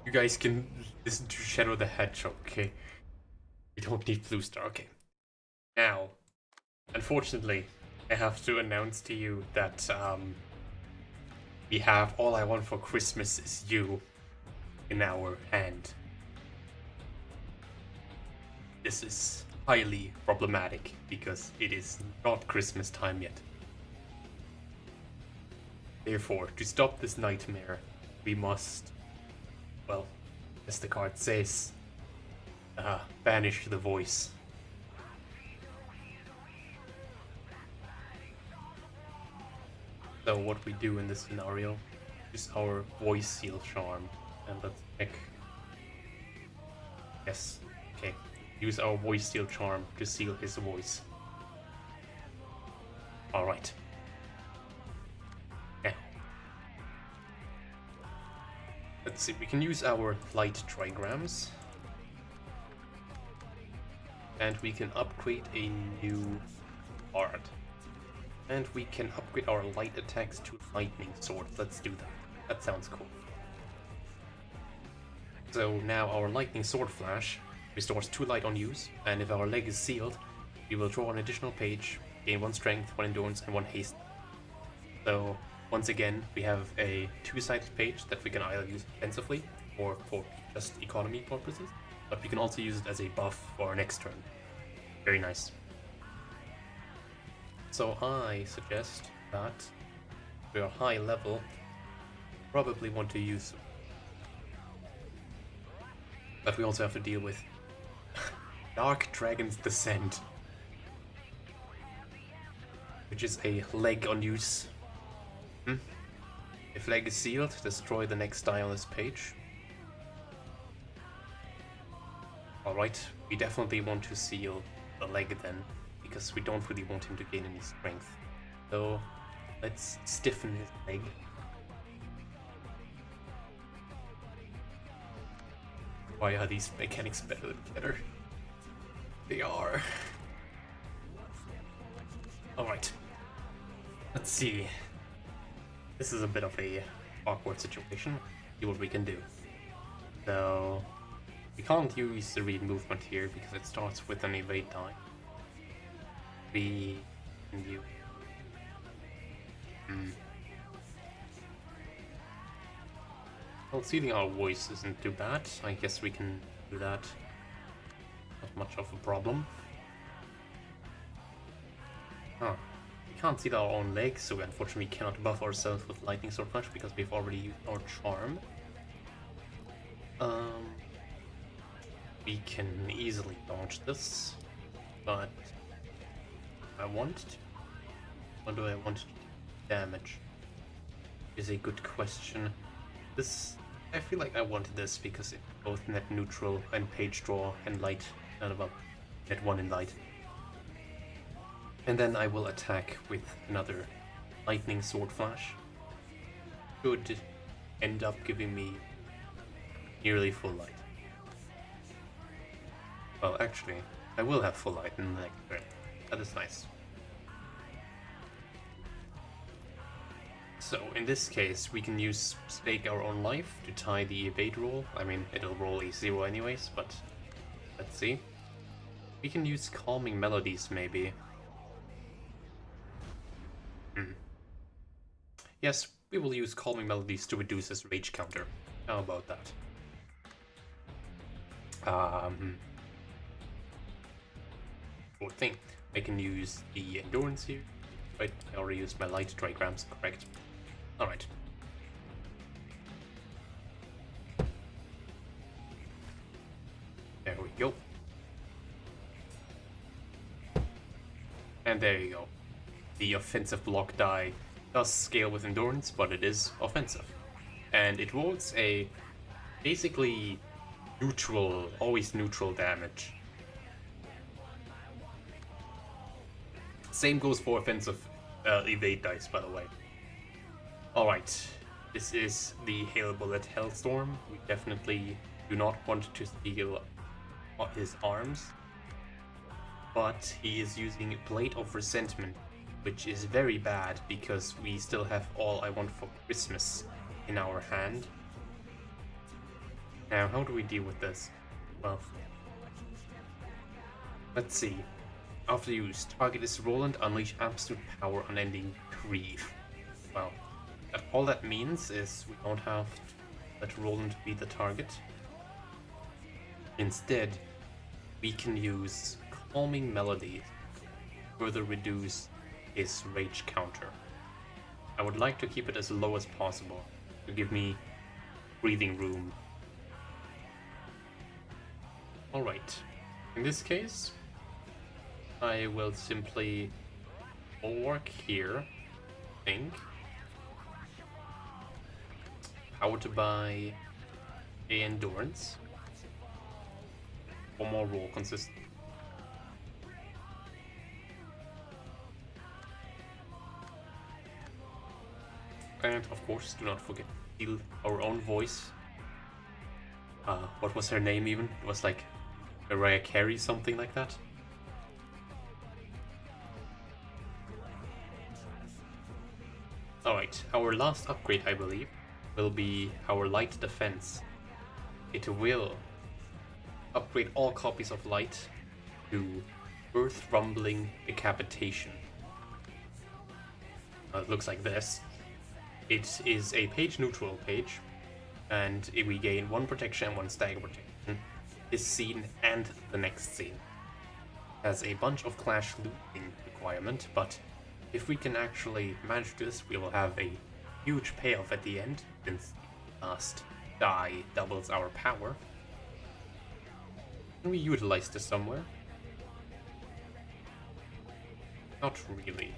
You guys can listen to Shadow the Hedgehog, okay? We don't need Blue Star, okay. Now, unfortunately, I have to announce to you that we have All I Want for Christmas Is You in our hand. This is highly problematic because it is not Christmas time yet. Therefore, to stop this nightmare, we must, well, as the card says, banish the voice. So what we do in this scenario is our voice seal charm. And let's check. Yes. Okay. Use our voice steal charm to seal his voice. Alright. Yeah. Let's see, we can use our light trigrams. And we can upgrade a new art. And we can upgrade our light attacks to lightning sword. Let's do that. That sounds cool. So now our lightning sword flash restores 2 light on use, and if our leg is sealed, we will draw an additional page, gain 1 strength, 1 endurance, and 1 haste. So once again, we have a 2-sided page that we can either use offensively or for just economy purposes, but we can also use it as a buff for our next turn. Very nice. So I suggest that we are high level, probably want to use, but we also have to deal with Dark Dragon's Descent, which is a leg on use. If leg is sealed, destroy the next die on this page. Alright, we definitely want to seal the leg then, because we don't really want him to gain any strength. So let's stiffen his leg. Why are these mechanics better than Keter? They are. Alright. Let's see. This is a bit of a awkward situation. See what we can do. So we can't use the read movement here because it starts with an evade die. We can use well, sealing our voice isn't too bad. I guess we can do that. Not much of a problem. Huh. We can't seal our own legs, so we unfortunately cannot buff ourselves with Lightning Sword Flash because we've already used our charm. We can easily dodge this, but I want to. What do I want to damage? Is a good question. This, I feel like I wanted this because it's both net neutral and page draw and light, net 1 in light. And then I will attack with another Lightning Sword Flash. Should end up giving me nearly full light. Well, actually, I will have full light in the next turn. That is nice. So in this case, we can use Stake Our Own Life to tie the evade roll. I mean, it'll roll a 0 anyways, but let's see. We can use Calming Melodies, maybe. Yes, we will use Calming Melodies to reduce his rage counter. How about that? Poor thing. I can use the endurance here. Right, I already used my light trigrams, correct. Alright. There we go. And there you go. The offensive block die does scale with endurance, but it is offensive. And it rolls a basically neutral, always neutral damage. Same goes for offensive evade dice, by the way. Alright, this is the Hail Bullet Hellstorm. We definitely do not want to steal his arms. But he is using Blade of Resentment, which is very bad because we still have All I Want for Christmas in our hand. Now, how do we deal with this? Well, let's see. After use, target is Roland, unleash absolute power, unending grief. Well, all that means is we don't have to let Roland be the target. Instead, we can use Calming Melody to further reduce his rage counter. I would like to keep it as low as possible to give me breathing room. Alright, in this case, I will simply bulwark here, I think. Power to buy A endurance. Or more roll consistent. And of course, do not forget to steal our own voice. What was her name even? It was like Mariah Carey, something like that. Alright, our last upgrade, I believe, will be our light defense. It will upgrade all copies of light to Earth Rumbling Decapitation. It looks like this. It is a page neutral page, and we gain 1 protection and 1 stagger protection. This scene and the next scene has a bunch of clash looting requirement, but if we can actually manage this, we will have a huge payoff at the end, since the last die doubles our power. Can we utilize this somewhere? Not really.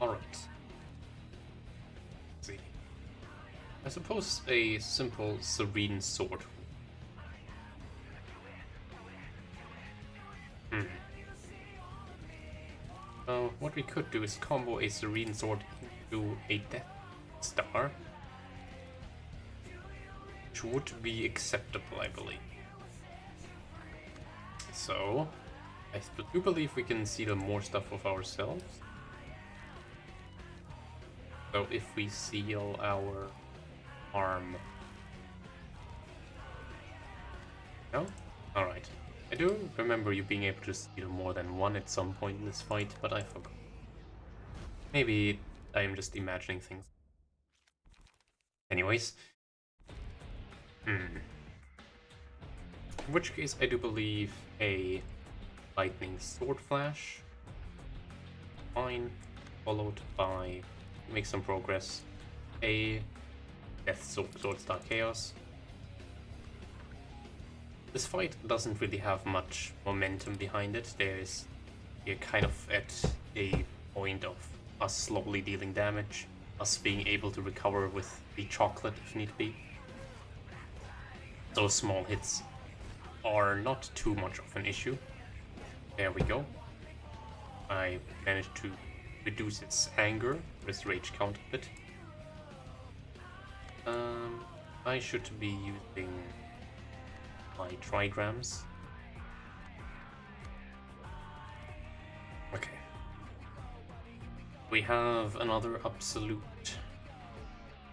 Alright. Let's see. I suppose a simple serene sword. What we could do is combo a serene sword into a Death Star, which would be acceptable, I believe. So, I do believe we can seal more stuff of ourselves. So if we seal our arm... No? Alright. I do remember you being able to steal more than one at some point in this fight, but I forgot. Maybe I am just imagining things. Anyways. In which case, I do believe a lightning sword flash. Fine. Followed by, make some progress, a death sword star chaos. This fight doesn't really have much momentum behind it. We're kind of at a point of us slowly dealing damage, us being able to recover with the chocolate if need be. Those small hits are not too much of an issue. There we go. I managed to reduce its anger, its rage count a bit. I should be using my trigrams. Okay. We have another absolute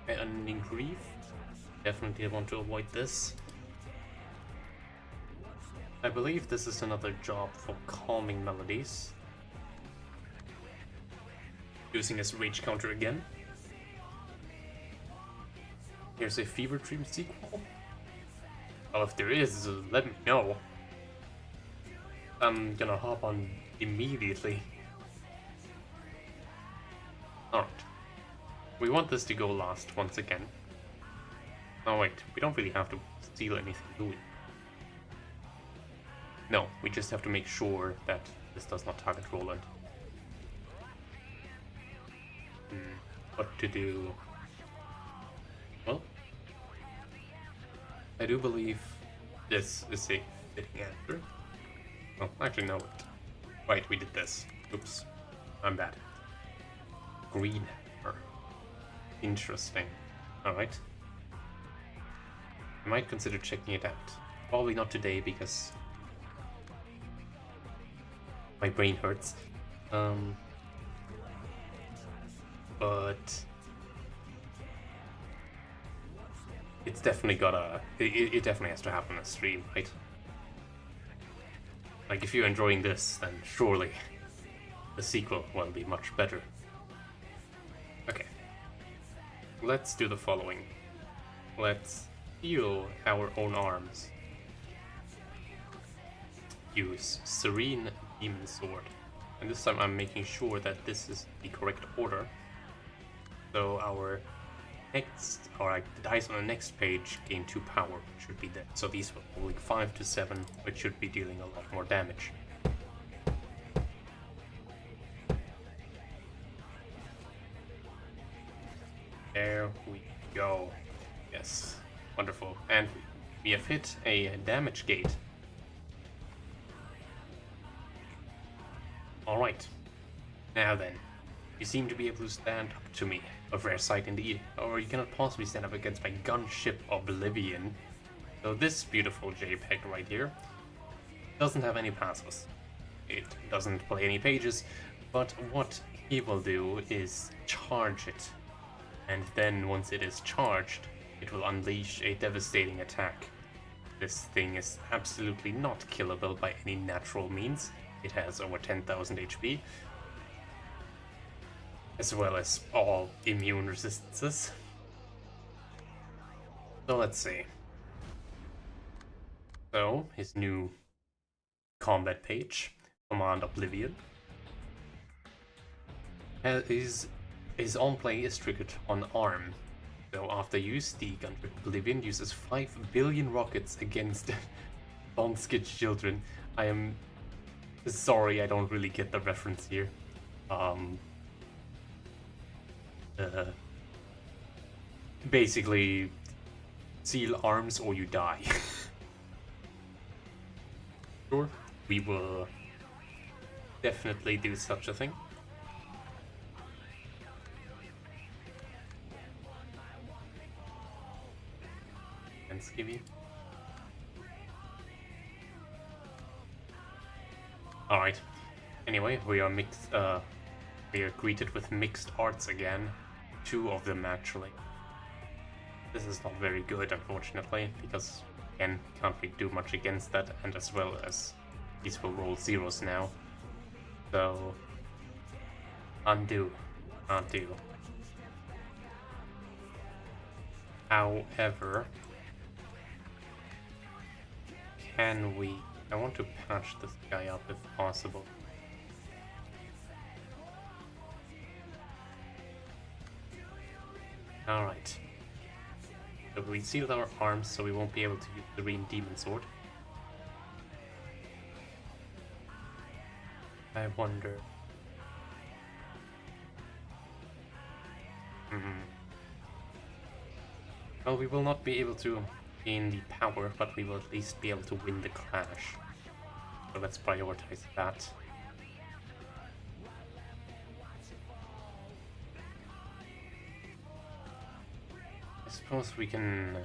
ending grief. Definitely want to avoid this. I believe this is another job for calming melodies. Using his rage counter again. Here's a Fever Dream sequel. Well, if there is, let me know. I'm gonna hop on immediately. Alright. We want this to go last once again. Oh wait, we don't really have to steal anything, do we? No, we just have to make sure that this does not target Roland. What to do? Well, I do believe this is a fitting answer. Oh, actually no, right, we did this. Oops, I'm bad. Green hammer. Interesting. Alright. I might consider checking it out. Probably not today because my brain hurts. But it's definitely gotta. It definitely has to happen on a stream, right? Like, if you're enjoying this, then surely the sequel will be much better. Okay. Let's do the following. Let's heal our own arms. Use Serene Demon Sword. And this time I'm making sure that this is the correct order. So our next, or like the dice on the next page gain 2 power, which should be dead. So these will go like 5 to 7, which should be dealing a lot more damage. There we go. Yes, wonderful. And we have hit a damage gate. Alright. Now then, you seem to be able to stand up to me. A rare sight indeed. Or you cannot possibly stand up against my gunship Oblivion. So this beautiful JPEG right here doesn't have any passes. It doesn't play any pages, but what he will do is charge it. And then once it is charged, it will unleash a devastating attack. This thing is absolutely not killable by any natural means. It has over 10,000 HP, as well as all immune resistances. So let's see. So, his new combat page, Command Oblivion, his on-play is triggered on ARM. So after use, the gunship Oblivion uses 5 billion rockets against Donskid children. I am sorry, I don't really get the reference here. Basically, seal arms or you die. Sure, we will definitely do such a thing. And Skivvy. Alright. Anyway, we are greeted with mixed arts again. 2 of them actually. This is not very good, unfortunately, because again, can't really do much against that, and as well as these will roll zeros now. So undo. However, can we... I want to patch this guy up if possible. Alright. So we sealed our arms so we won't be able to use the Green Demon Sword. I wonder... Well, we will not be able to gain the power, but we will at least be able to win the clash. So let's prioritize that. I suppose we can...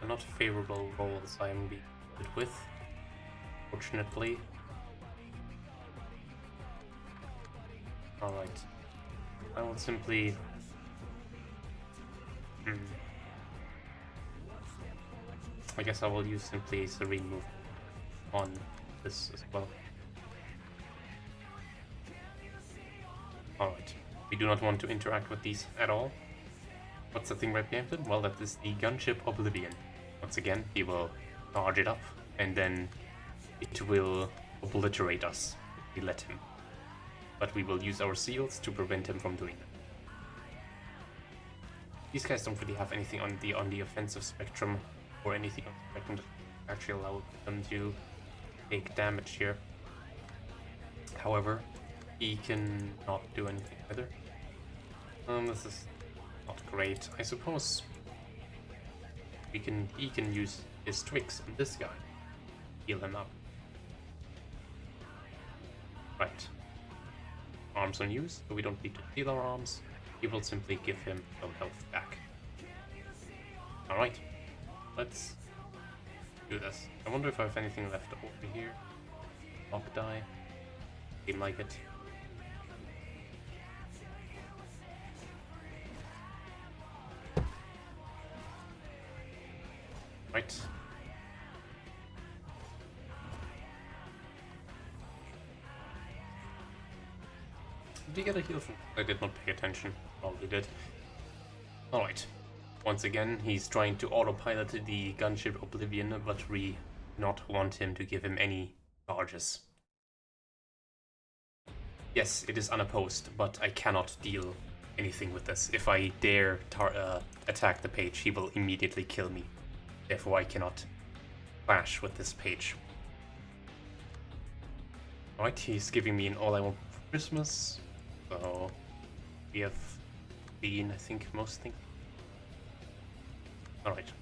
The not favorable rolls I am being hit with, fortunately. Alright. I will simply... I guess I will use simply a Serene Move on this as well. Alright. We do not want to interact with these at all. What's the thing right behind it? Well, that is the gunship Oblivion. Once again, he will charge it up, and then it will obliterate us if we let him. But we will use our seals to prevent him from doing that. These guys don't really have anything on the offensive spectrum, or anything on the spectrum that actually allow them to take damage here. However, he can not do anything either. This is not great. I suppose he can use his tricks on this guy. Heal him up. Right. Arms unused, so we don't need to heal our arms. We will simply give him some health back. Alright. Let's do this. I wonder if I have anything left over here. Lock die. Seem like it. Right. Did he get a heal from? I did not pay attention. Probably did. Alright. Once again, he's trying to autopilot the gunship Oblivion, but we not want him to give him any charges. Yes, it is unopposed, but I cannot deal anything with this. If I dare attack the page, he will immediately kill me. Therefore, I cannot clash with this page. Alright, he's giving me an All I Want for Christmas. So we have been, I think, most things. Alright.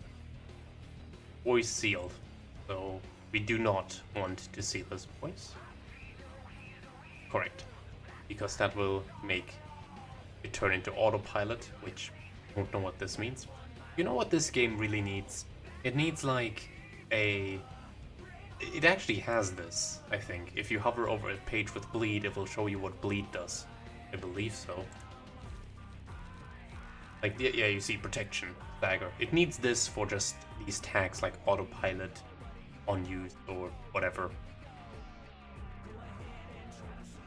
Voice sealed. So we do not want to seal this voice. Correct. Because that will make it turn into autopilot, which I don't know what this means. You know what this game really needs? It needs like a... It actually has this, I think. If you hover over a page with bleed, it will show you what bleed does. I believe so. Like, yeah, you see protection, dagger. It needs this for just these tags like autopilot, unused, or whatever.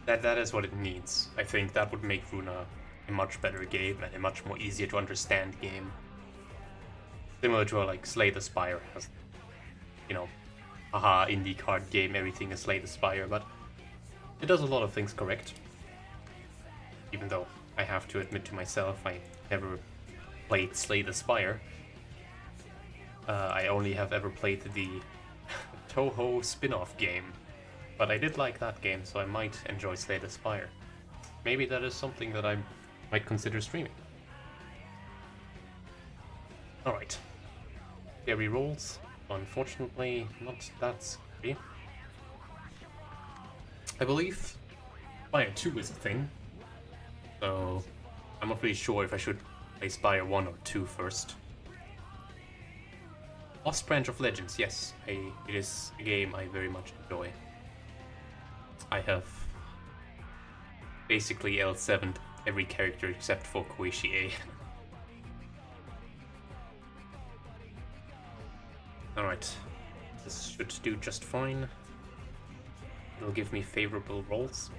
That is what it needs. I think that would make Runa a much better game and a much more easier to understand game. Similar to like Slay the Spire has, you know, haha, indie card game, everything is Slay the Spire, but it does a lot of things correct. Even though I have to admit to myself, I never played Slay the Spire. I only have ever played the Toho spin-off game, but I did like that game, so I might enjoy Slay the Spire. Maybe that is something that I might consider streaming. Alright. Scary rolls. Unfortunately, not that scary. I believe Spire 2 is a thing, so I'm not really sure if I should play Spire 1 or 2 first. Lost Branch of Legends, yes, it is a game I very much enjoy. I have basically L7'd every character except for Koichi A. Alright, this should do just fine. It'll give me favorable rolls.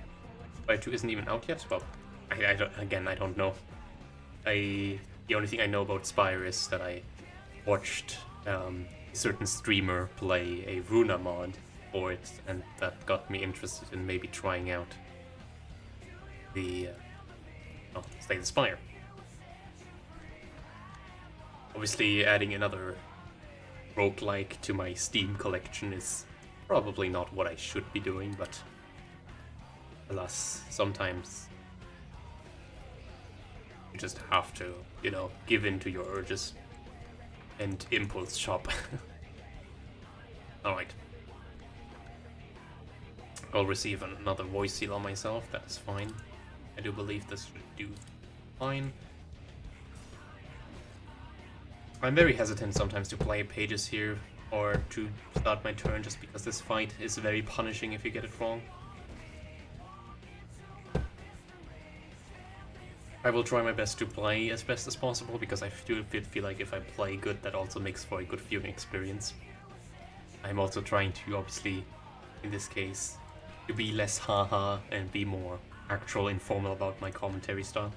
Spire 2 isn't even out yet, well, I don't know. The only thing I know about Spire is that I watched a certain streamer play a Runa mod for it, and that got me interested in maybe trying out the Slay the Spire. Obviously, adding another roguelike to my Steam collection is probably not what I should be doing, but alas, sometimes you just have to, you know, give in to your urges and impulse shop. Alright. I'll receive another voice seal on myself, that is fine. I do believe this should do fine. I'm very hesitant sometimes to play pages here or to start my turn just because this fight is very punishing if you get it wrong. I will try my best to play as best as possible because I do feel like if I play good, that also makes for a good viewing experience. I'm also trying to, obviously, in this case, to be less haha and be more actual and formal about my commentary style.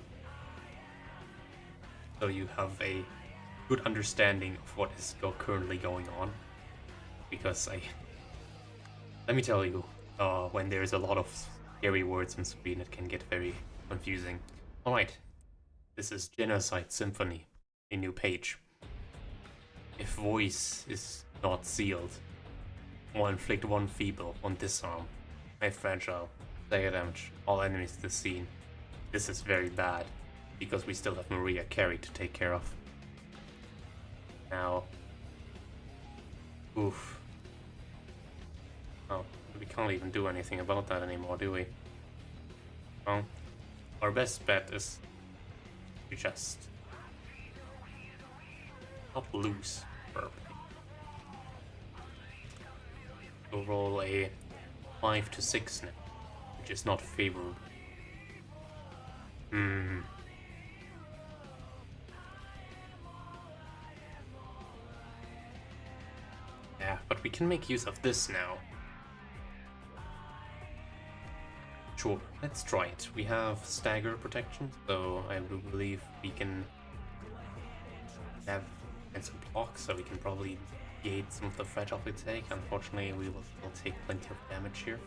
So you have a good understanding of what is currently going on. Because let me tell you, when there's a lot of scary words on screen, it can get very confusing. Alright, this is Genocide Symphony, a new page. If voice is not sealed, or inflict one feeble, one disarm, make fragile, dagger damage, all enemies in the scene. This is very bad, because we still have Maria Carey to take care of. Now, oof. Oh, we can't even do anything about that anymore, do we? Well, our best bet is to just not lose purple. We'll roll a 5 to 6 now, which is not favorable. Yeah, but we can make use of this now. Sure, let's try it. We have stagger protection, so I do believe we can have some blocks, so we can probably negate some of the fragile we take. Unfortunately, we will still take plenty of damage here.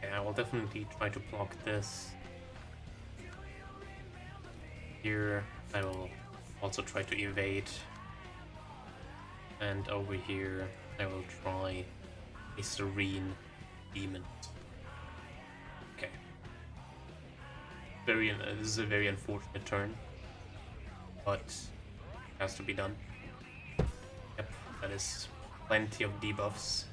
Yeah, I will definitely try to block this. Here I will also try to evade. And over here I will try a serene demon. Okay. This is a very unfortunate turn, but it has to be done. Yep, that is plenty of debuffs.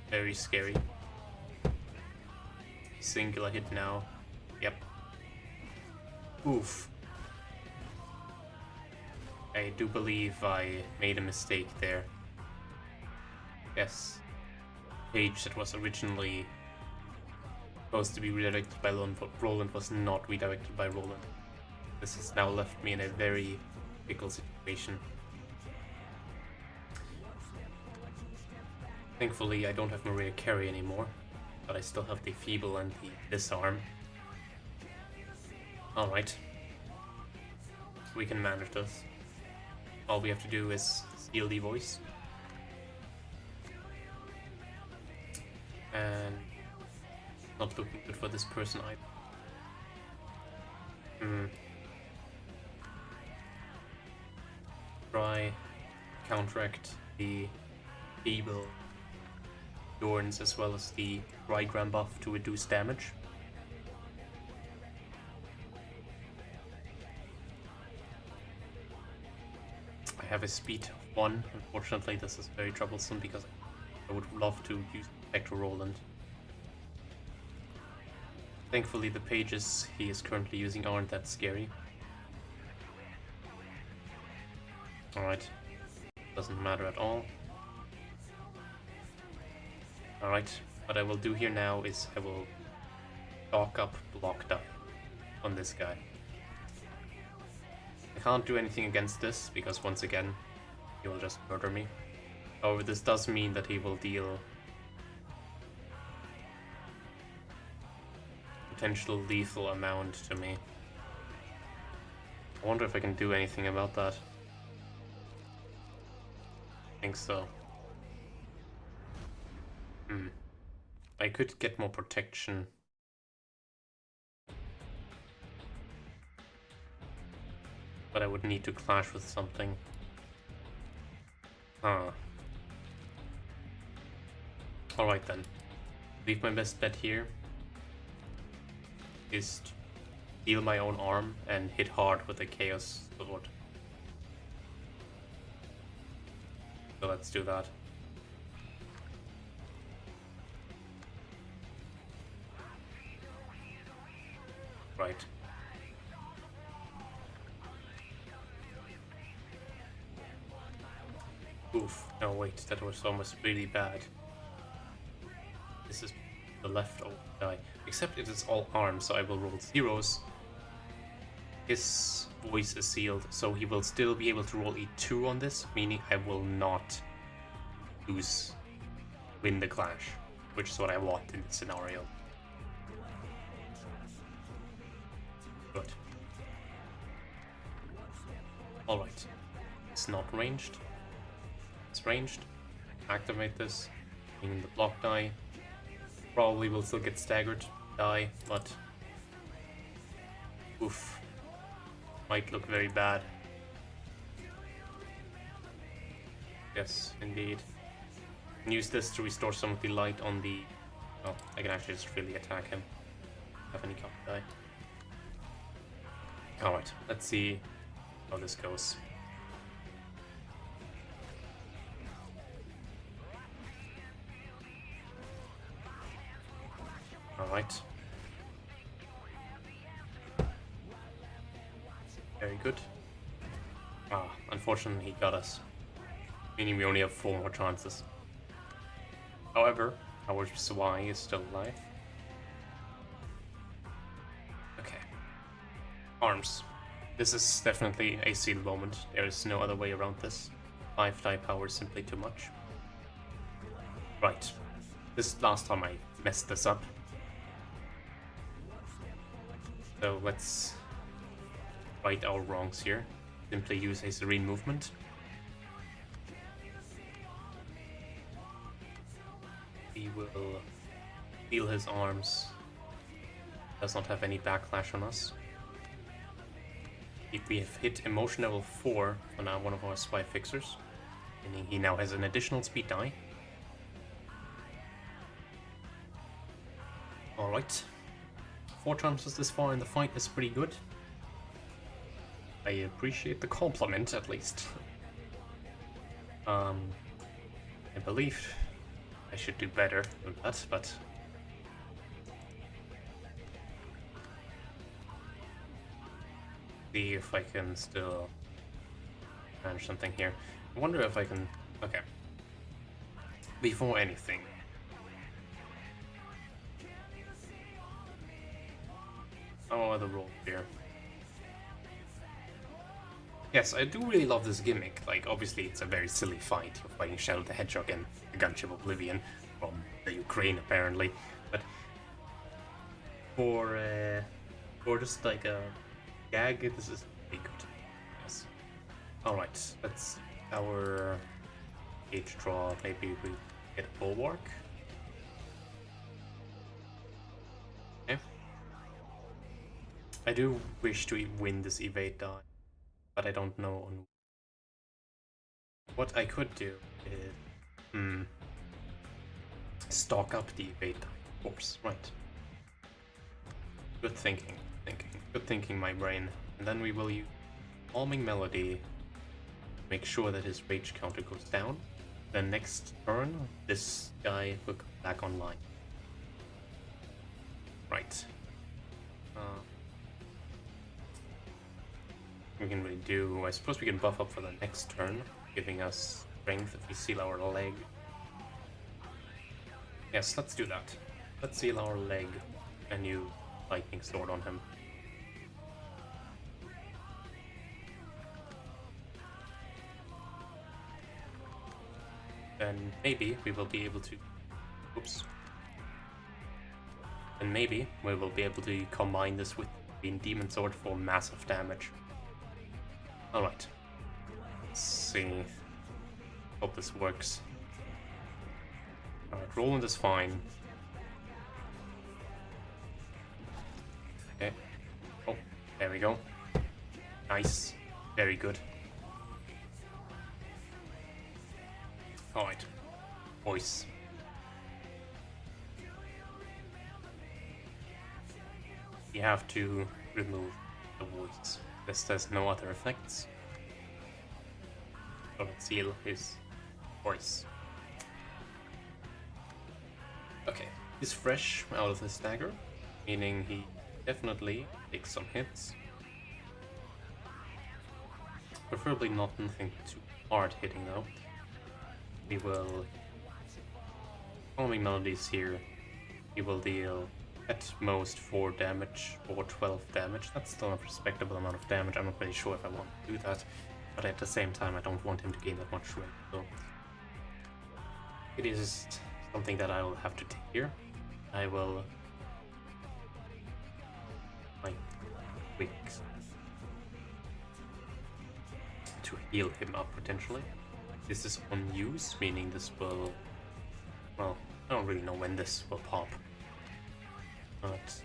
Very scary. Singular hit now. Yep. Oof. I do believe I made a mistake there. Yes. Page that was originally supposed to be redirected by Roland was not redirected by Roland. This has now left me in a very pickle situation. Thankfully, I don't have Maria Carey anymore, but I still have the Feeble and the Disarm. Alright. We can manage this. All we have to do is steal the voice. And not looking good for this person either. Try counteract the Feeble Dorns as well as the Rhygram buff to reduce damage. I have a speed of 1. Unfortunately, this is very troublesome because I would love to use Spectral Roland. Thankfully, the pages he is currently using aren't that scary. Alright, doesn't matter at all. Alright, what I will do here now is I will stock up Blocked Up on this guy. I can't do anything against this because once again he will just murder me. However, this does mean that he will deal potential lethal amount to me. I wonder if I can do anything about that. I think so. I could get more protection. But I would need to clash with something. Alright then. I believe my best bet here is to heal my own arm and hit hard with a Chaos Sword. So let's do that. Right. Oof. No, wait, that was almost really bad. This is the left die. Except it is all arms, so I will roll zeros. His voice is sealed, so he will still be able to roll a 2 on this, meaning I will not win the clash, which is what I want in this scenario. Good. Alright. It's not ranged. It's ranged. Activate this. Meaning the block die. Probably will still get staggered die, but oof. Might look very bad. Yes, indeed. And use this to restore some of the light on the... Oh, I can actually just really attack him. Have any counter die. Alright, let's see how this goes. Alright. Very good. Unfortunately he got us. Meaning we only have 4 more chances. However, our Zwei is still alive. Okay. Arms. This is definitely a sealed moment. There is no other way around this. 5 die power is simply too much. Right. This last time I messed this up. So let's right our wrongs here. Simply use a serene movement. He will heal his arms does not have any backlash on us. If we have hit emotion level 4 on one of our spy fixers, meaning he now has an additional speed die. Alright. 4 chances this far in the fight is pretty good. I appreciate the compliment, at least. I believe I should do better than that, but... see if I can still manage something here. I wonder if I can... okay. Before anything. How are the rolls here? Yes, I do really love this gimmick. Like, obviously it's a very silly fight. You're fighting Shadow the Hedgehog and the Gunship Oblivion from the Ukraine, apparently. But for just like a gag, this is pretty good. Yes. Alright, that's our gauge draw. Maybe we get a Bulwark. Okay. I do wish to win this evade die, but I don't know on what I could do is stock up the evade die, of course, right. Good thinking, good thinking, my brain. And then we will use Calming Melody, make sure that his rage counter goes down. Then next turn, this guy will come back online. Right. We can really do, I suppose we can buff up for the next turn, giving us strength if we seal our leg. Yes, let's do that. Let's seal our leg and new lightning sword on him. Then maybe we will be able to... oops. And maybe we will be able to combine this with the Demon Sword for massive damage. Alright. Let's see. Hope this works. Alright, Roland is fine. Okay. Oh, there we go. Nice. Very good. Alright. Voice. We have to remove the voice. This has no other effects. So let's seal his voice. Okay, he's fresh out of the stagger, meaning he definitely takes some hits. Preferably nothing too hard hitting though. We will... Calming Melodies here. He will deal at most 4 damage or 12 damage. That's still a respectable amount of damage. I'm not really sure if I want to do that, but at the same time I don't want him to gain that much weight, so it is something that I will have to take here. I will like quick to heal him up potentially. This is on use, meaning this will, well, I don't really know when this will pop. But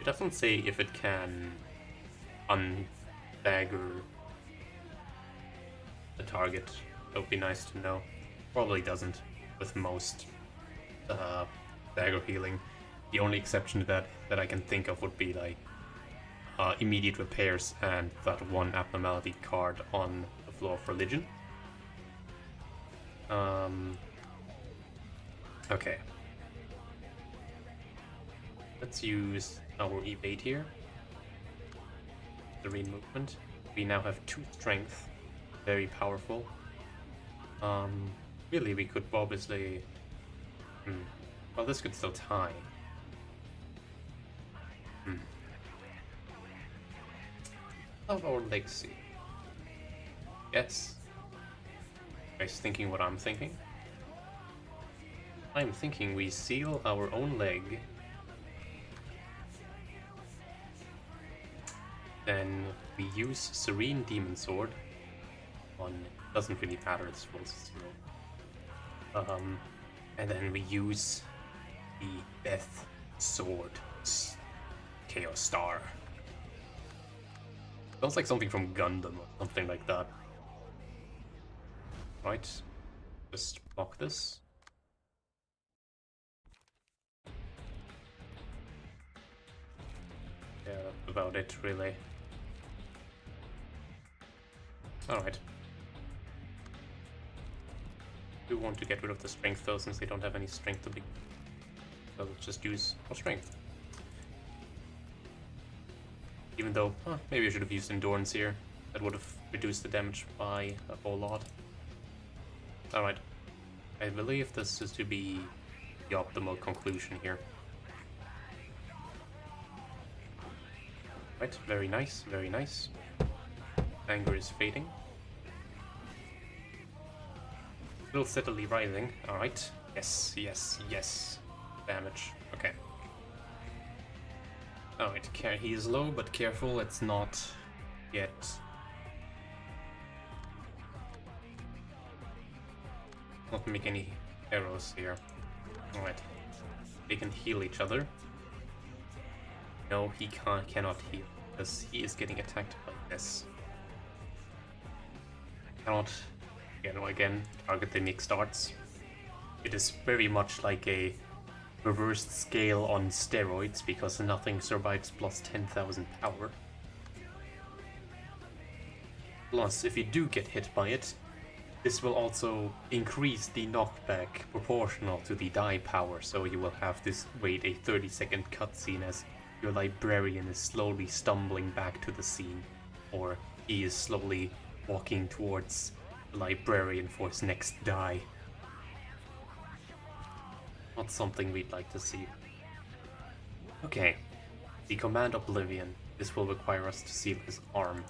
it doesn't say if it can undagger the target. That would be nice to know. Probably doesn't with most dagger healing. The only exception to that I can think of would be like immediate repairs and that one abnormality card on the floor of religion. Okay. Let's use our evade here. The movement. We now have 2 strength. Very powerful. Really, we could obviously... well, this could still tie. How about our legacy? Yes. You guys thinking what I'm thinking? I'm thinking we seal our own leg. Then we use Serene Demon Sword on, doesn't really matter, it's rolls 0. And then we use the Death Sword. Chaos Star. Sounds like something from Gundam or something like that. Right. Just block this. Yeah, that's about it, really. Alright. Do want to get rid of the strength though, since they don't have any strength to be. So let's just use more strength. Even though, maybe I should have used endurance here. That would have reduced the damage by a whole lot. Alright. I believe this is to be the optimal conclusion here. Right, very nice, very nice. Anger is fading. Still steadily rising. Alright. Yes, yes, yes. Damage. Okay. Alright, he is low, but careful, let's not get... not make any arrows here. Alright. They can heal each other. No, he cannot heal, because he is getting attacked by this. Cannot, again, target the mixed arts. It is very much like a reversed scale on steroids, because nothing survives plus 10,000 power. Plus, if you do get hit by it, this will also increase the knockback proportional to the die power, so you will have this wait a 30-second cutscene as your librarian is slowly stumbling back to the scene, or he is slowly walking towards the librarian for his next die. Not something we'd like to see. Okay, the command Oblivion. This will require us to seal his arm.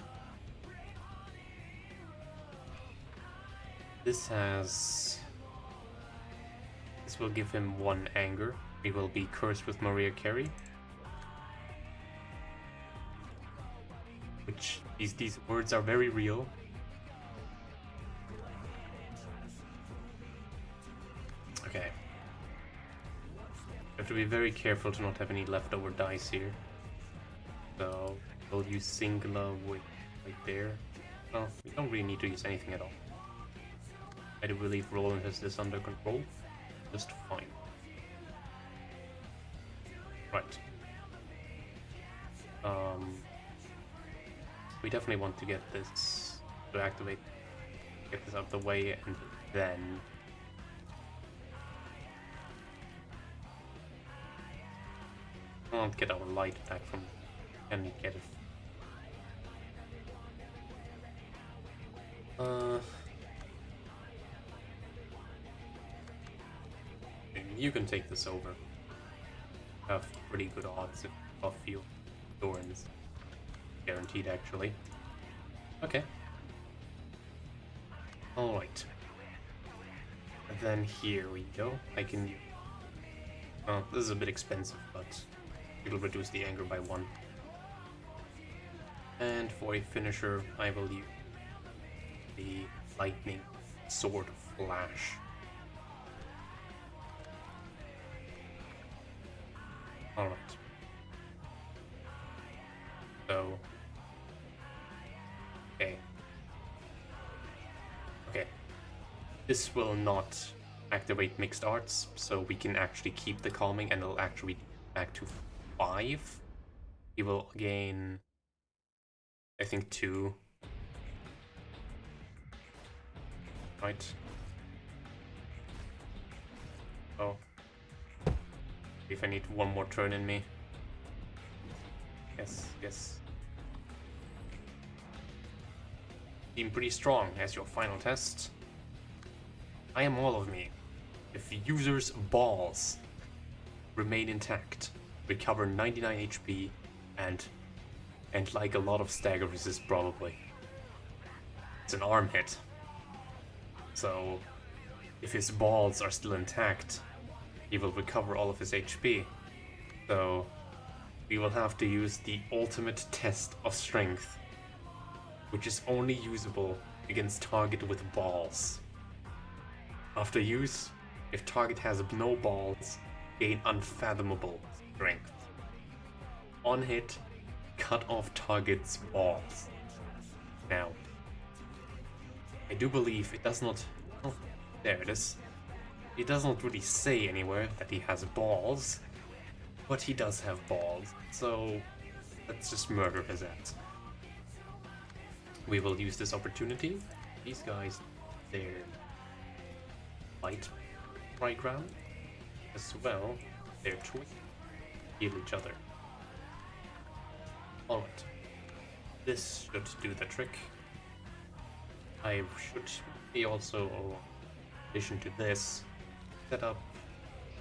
This will give him 1 anger. He will be cursed with Maria Carey. Which, these words are very real. Okay. Have to be very careful to not have any leftover dice here. So, we'll use Singla right there. Well, we don't really need to use anything at all. I do believe Roland has this under control. Just fine. Right. We definitely want to get this to activate, get this out of the way, and then I want to get our light back from. Can we get it? You can take this over. Have pretty good odds if buff you. Thorns. Guaranteed, actually. Okay. Alright. And then here we go. I can use... Oh, this is a bit expensive, but it'll reduce the anger by 1. And for a finisher, I will use the Lightning Sword Flash. Alright. So... Okay. Okay. This will not activate mixed arts, so we can actually keep the calming and it'll actually back to 5. He will gain... I think 2. Right. Oh. If I need 1 more turn in me. Yes, yes. Seem pretty strong as your final test. I am all of me. If the user's balls remain intact, recover 99 HP, and like a lot of stagger resist probably. It's an arm hit. So if his balls are still intact, he will recover all of his HP. So we will have to use the ultimate test of strength, which is only usable against target with balls. After use, if target has no balls, gain unfathomable strength. On hit, cut off target's balls. Now, I do believe it does not... Oh, there it is. It does not really say anywhere that he has balls, but he does have balls, so let's just murder his ass. We will use this opportunity. These guys, they're light right ground, as well, they're twin, heal each other. Alright, this should do the trick. I should be also, in addition to this, set up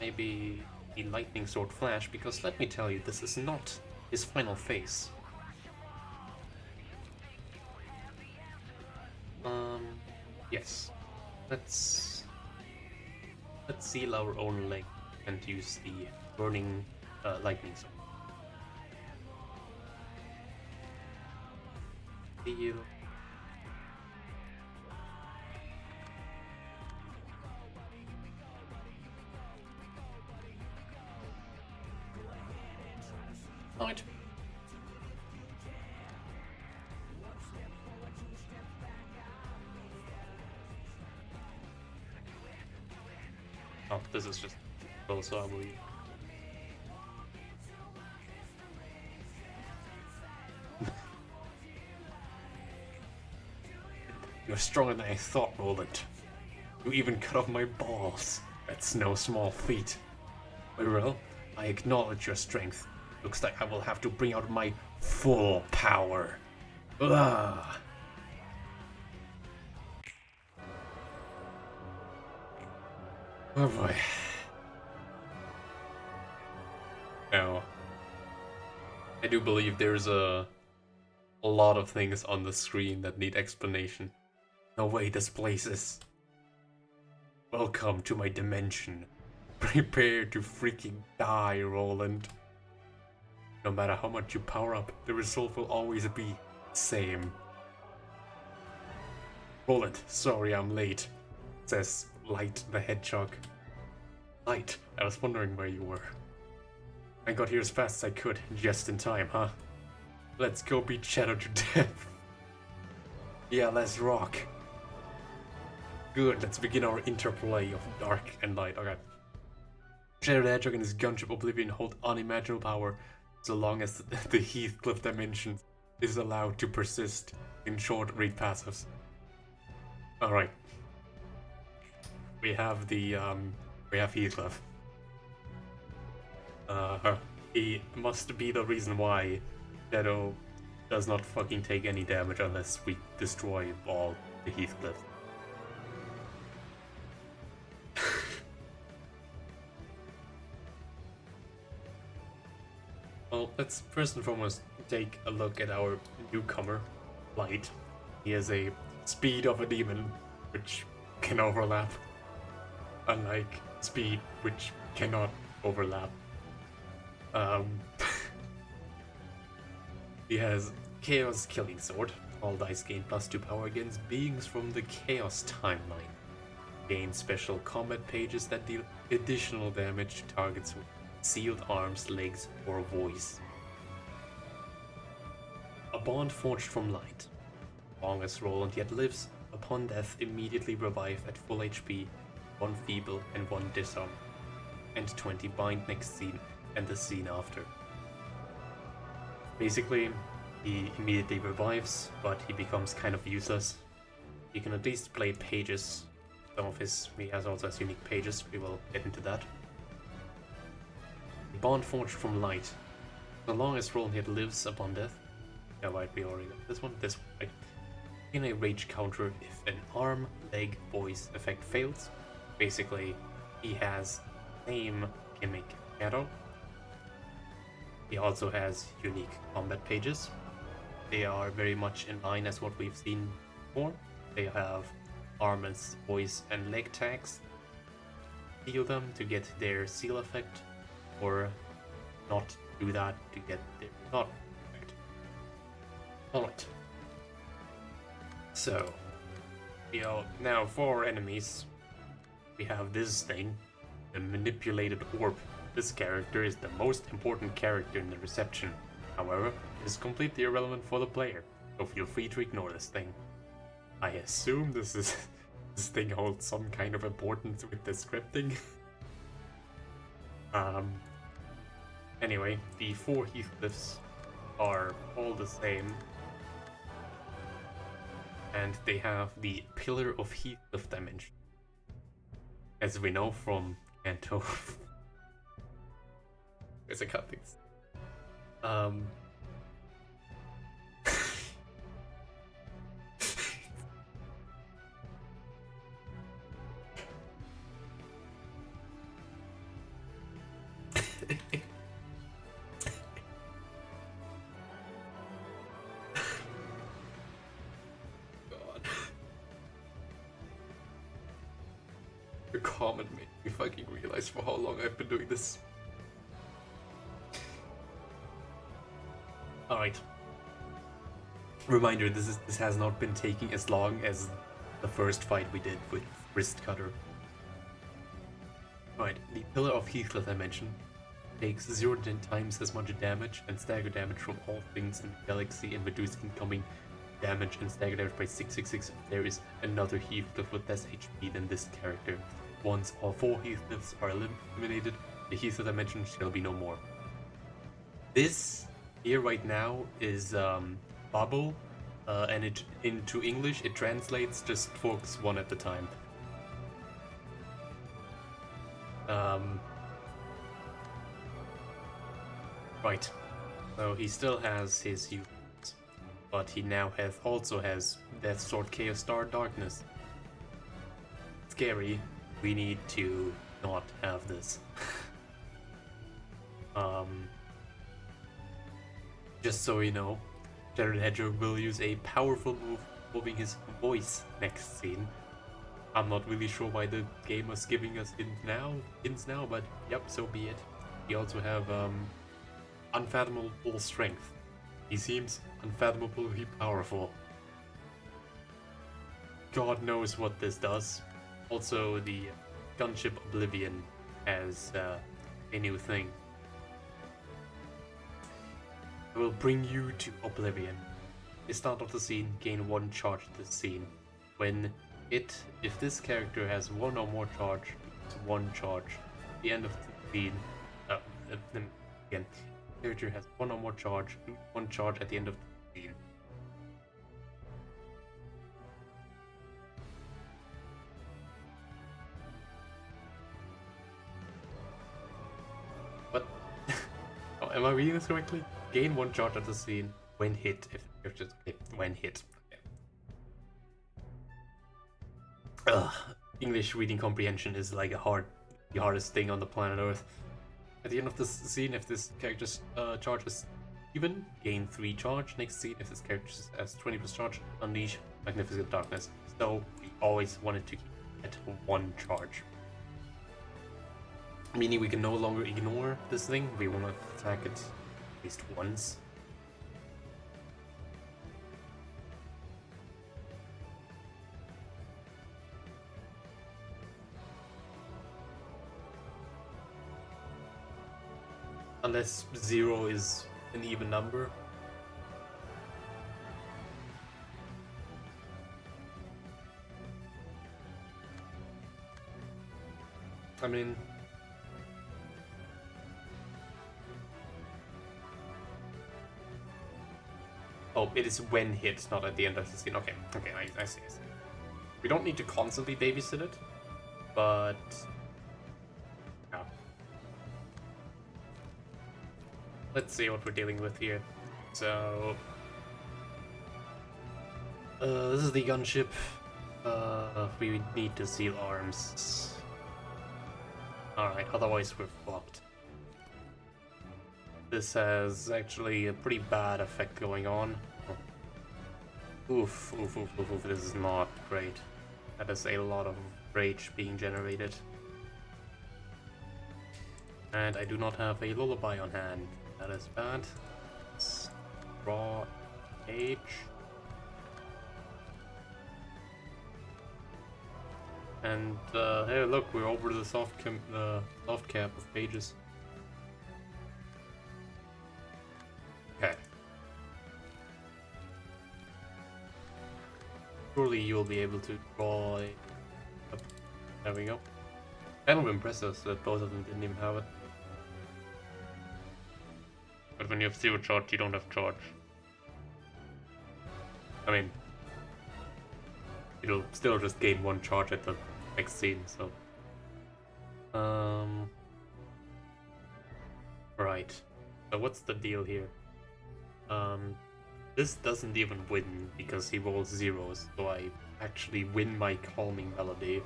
maybe the lightning sword flash, because let me tell you, this is not his final phase. Yes. Let's seal our own leg and use the burning lightning sword. Seal. Right. Oh, this is just also, I believe. You're stronger than I thought, Roland. You even cut off my balls. That's no small feat. Well, I acknowledge your strength. Looks like I will have to bring out my full power. Ugh. Oh boy. Now, I do believe there's a lot of things on the screen that need explanation. No way, this place is... Welcome to my dimension. Prepare to freaking die, Roland. No matter how much you power up, the result will always be the same. Roland, sorry I'm late, says Light the Hedgehog. Light, I was wondering where you were. I got here as fast as I could, just in time, huh? Let's go beat Shadow to death. Yeah, let's rock. Good, let's begin our interplay of dark and light. Okay. Shadow the Hedgehog and his gunship Oblivion hold unimaginable power so long as the Heathcliff dimension is allowed to persist in short read passives. Alright. We have Heathcliff. He must be the reason why Shadow does not fucking take any damage unless we destroy all the Heathcliff. Well, let's first and foremost take a look at our newcomer, Light. He has a speed of a demon, which can overlap, unlike speed, which cannot overlap. He has Chaos Killing Sword. All dice gain +2 power against beings from the Chaos timeline. Gain special combat pages that deal additional damage to targets with sealed arms, legs, or voice. A bond forged from light. Long as Roland yet lives, upon death immediately revive at full HP, 1 feeble and 1 disarm, and 20 bind next scene and the scene after. Basically, he immediately revives, but he becomes kind of useless. You can at least play pages. He also has unique pages, we will get into that. Bond forged from light. So long as Roland yet lives upon death. Yeah, right, we already got this one. This one, right. In a rage counter if an arm, leg, voice effect fails. Basically, he has same gimmick Shadow. He also has unique combat pages. They are very much in line as what we've seen before. They have arm and voice and leg tags. Heal them to get their seal effect, or not do that to get their not effect. Alright. So, now for our enemies, we have this thing, the manipulated orb This character is the most important character in the reception. However, it is completely irrelevant for the player, so feel free to ignore this thing. I assume this thing holds some kind of importance with the scripting. Anyway, the 4 Heathcliffs are all the same. And they have the Pillar of Heathcliff dimension. As we know from Kanto. There's a cut things. Your comment made me fucking realize for how long I've been doing this. Alright. Reminder, this has not been taking as long as the first fight we did with Wrist Cutter. Alright, the Pillar of Heathcliff I mentioned takes 0 to 10 times as much damage and stagger damage from all things in the galaxy and reduce incoming damage and stagger damage by 666. There is another Heathcliff with less HP than this character. Once all 4 Heathcliffs are eliminated, the Heathcliff dimension shall be no more. This here right now is Bubble, and it into English it translates just focus one at a time. Right, so he still has his Heathcliffs, but he now also has Death Sword, Chaos Star, Darkness. Scary. We need to not have this. Just so you know, Jared Hedger will use a powerful move moving his voice next scene. I'm not really sure why the game was giving us hints now, but yep, so be it. We also have unfathomable strength. He seems unfathomably powerful. God knows what this does. Also, the gunship Oblivion has a new thing. I will bring you to Oblivion. The start of the scene, gain 1 charge at this scene. If this character has 1 or more charge, it's 1 charge. At the end of the scene, again, the character has 1 or more charge, 1 charge at the end of the scene. What? Oh, am I reading this correctly? Gain 1 charge at the scene when hit. When hit. Okay. English reading comprehension is like the hardest thing on the planet Earth. At the end of this scene, if this character's charge is even, gain 3 charge. Next scene, if this character has 20+ charge, unleash Magnificent Darkness. So we always wanted to keep at 1 charge. Meaning we can no longer ignore this thing, we want to attack it at least once. Unless 0 is an even number. I mean... Oh, it is when hit, not at the end of the scene. Okay, I see. We don't need to constantly babysit it, but... Yeah. Let's see what we're dealing with here. So... this is the gunship. We need to seal arms. Alright, otherwise we're fucked. This has actually a pretty bad effect going on. Oof, this is not great. That is a lot of rage being generated. And I do not have a lullaby on hand. That is bad. Let's draw page. And hey, look, we're over the soft cap of pages. hopefully you'll be able to draw it up. There we go. Kind of impressive that both of them didn't even have it. But when you have 0 charge, you don't have charge. I mean, it'll still just gain 1 charge at the next scene, so. Right. So what's the deal here? This doesn't even win because he rolls 0s, so I actually win my calming melody.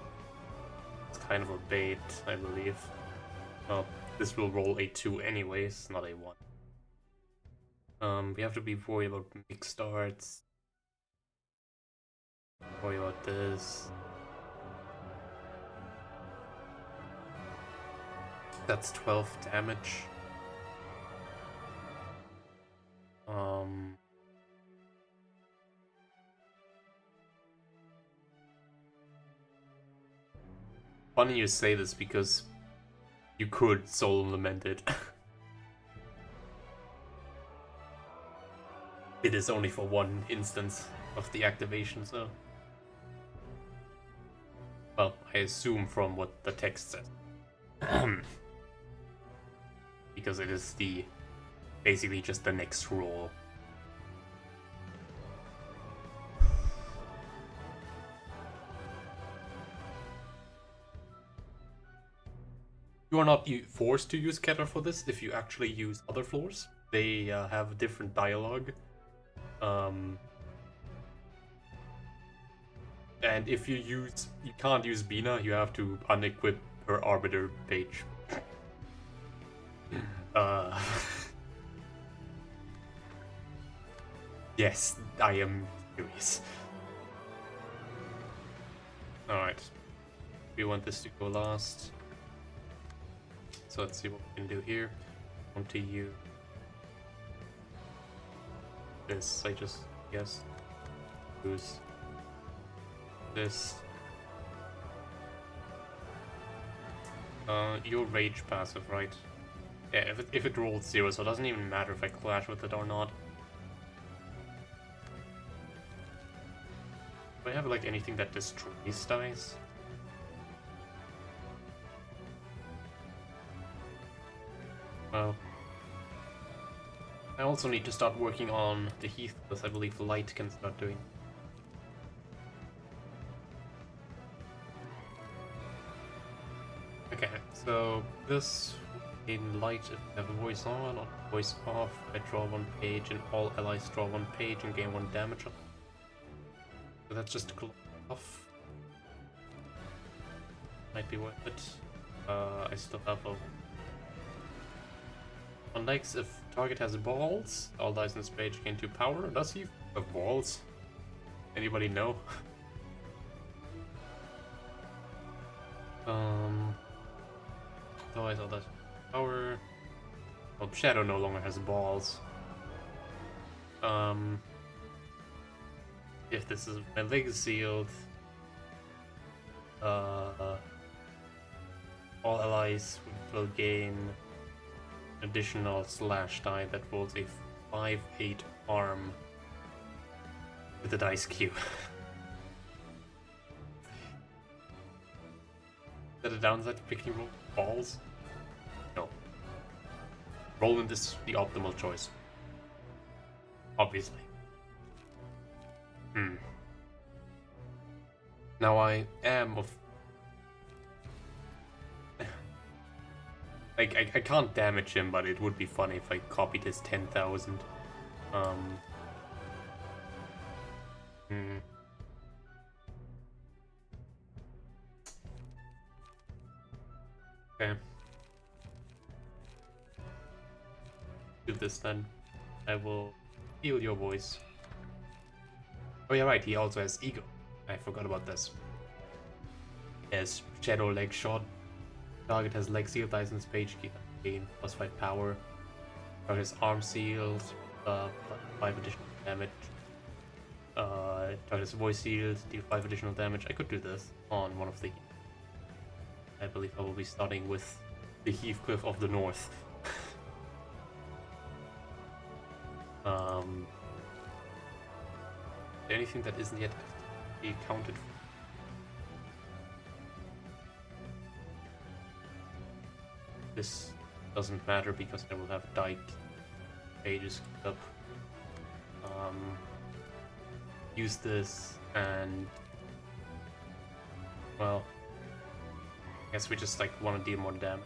It's kind of a bait, I believe. Well, this will roll a 2 anyways, not a 1. We have to be worried about mixed starts. Worry about this. That's 12 damage. Funny you say this because you could soul lament it. It is only for 1 instance of the activation, so. Well, I assume from what the text says. Because it is basically just the next roll. You are not forced to use Keter for this if you actually use other floors. They have different dialogue. And if you can't use Bina, you have to unequip her Arbiter page. Yes, I am curious. Alright. We want this to go last. So let's see what we can do here. I want to use this, I just guess. Use this. Your rage passive, right? Yeah, if it rolls 0, so it doesn't even matter if I clash with it or not. Do I have like anything that destroys dice? Well, I also need to start working on the Heath, because I believe light can start doing. Okay, so this in light, if I have a voice on or voice off, I draw 1 page and all allies draw 1 page and gain 1 damage. So that's just off. Might be worth it. I still have a. Unlike if target has balls, all dice in this page gain 2 power. Does he have balls? Anybody know? Otherwise all dice power. Well, Shadow no longer has balls. If this is my leg sealed, all allies will gain additional slash die that rolls a 5/8 arm with the dice cube. Is that a downside to picking balls? No. Roland is the optimal choice. Obviously. Now I am of... I can't damage him, but it would be funny if I copied his 10,000. Okay. Do this then. I will heal your voice. Oh yeah, right, he also has ego. I forgot about this. Yes, Shadow Leg Shot. Target has leg sealed, dice in page gain +5 power. Target has arm sealed, 5 additional damage. Target has voice sealed, deal 5 additional damage. I could do this on one of the... I believe I will be starting with the Heathcliff of the North. Anything that isn't yet be counted for. This doesn't matter because I will have dike pages up. Use this and, well, I guess we just like want to deal more damage.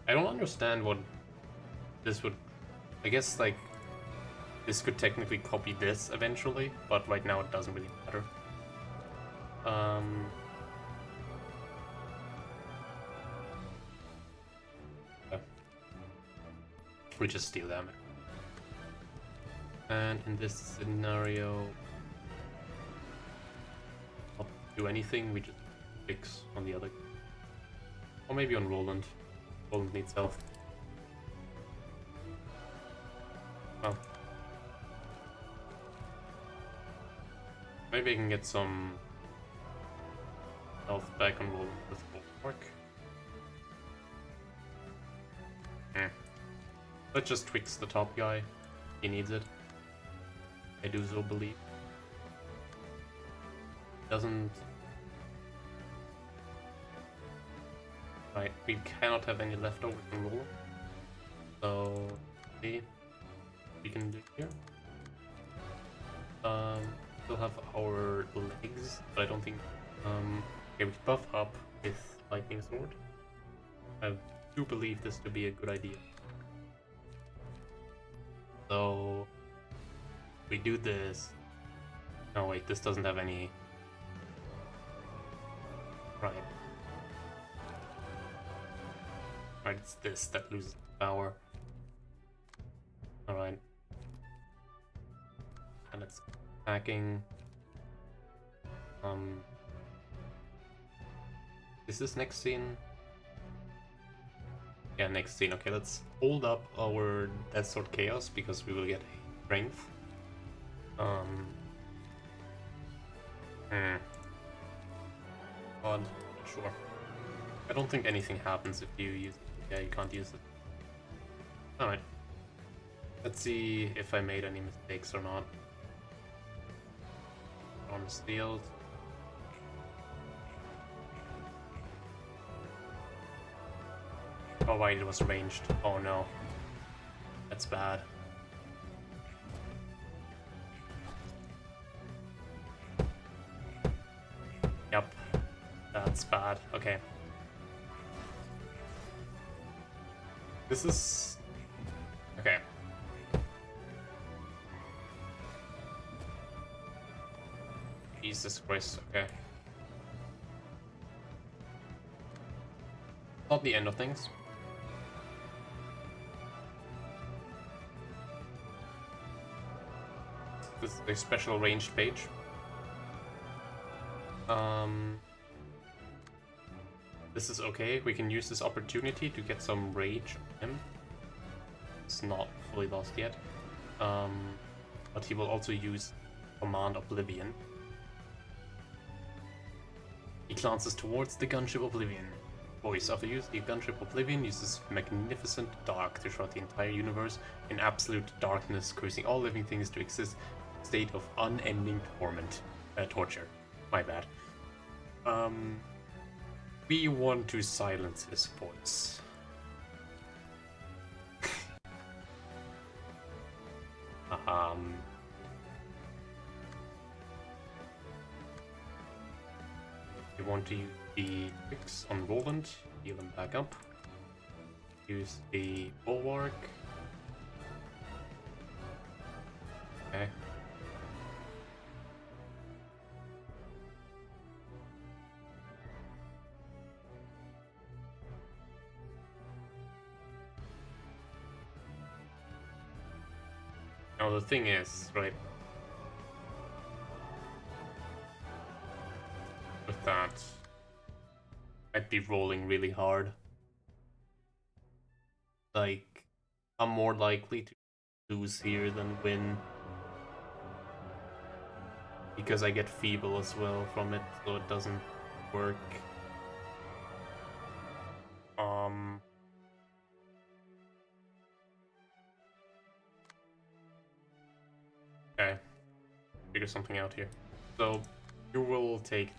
I don't understand what this would. I guess like this could technically copy this eventually, but right now it doesn't really matter. Yeah. We just steal damage. And in this scenario, not do anything, we just fix on the other. Or maybe on Roland. Roland needs health. Oh. Maybe I can get some health back on Roland with Bulwark. Let's just twix the top guy. He needs it. I do so believe. Doesn't. Right, we cannot have any leftover from Roland. So, see, we can do here. Still have our legs, but I don't think. Okay, we buff up with Lightning Sword. I do believe this to be a good idea. So we do this. No, wait, this doesn't have any. Right. Right, it's this that loses power. Alright. And it's attacking. Is this next scene? Yeah, next scene. Okay, let's hold up our Death Sword Chaos because we will get strength. Odd, sure. I don't think anything happens if you use it. Yeah, you can't use it. Alright. Let's see if I made any mistakes or not. On the field. Oh right, it was ranged. Oh no. That's bad. Yep. That's bad. Okay. This is... Okay. Jesus Christ, okay. Not the end of things. This is a special ranged page. This is okay. We can use this opportunity to get some rage on him. It's not fully lost yet. But he will also use Command Oblivion. He glances towards the gunship Oblivion. Voice. After use the gunship Oblivion uses magnificent dark to shroud the entire universe in absolute darkness, cursing all living things to exist in a state of unending torment. Torture. My bad. We want to silence his voice. We want to use the tricks on Roland, heal him back up. Use the Bulwark. Okay. Now the thing is, right, with that, I'd be rolling really hard. Like, I'm more likely to lose here than win. Because I get feeble as well from it, so it doesn't work. figure something out here. So you will take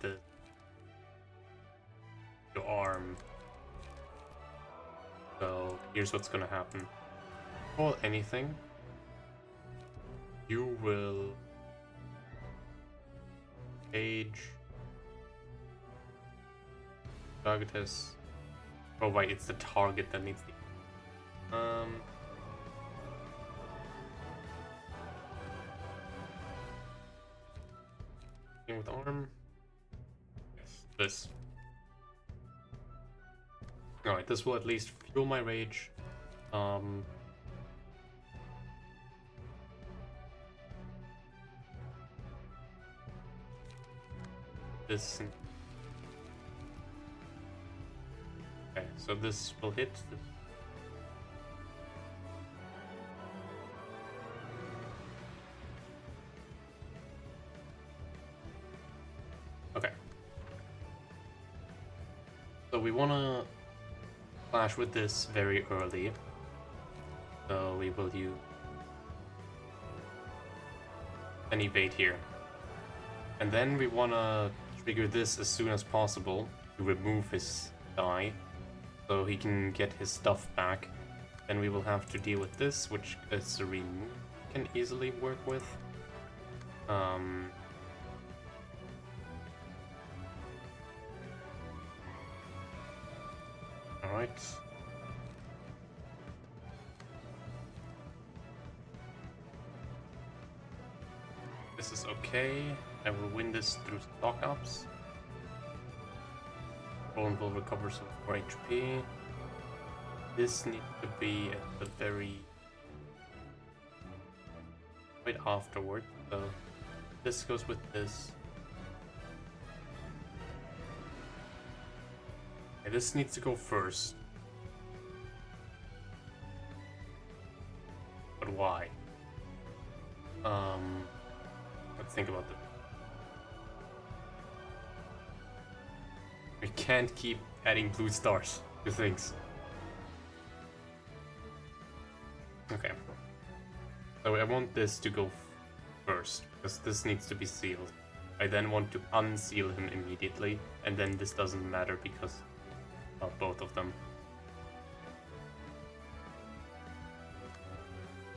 your arm. So here's what's gonna happen. Or anything, you will page target has. Oh wait, it's the target that needs the. Thing with arm. Yes, this. Alright, this will at least fuel my rage. This. Okay, so this will hit. Okay. So we want to clash with this very early. So we will use an evade here. And then we want to trigger this as soon as possible to remove his die so he can get his stuff back. Then we will have to deal with this, which is a remove can easily work with. Alright. This is okay. I will win this through stock ups. Roland will recover some more HP. This needs to be at the very right afterward. So this goes with this. Okay, this needs to go first. But why? Let's think about this. We can't keep adding blue stars to things. Okay. So I want this to go first, because this needs to be sealed. I then want to unseal him immediately, and then this doesn't matter because of both of them.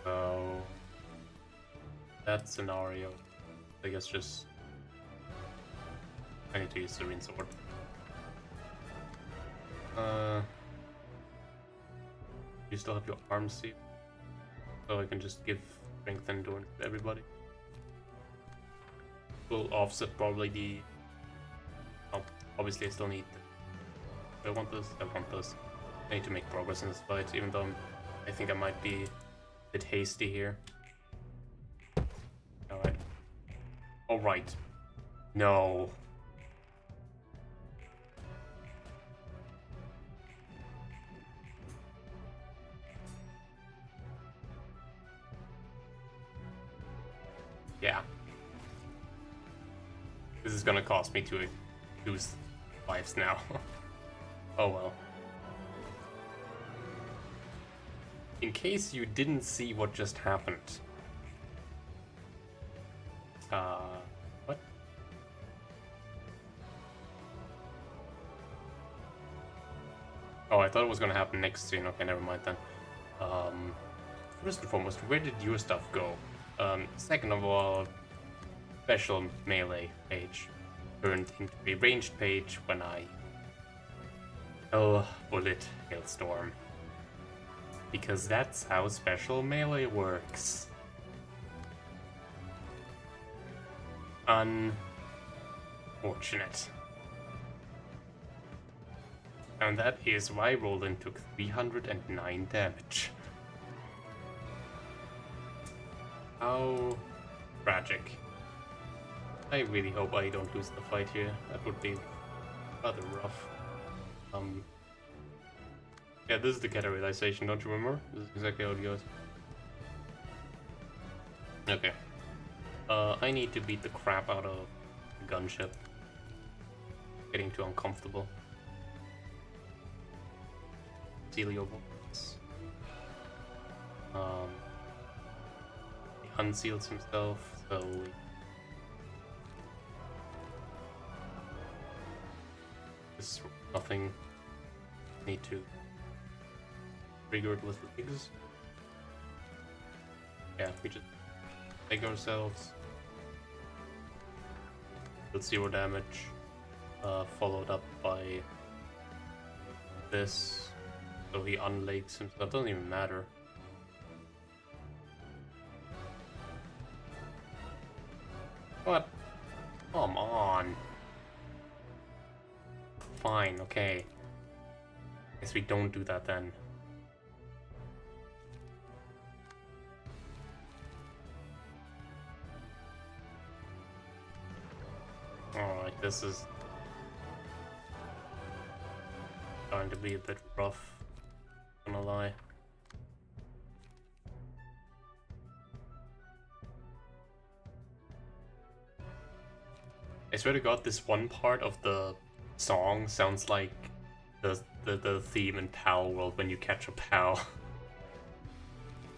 So that scenario, I guess just I need to use the Serene Sword. You still have your arm sealed, so I can just give strength and endurance to everybody. Will offset probably the. Oh, obviously I still need. Do I want this? I want this. I need to make progress in this fight, even though I think I might be a bit hasty here. Alright. Alright. No. Yeah. This is gonna cost me to lose lives now. Oh well. In case you didn't see what just happened. What? Oh, I thought it was gonna happen next scene. Okay, never mind then. First and foremost, where did your stuff go? Second of all, special melee page turned into a ranged page when I bullet hailstorm. Because that's how special melee works. Unfortunate. And that is why Roland took 309 damage. How tragic. I really hope I don't lose the fight here. That would be rather rough. Yeah, this is the Keter Realization, don't you remember? This is exactly how it goes. Okay. I need to beat the crap out of the gunship. Getting too uncomfortable. Seal your bullets. He unseals himself, so Nothing. Need to trigger it with legs. Yeah, we just take ourselves. Deal 0 damage. Followed up by this. So he unlegs himself. Doesn't even matter. What? Come on. Fine, okay. Guess we don't do that then. Alright, this is going to be a bit rough, not gonna lie. I swear to God, this one part of the song sounds like the theme in Pal World when you catch a pal.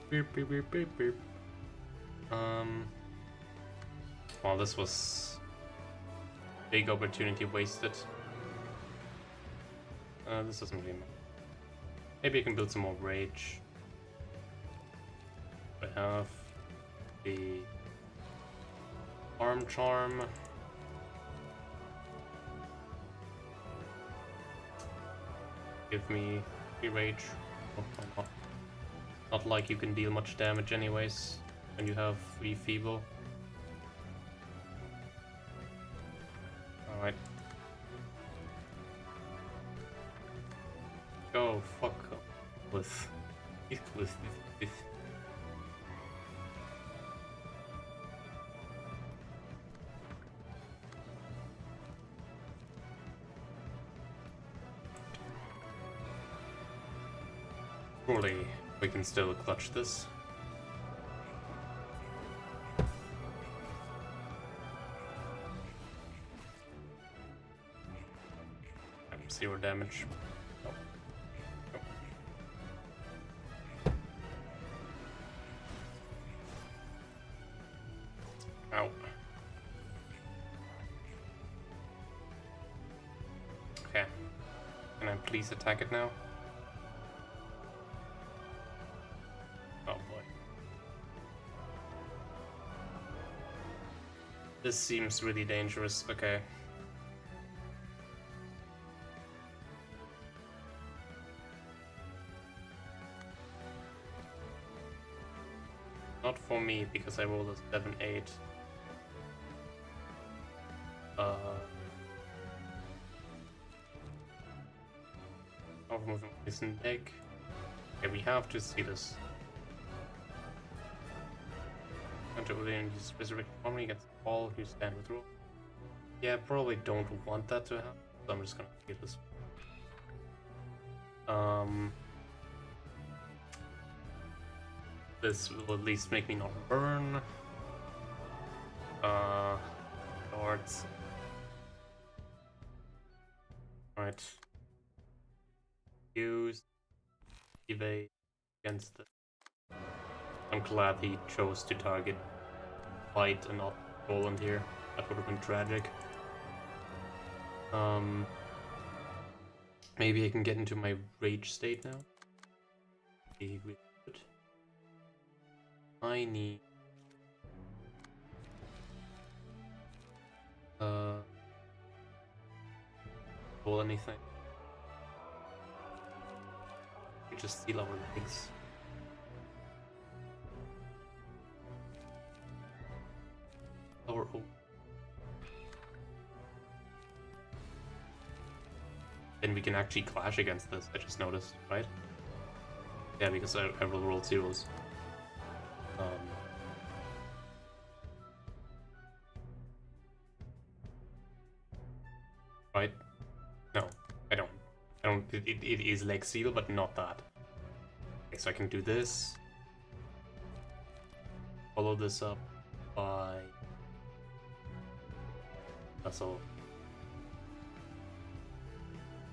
Beep, beep, beep, beep, beep. Well, this was big opportunity wasted. This doesn't really matter. Maybe I can build some more rage. I have the arm charm. Give me 3 rage. Oh, not like you can deal much damage anyways when you have 3 feeble. Alright. Go fuck up with this. Surely we can still clutch this. I'm 0 damage. Oh. Oh. Ow. Okay. Can I please attack it now? Oh boy. This seems really dangerous. Okay. Not for me, because I rolled a 7-8. Moving this in deck. Okay, we have to see this. Enter within this resurrect army against all who stand with rule. Yeah, probably don't want that to happen, so I'm just gonna get this. This will at least make me not burn. Guards. Alright. Use evade against it. I'm glad he chose to target Fight and not Roland here. That would have been tragic. Maybe I can get into my rage state now. Be really good. I need roll anything. We just steal our legs. Our own. Then we can actually clash against this, I just noticed, right? Yeah, because I will roll 0s. Right? No, I don't. It is leg seal, but not that. Okay, so I can do this. Follow this up by... That's all.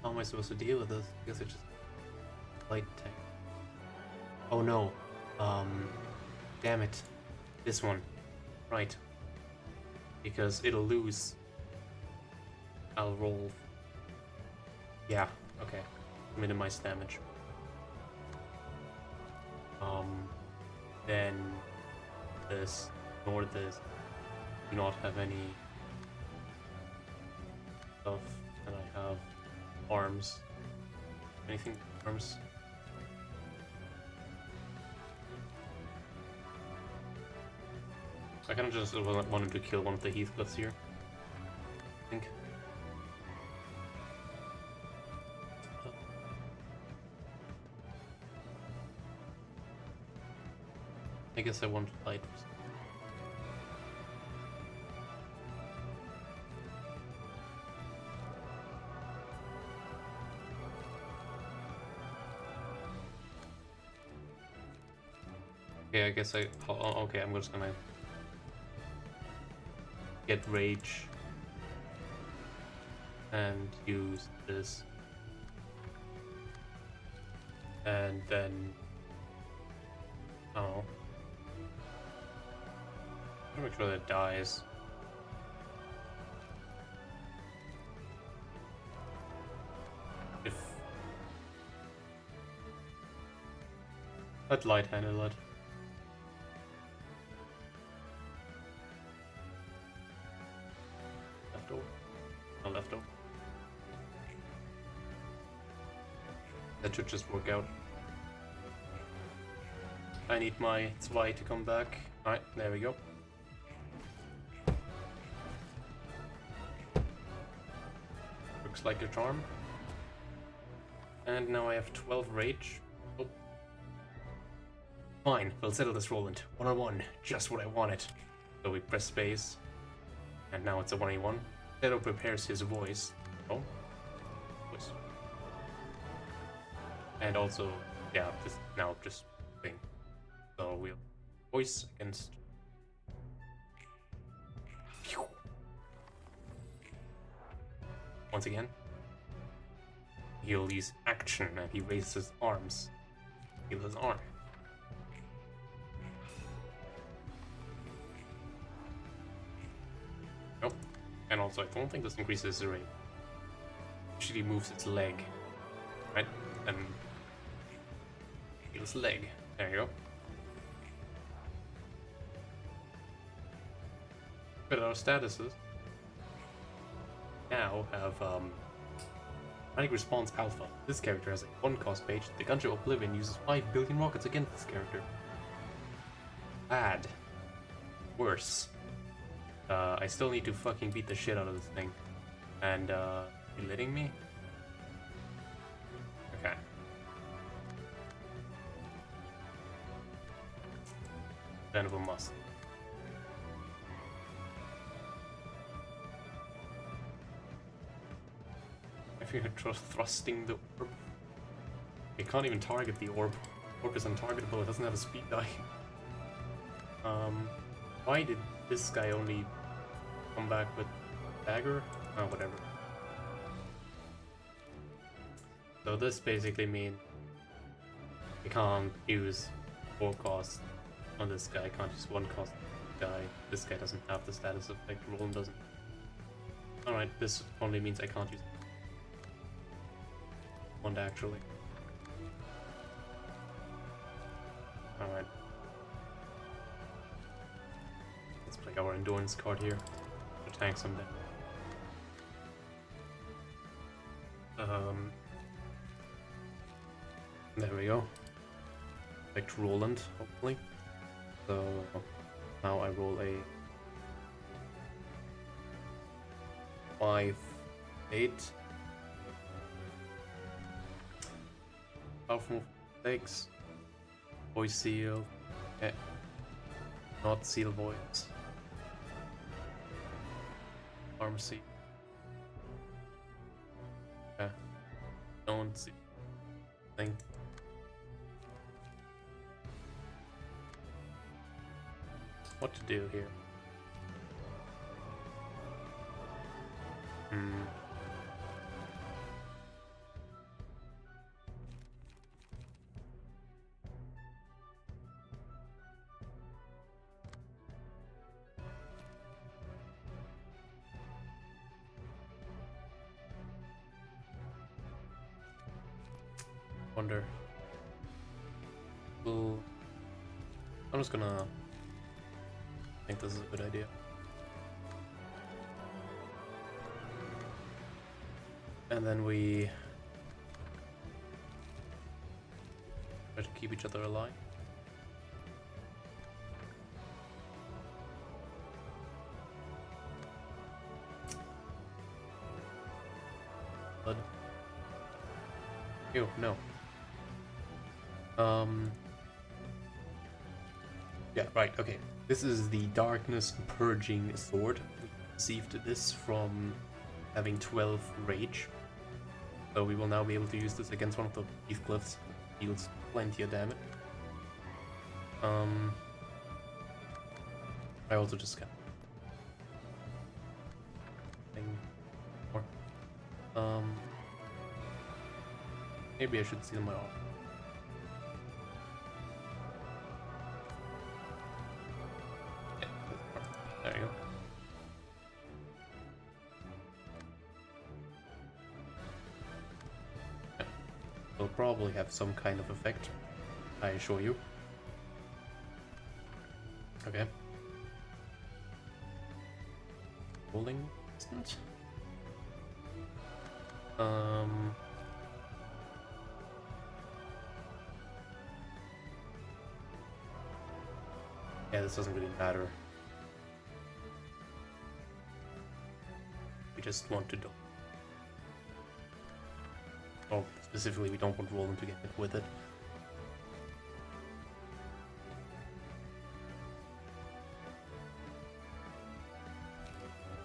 How am I supposed to deal with this? I guess I just... light tank. Oh no. Damn it. This one. Right. Because it'll lose. I'll roll Yeah, okay. Minimize damage. Then this, ignore this. Do not have any stuff, and I have arms. Anything arms? I kind of just wanted to kill one of the Heathcliffs here, I think. I guess I want light. Okay, I guess okay, I'm just gonna get rage and use this, and then oh, I'm make sure that it dies. If let light handle it. Left over. That should just work out. I need my Zwei to come back. Alright, there we go. Looks like a charm. And now I have 12 rage. Oh. Fine, we'll settle this, Roland. 1-on-1, just what I wanted. So we press space. And now it's a 1v1. Shadow prepares his voice. Oh. Voice. And also, yeah, this now just thing. So we'll voice against. Once again. He'll use action and he raises his arms. Heal his arm. Nope. And also, I don't think this increases the rate. Usually moves its leg. Right? And heals leg. There you go. But our statuses now have Panic Response Alpha. This character has a 1 cost page. The Gunship Oblivion uses 5 billion rockets against this character. Bad. Worse. I still need to fucking beat the shit out of this thing. And, you letting me? Okay. Then we must. I think you're thrusting the orb. You can't even target the orb. Orb is untargetable, it doesn't have a speed die. Why did this guy only come back with dagger? Oh, whatever. So this basically means you can't use 4 cost on this guy, can't use 1 cost guy. This guy doesn't have the status effect, Roland doesn't. Alright, this only means I can't use one actually. Alright. Let's play our endurance card here to tank some damage. There we go. Back to Roland, hopefully. So now I roll a 5, 8. Powerful move 6. Voice seal. Okay. Not seal voice. Pharmacy. Okay. Don't see thing. What to do here? wonder. Well, I'm just gonna think this is a good idea. And then we try to keep each other alive. Blood. Ew, no. Yeah, right, okay. This is the Darkness Purging Sword. We received this from having 12 rage. So we will now be able to use this against one of the Heathcliffs. Deals plenty of damage. I also just got more. Maybe I should seal my arm. Yeah, there you go. Yeah. It'll probably have some kind of effect, I assure you. Okay. Holding distance. Yeah, this doesn't really matter. We just want to do. Oh, specifically, we don't want Roland to get hit with it.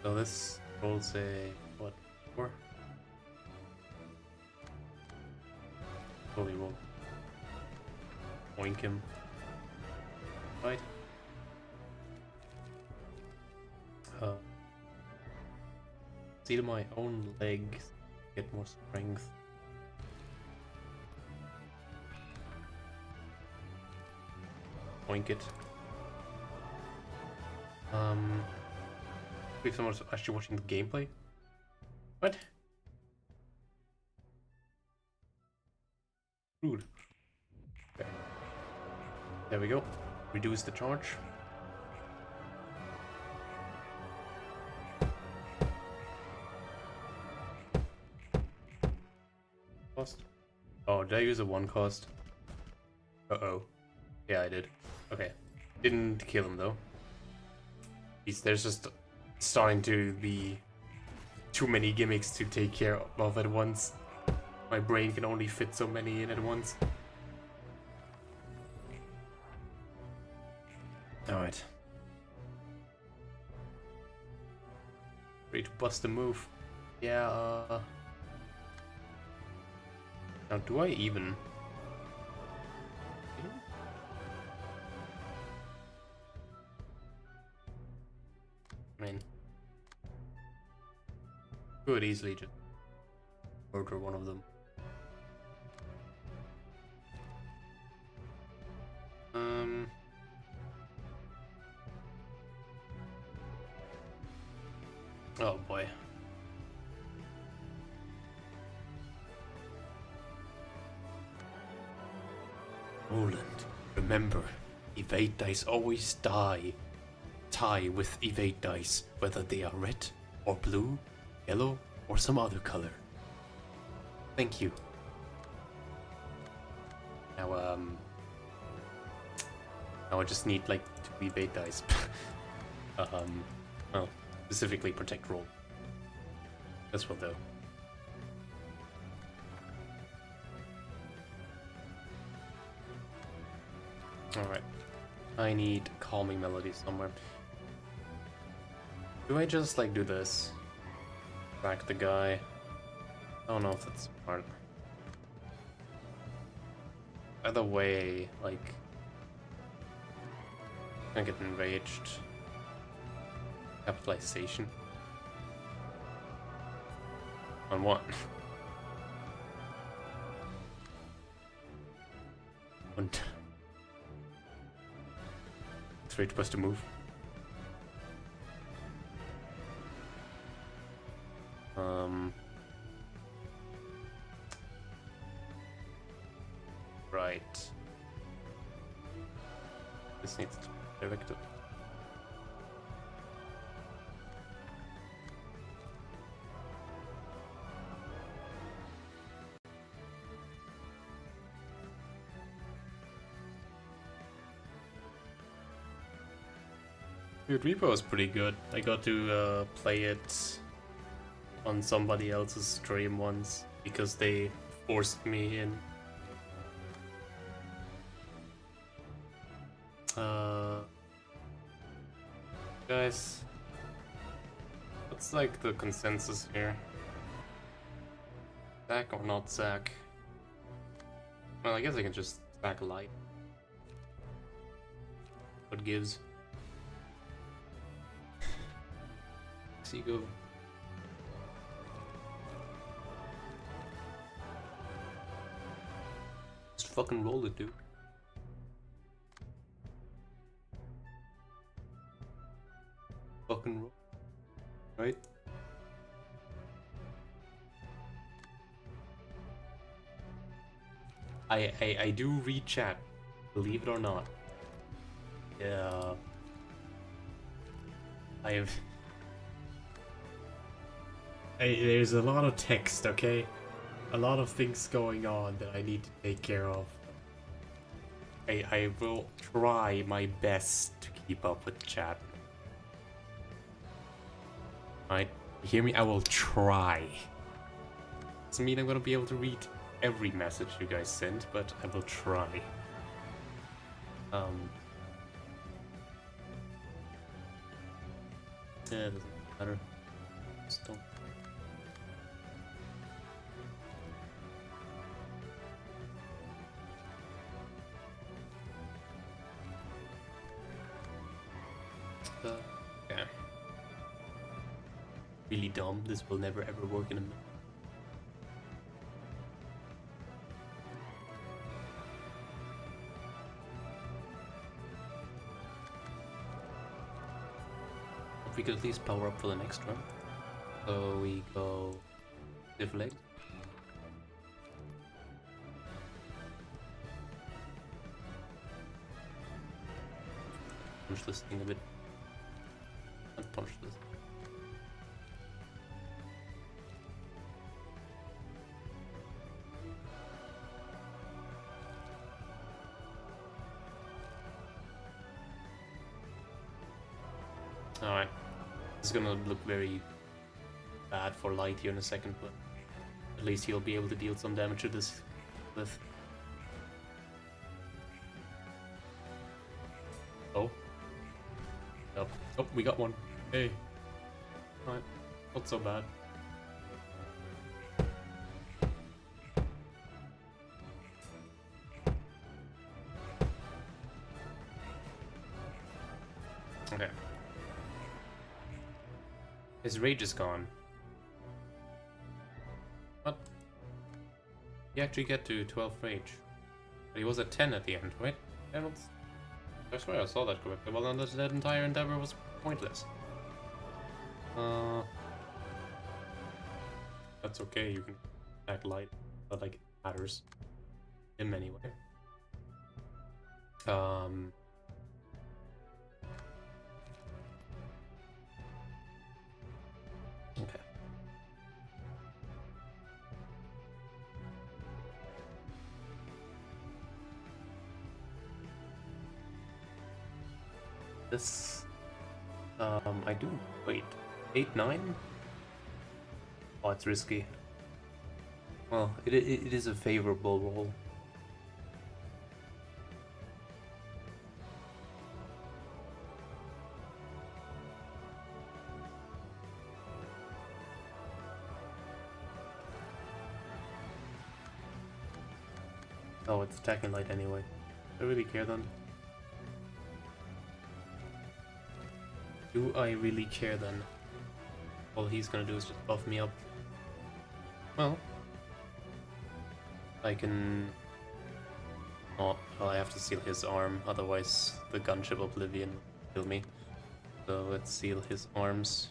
So this rolls a what? 4? Fully roll. Oink him. Right. See to my own legs, get more strength. Oink it. If someone's actually watching the gameplay. What? Rude. Okay. There we go. Reduce the charge. Cost. Oh, did I use a 1 cost? Uh-oh. Yeah, I did. Okay. Didn't kill him though. There's just starting to be too many gimmicks to take care of at once. My brain can only fit so many in at once. Alright. Ready to bust a move. Yeah, now do I even... I mean... could easily just murder one of them. Oh boy. Roland, remember, evade dice always tie with evade dice, whether they are red or blue, yellow, or some other color. Thank you. Now, now I just need like 2 evade dice. Well, specifically protect roll. This will do. Alright. I need calming melody somewhere. Do I just like do this? Back the guy. I don't know if that's smart. Either way, like, I get enraged. Capitalization. On what? On it's ready to bust a move. Right. This needs to be directed. Dude, Repo is pretty good. I got to play it on somebody else's stream once because they forced me in. Guys, what's like the consensus here? Sack or not sack? Well, I guess I can just sack light. What gives? See, go. Just fucking roll it, dude. Fucking roll. Right? I do read chat, believe it or not. Yeah. There's a lot of text, okay? A lot of things going on that I need to take care of. I will try my best to keep up with chat. Alright, you hear me? I will try. Doesn't mean I'm gonna be able to read every message you guys send, but I will try. Yeah, it doesn't matter. Just don't. Yeah. Really dumb. This will never ever work in a minute. We could at least power up for the next run. So we go deflect. Punch this thing a bit. And punch this. Alright. This is gonna look very bad for Light here in a second, but at least he'll be able to deal some damage to this with. Oh. Yep. Oh, we got one. Hey. Alright. Not so bad. Okay. His rage is gone. What? He actually get to 12 rage. But he was at 10 at the end, right? I swear I saw that correctly. Well, then that entire endeavor was pointless. That's okay, you can attack light, but like it matters. Him anyway. Okay. This, I do, wait, 8, 9? Oh, it's risky. Well, it is a favorable roll. Oh, it's attacking light anyway. Do I really care then? Do I really care then? All he's gonna do is just buff me up. Well, I can... Oh, well, I have to seal his arm, otherwise the gunship Oblivion will kill me. So let's seal his arms.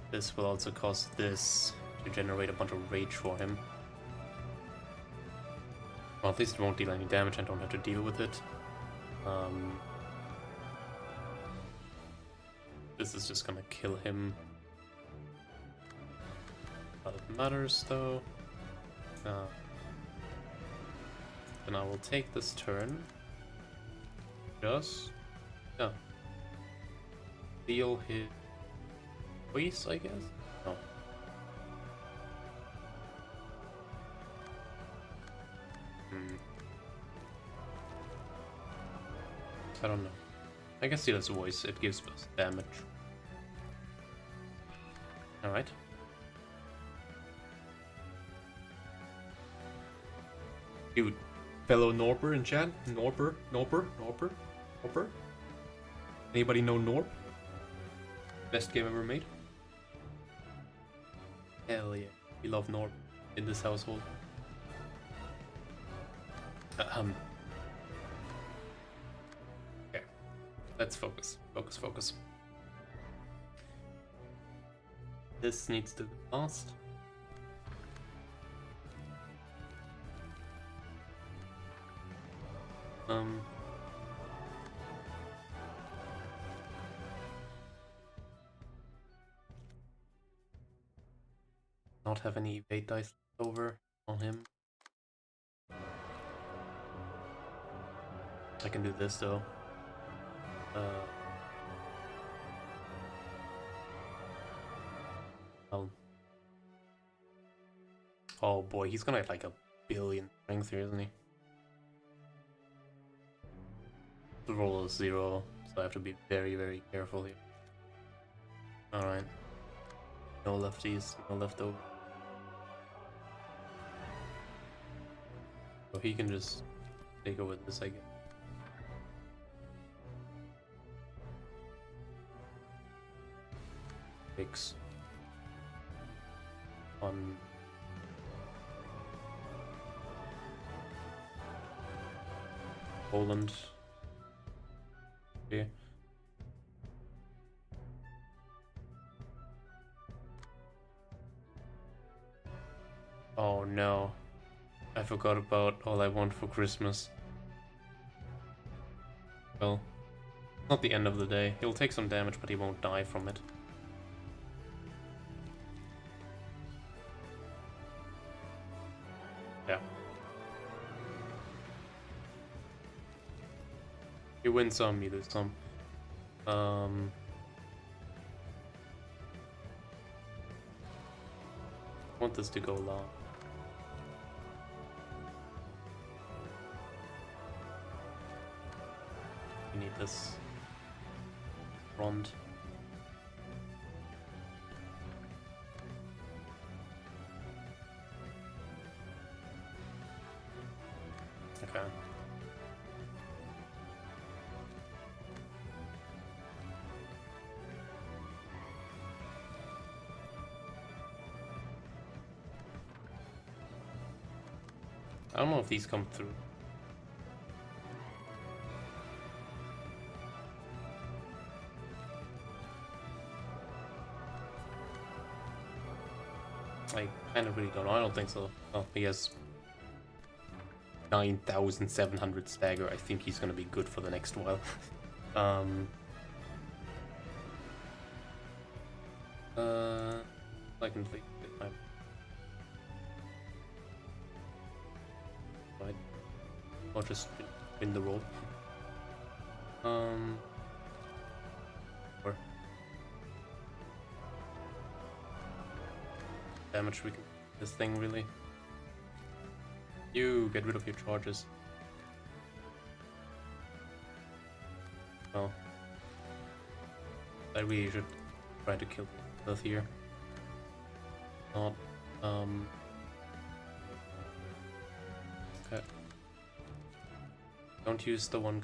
This will also cause this to generate a bunch of rage for him. Well, at least it won't deal any damage. I don't have to deal with it. This is just gonna kill him. Not that matters though. Then I will take this turn. Just deal his voice, I guess. No. I don't know. I guess deal his voice. It gives us damage. All right. Dude, fellow Norper in chat? Norper? Anybody know Norp? Best game ever made? Hell yeah. We love Norp in this household. Okay. Let's focus. Focus. This needs to be fast. Not have any evade dice left over on him. I can do this though. Oh boy, he's gonna have like 1 billion strength here, isn't he? The roll is 0, so I have to be very, very careful here. Alright. No lefties, no leftover. So he can just take over this, I guess. Fix. On. Poland. Okay. Oh no. I forgot about All I Want for Christmas. Well, not the end of the day. He'll take some damage, but he won't die from it. Yeah. You win some, you lose some. Want this to go long. We need this front. Okay. I don't know if these come through. I kind of really don't know. I don't think so. Oh, he has 9,700 stagger. I think he's gonna be good for the next while. I can think it. Right. Or just win the roll. Or damage we can this thing really. You get rid of your charges. Well, I really should try to kill both here. Not okay. Don't use the one.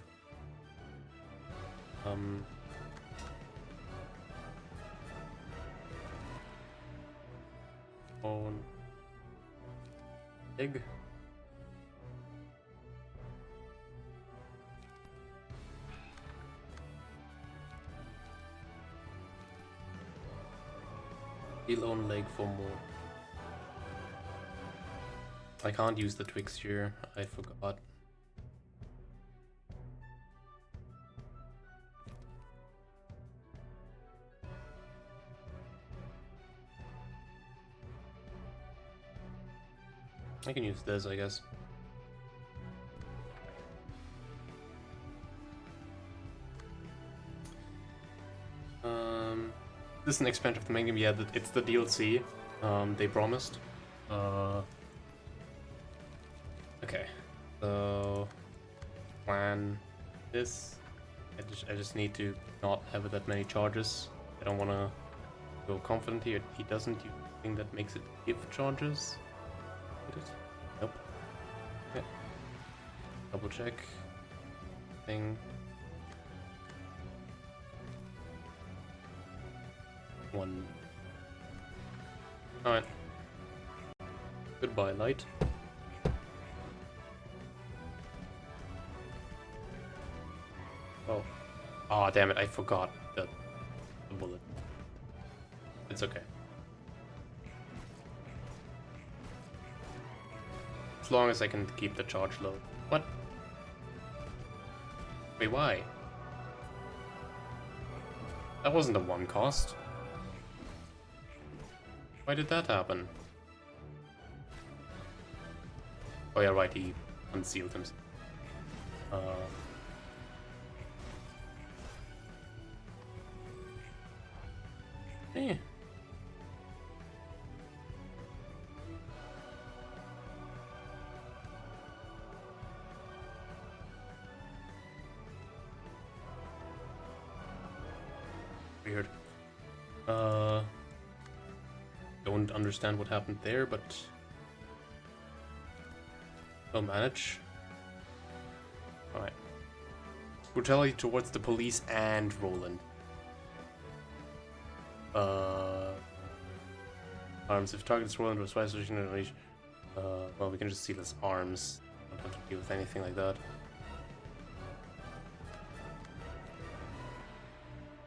On egg. Heal on leg for more. I can't use the twigs here. I forgot. I can use this, I guess. This is an expansion of the main game. Yeah, it's the DLC. They promised. Okay, so plan this. I just need to not have that many charges. I don't want to go confident here. He doesn't use anything that makes it give charges. Did it? Nope. Okay. Double check. Thing. One. Alright. Goodbye, light. Oh. Ah, damn it, I forgot the bullet. It's okay. As long as I can keep the charge low. What? Wait, why? That wasn't a one cost. Why did that happen? Oh yeah, right, he unsealed himself. Eh. Weird. Don't understand what happened there, but we'll manage. Alright. Brutality towards the police and Roland. Arms. If targets Roland was twice well, we can just seal his arms. Don't have to deal with anything like that.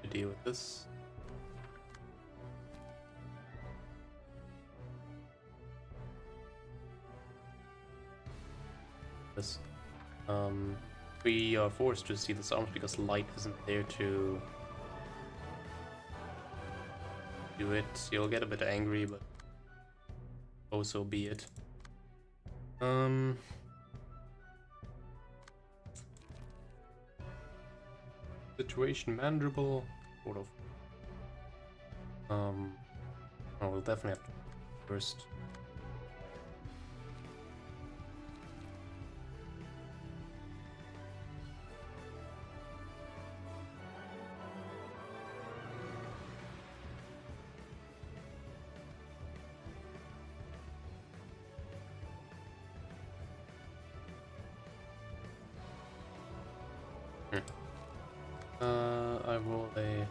To deal with this. This. We are forced to seal his arms because light isn't there to do it. You'll get a bit angry, but oh, so be it. Situation manageable, sort of. Oh, we'll definitely have to first. I roll a...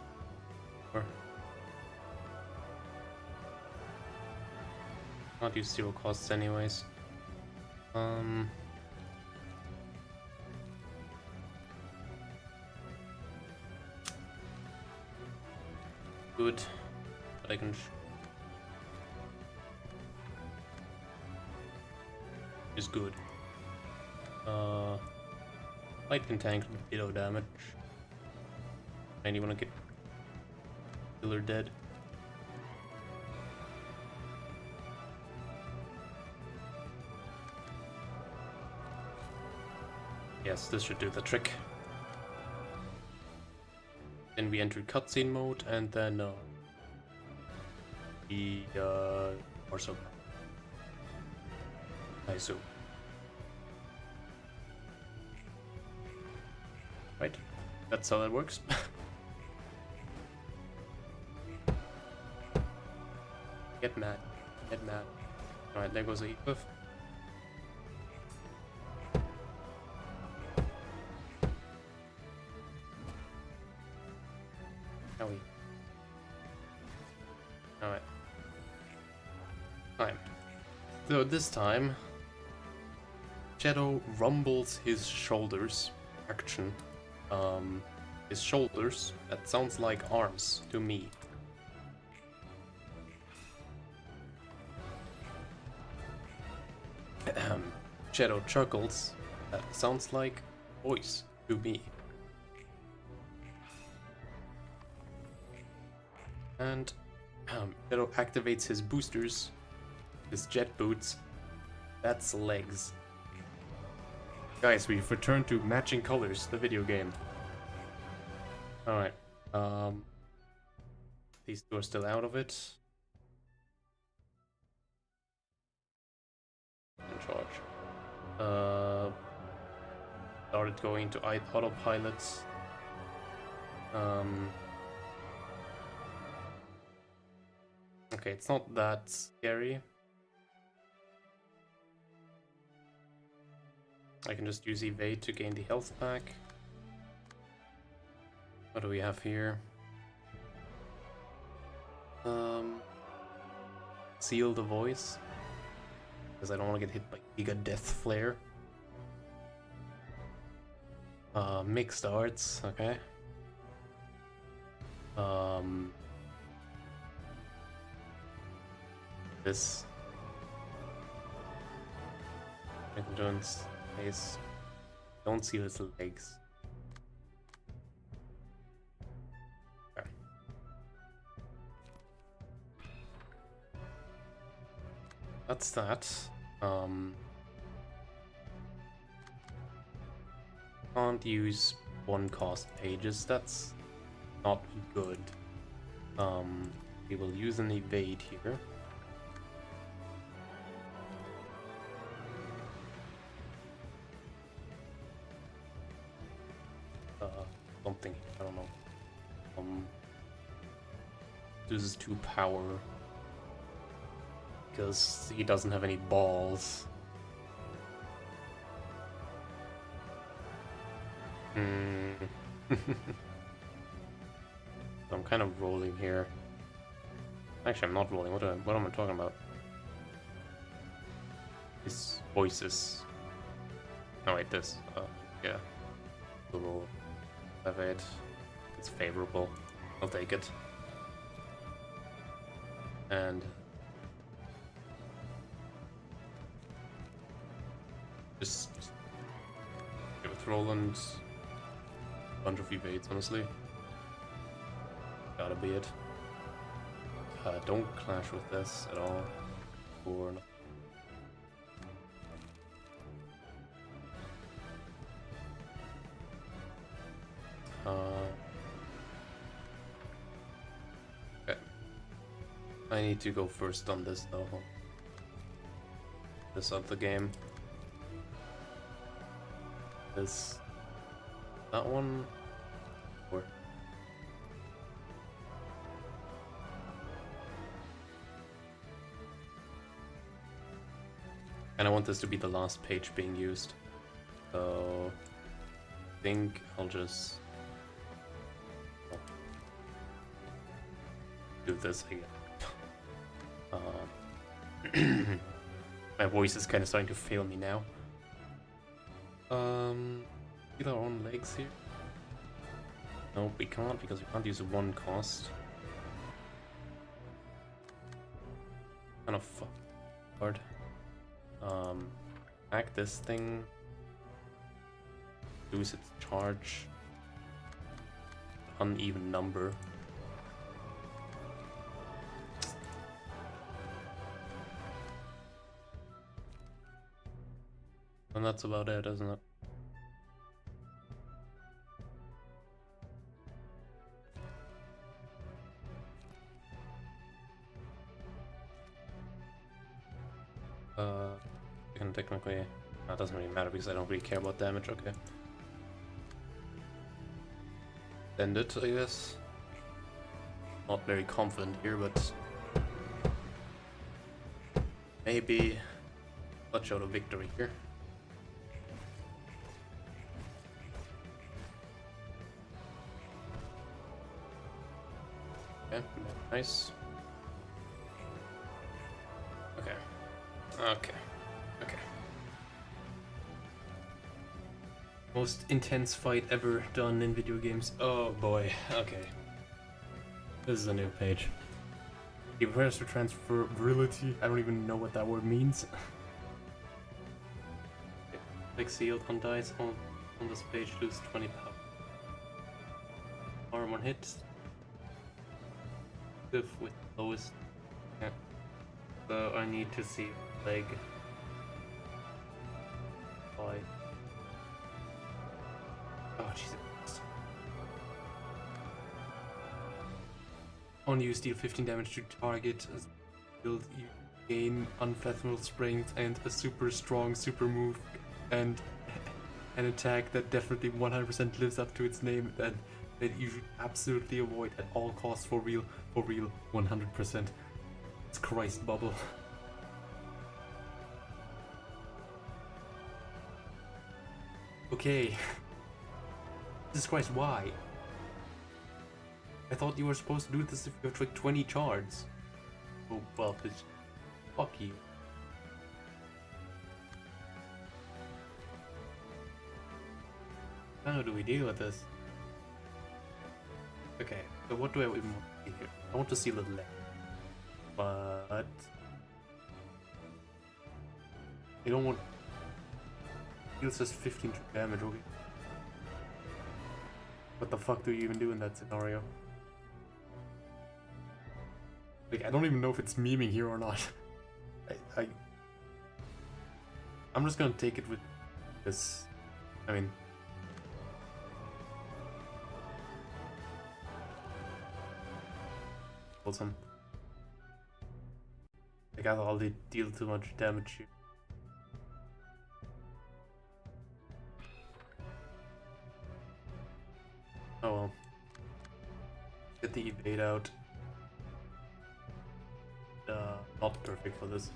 Not use 0 costs anyways. Good, but I can... Is good. Light can tank a bit of damage. And you wanna get killer dead. Yes, this should do the trick. Then we enter cutscene mode, and then or so. I assume. Right, that's how that works. Get mad. Get mad. Alright, there goes the equip. Howie. Alright. Alright. So this time, Shadow rumbles his shoulders. Action. His shoulders. That sounds like arms to me. Shadow chuckles. That sounds like voice to me. And Shadow activates his boosters, his jet boots. That's legs. Guys, we've returned to matching colors, the video game. Alright. These two are still out of it. In charge. Started going to autopilot. Okay, it's not that scary. I can just use evade to gain the health pack. What do we have here? Seal the voice. Because I don't want to get hit by Giga Death Flare. Mixed arts, okay. This. Endurance. Face. Don't see his legs. Okay. That's that. Can't use one cost pages. That's not good. We will use an evade here. Something, I don't know. Loses 2 power because he doesn't have any balls. I'm kind of rolling here. Actually, I'm not rolling. What am I talking about? His voices. Oh wait, this. Yeah. Little. Have it. It's favorable. I'll take it. And just with Roland, a bunch of evades, honestly. Gotta be it. Don't clash with this at all. Or okay. I need to go first on this though. This of the game. This. That one. Or. And I want this to be the last page being used. So I think I'll just do this again. My voice is kind of starting to fail me now. Get our own legs here. No, we can't because we can't use one cost. Kind of hard. Hack this thing. Lose its charge. Uneven number. And that's about it, isn't it? You can technically... That doesn't really matter because I don't really care about damage, okay. End it, I guess. Not very confident here, but... maybe... let's show the victory here. Okay, nice. Okay. Okay. Okay. Most intense fight ever done in video games. Oh boy. Okay. This is a new page. He prepares for transferability. I don't even know what that word means. Like sealed on dice on this page, lose 20 power. Arm on hit. With lowest. Yeah. So I need to see leg. Why? Oh Jesus. On you deal 15 damage to target. Build you gain unfathomable strength and a super strong super move and an attack that definitely 100% lives up to its name that you should absolutely avoid at all costs for real 100%. It's Christ bubble. Okay. Jesus Christ, why? I thought you were supposed to do this if you have like 20 chards. Oh, well, bitch. Fuck you. How do we deal with this? Okay, so what do I even want to see here? I want to seal the leg. But... I don't want... Deals just 15 damage, okay? What the fuck do you even do in that scenario? Like, I don't even know if it's memeing here or not. I'm just gonna take it with this. I mean... Awesome. I got all the deal too much damage here. Oh well. Get the evade out. Not perfect for this.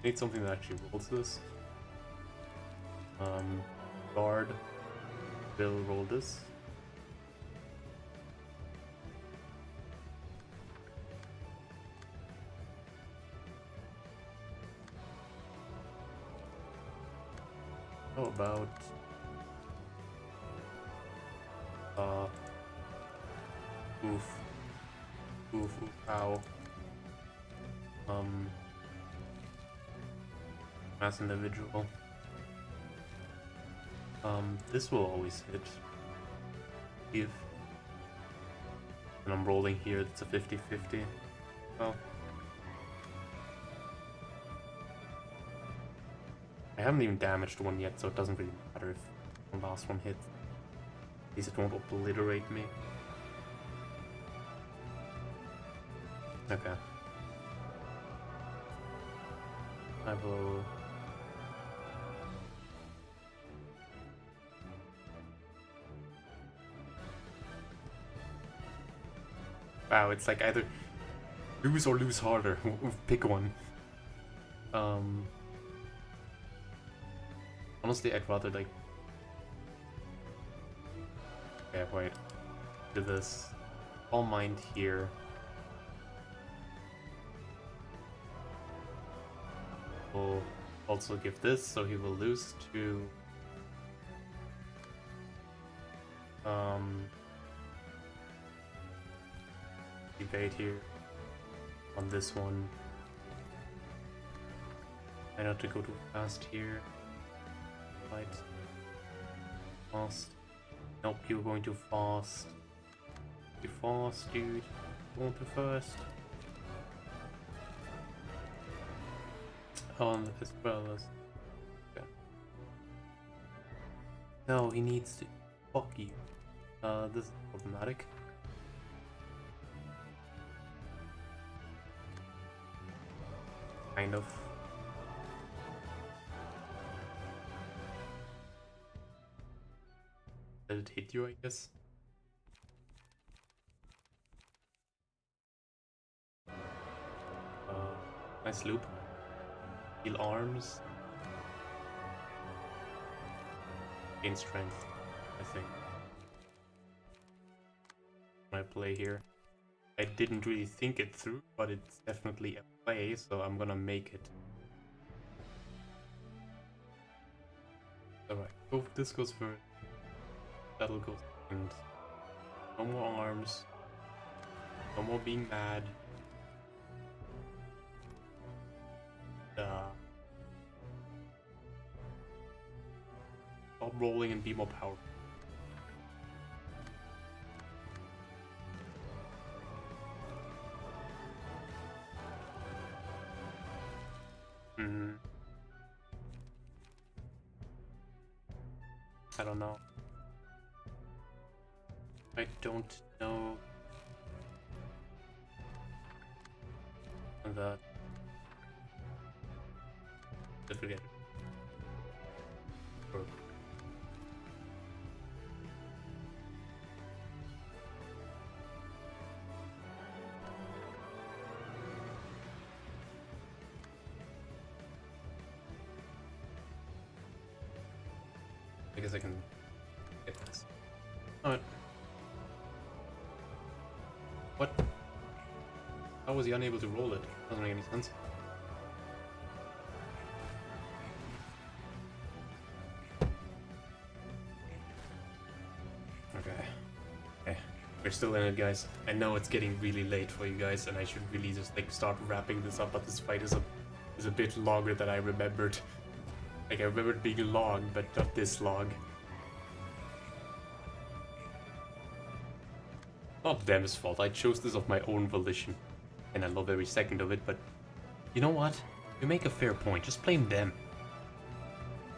Need something that actually rolls this. Guard will roll this. How about ow. Mass individual. This will always hit. If and I'm rolling here, it's a 50-50. Well, I haven't even damaged one yet, so it doesn't really matter if the last one hits. At least it won't obliterate me. Okay. I will... Wow, it's like either lose or lose harder. Pick one. Honestly, I'd rather like... Yeah, wait. Do this. All mind here. We'll also give this, so he will lose to... Evade here. On this one. I know to go too fast here. Right. Fast. Nope, you're going too fast. Too fast, dude. Going too fast. On as well as. Okay. No, he needs to. Fuck you. This is problematic. Kind of. Did it hit you, I guess? Nice loop. Heal arms. Gain strength, I think. My play here. I didn't really think it through, but it's definitely a play, so I'm gonna make it. Alright, this goes first. That'll go second. No more arms. No more being mad. Stop rolling and be more powerful. I don't know. I don't know that. I forget. I guess I can get this. Alright. What? How was he unable to roll it? Doesn't make any sense. Okay. Okay. We're still in it, guys. I know it's getting really late for you guys, and I should really just like start wrapping this up, but this fight is a bit longer than I remembered. Like, I remember it being long, but not this long. Not them's fault, I chose this of my own volition. And I love every second of it, but... You know what? You make a fair point, just blame them.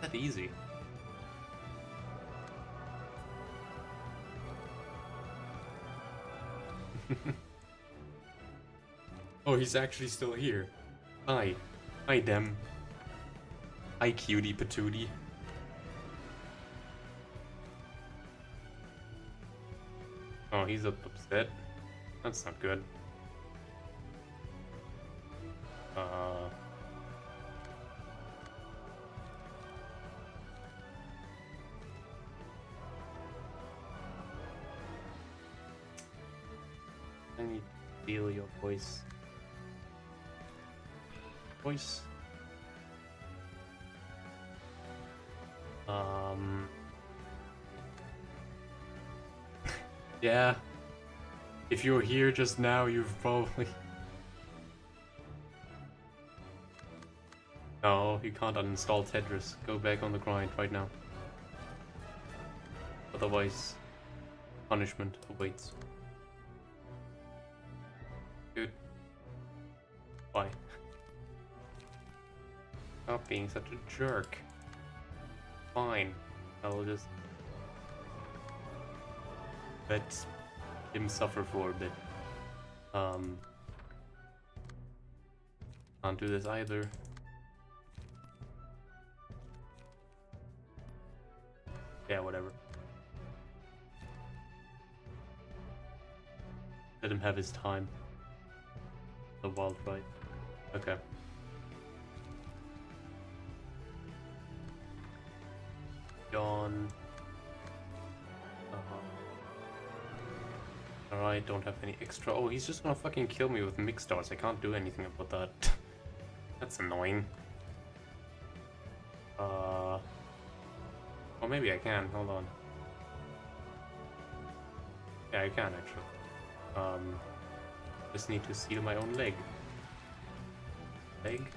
That easy. Oh, he's actually still here. Hi. Hi, them. Hi, cutie patootie. Oh, he's upset. That's not good. I need to feel your voice. Voice. Yeah. If you were here just now, you've probably... No, you can't uninstall Tetris. Go back on the grind right now. Otherwise, punishment awaits. Good. Bye. Stop being such a jerk. Fine. I'll just let him suffer for a bit. Can't do this either. Yeah, whatever. Let him have his time. The wild fight. Okay. Yawn. Alright, don't have any extra. Oh, he's just gonna fucking kill me with mixed darts. I can't do anything about that. That's annoying. Or maybe I can. Hold on. Yeah, I can actually. Just need to seal my own leg. Leg.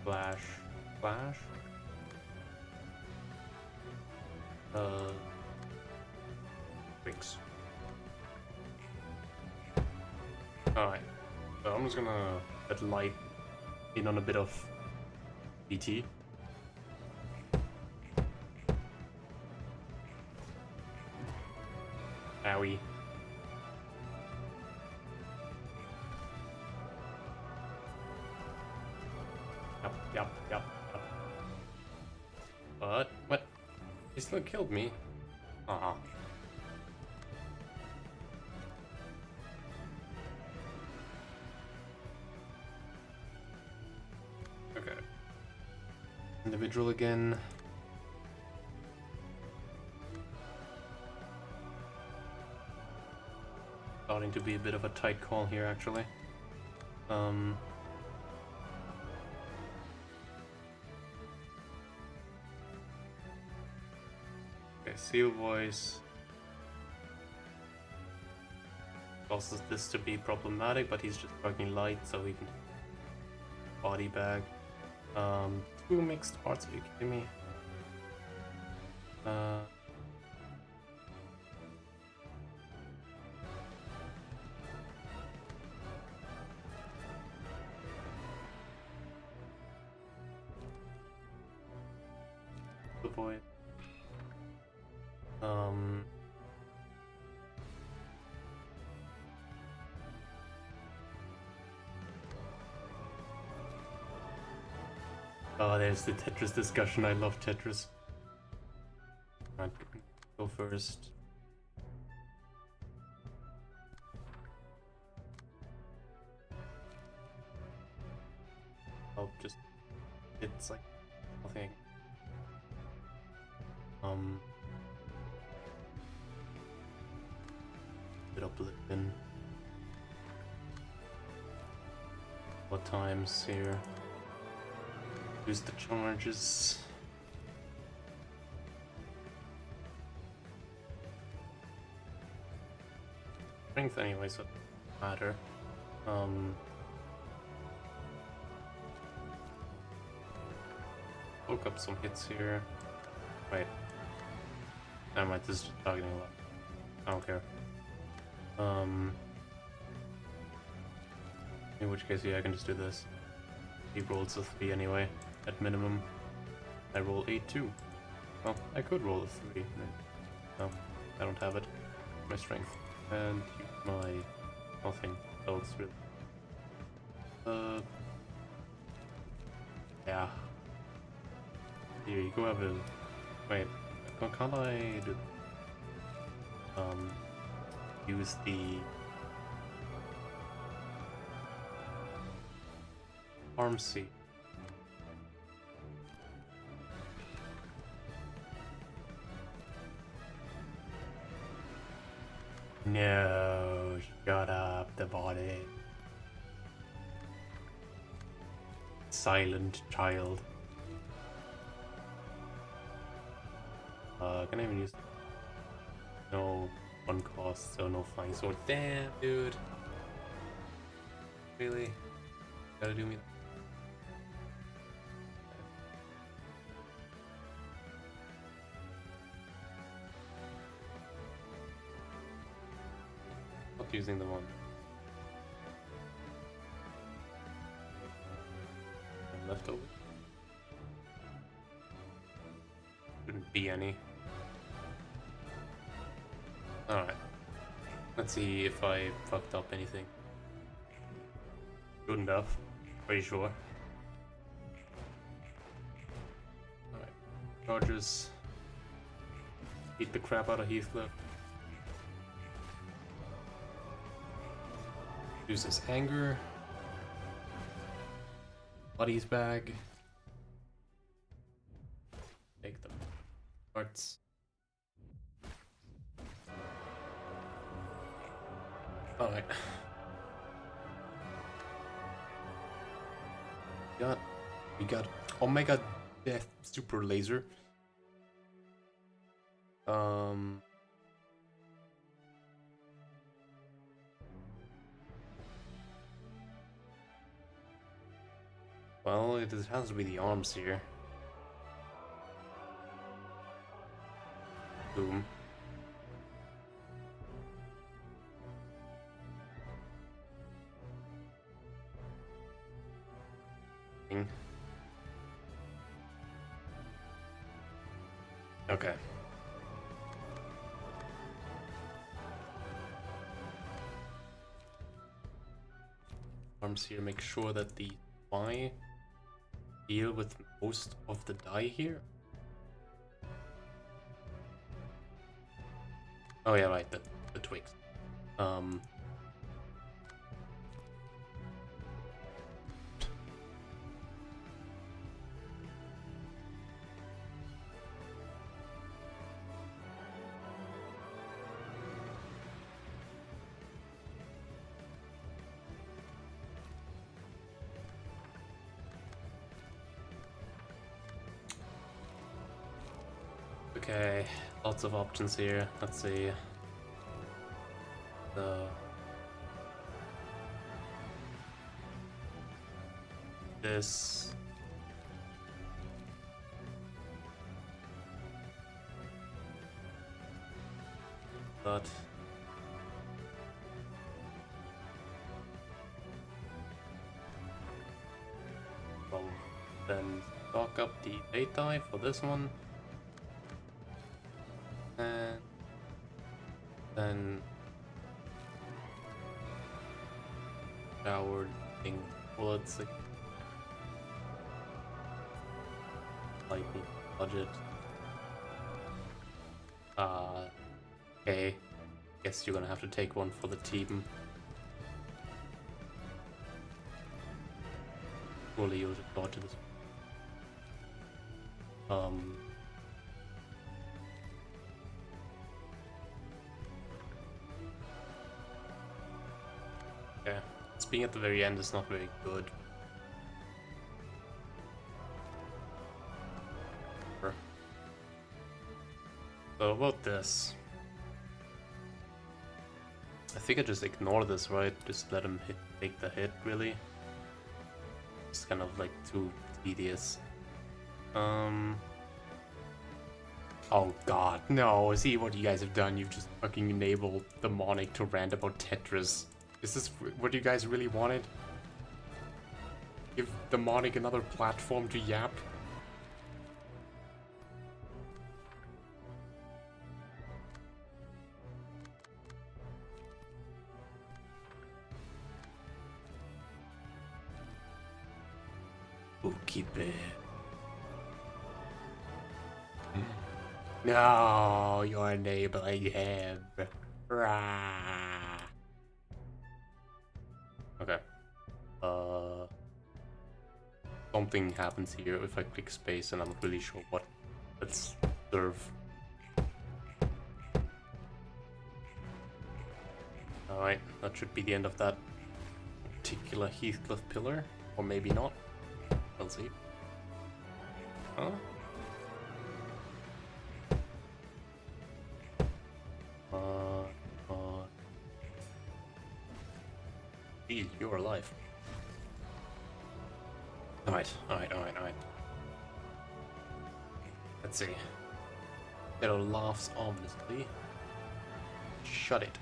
Flash. Flash. Wings. Alright. So I'm just gonna let light in on a bit of BT. Owie. Yep. What? He still killed me. Uh-huh. Okay. Individual again. Starting to be a bit of a tight call here, actually. Okay, seal voice causes this to be problematic, but he's just fucking light, so he can body bag. 2 mixed hearts, are you kidding me? The boy. Oh, there's the Tetris discussion. I love Tetris. Alright, go first. Oh, just it's like nothing. Bit uplifting. What times here? Use the charges. Strength anyway, so it doesn't matter. Look up some hits here. Wait. I might just targeting a lot. I don't care. In which case, yeah, I can just do this. He rolls a 3 anyway, at minimum. I roll 8 too. Well, I could roll a 3. No, I don't have it. My strength. And my nothing else really. Yeah. Here you go have a wait, can't I do use the pharmacy? No, shut up, the body. Silent child. Can I even use no one cost, so no flying sword. Damn, dude. Really? Gotta do me. Not using the one. Left over. Shouldn't be any. Alright. Let's see if I fucked up anything. Shouldn't have. Pretty sure. Alright. Charges. Beat the crap out of Heathcliff. Use his anger. Buddy's bag. Take the parts. Alright. We got Omega Death Super Laser. Well, it has to be the arms here. Boom. Okay. Arms here, make sure that the Y deal with most of the die here. Oh yeah, right, the twigs. Okay, lots of options here. Let's see. This But well, then stock up the 8 die for this one, and then shower thing bullets. Lightning budget. Okay. Guess you're gonna have to take one for the team. Surely you'll just go to this. Okay. This being at the very end is not very good. So about this, I think I just ignore this, right? Just let him take the hit, really. It's kind of like too tedious. Oh god, no, see what you guys have done, you've just fucking enabled the Monic to rant about Tetris. Is this what you guys really wanted? Give the Monic another platform to yap? Keep it. No, you're enabling him. Rah. Okay. Something happens here if I click space, and I'm not really sure what. Let's observe. Alright, that should be the end of that particular Heathcliff pillar, or maybe not. We'll see. Huh? Gee, you're alive. Alright. Let's see. It laughs ominously. Shut it.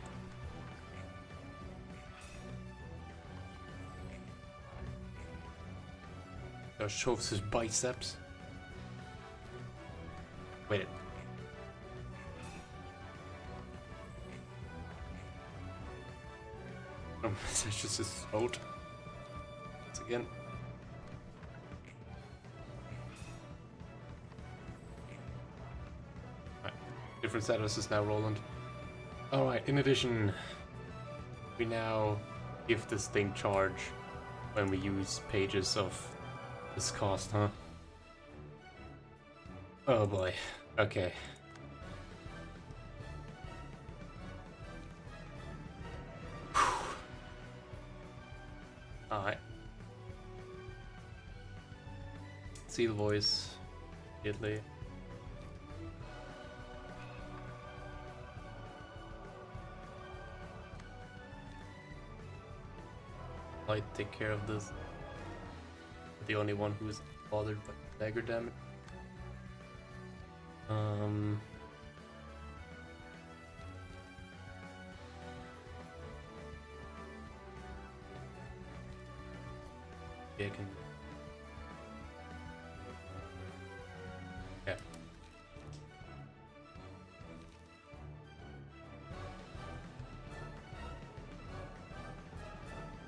Shows his biceps. Wait. That's just his throat. Once again. Right. Different statuses now, Roland. Alright, in addition, we now give this thing charge when we use pages of this cost, huh? Oh boy. Okay. Alright. See the voice immediately. I'll take care of this. The only one who is bothered by dagger damage. Yeah, I can. Yeah.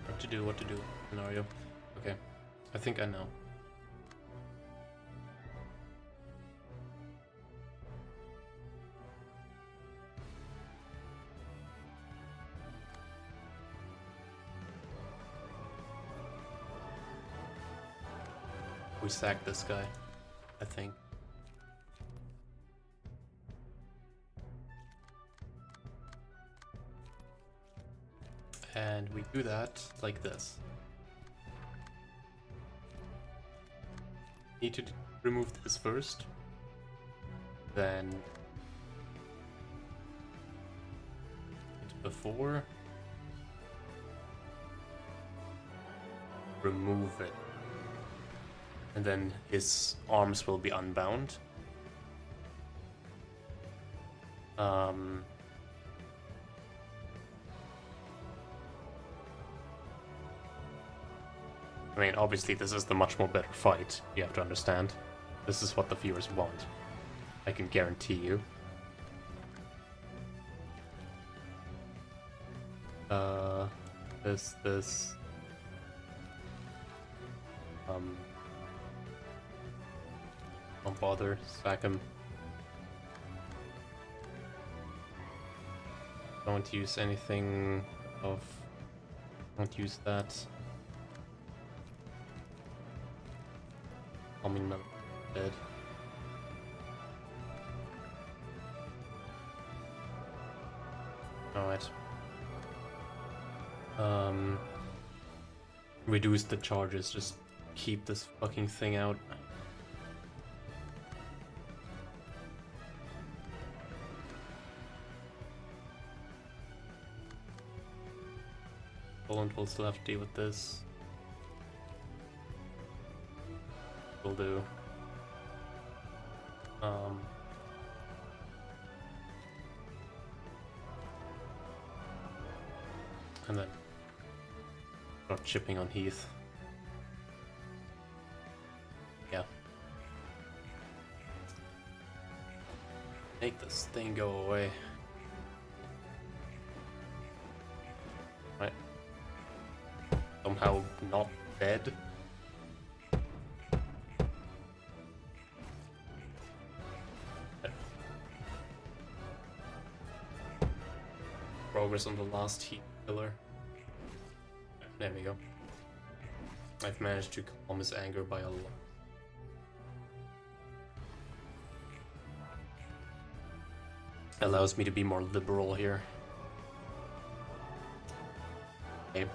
What to do scenario. Okay. I think I know. We sack this guy, I think. And we do that like this. Need to remove this first, then before remove it, and then his arms will be unbound. I mean, obviously this is the much more better fight, you have to understand. This is what the viewers want. I can guarantee you. This. Don't bother, sack him. Don't use anything of... Don't use that. Calming metal dead. Alright. Reduce the charges, just keep this fucking thing out. Poland will still have to deal with this. Will do. And then start chipping on Heath. Yeah. Make this thing go away. Right. Somehow not dead. Progress on the last Heath pillar. There we go. I've managed to calm his anger by a lot. Allows me to be more liberal here. Okay.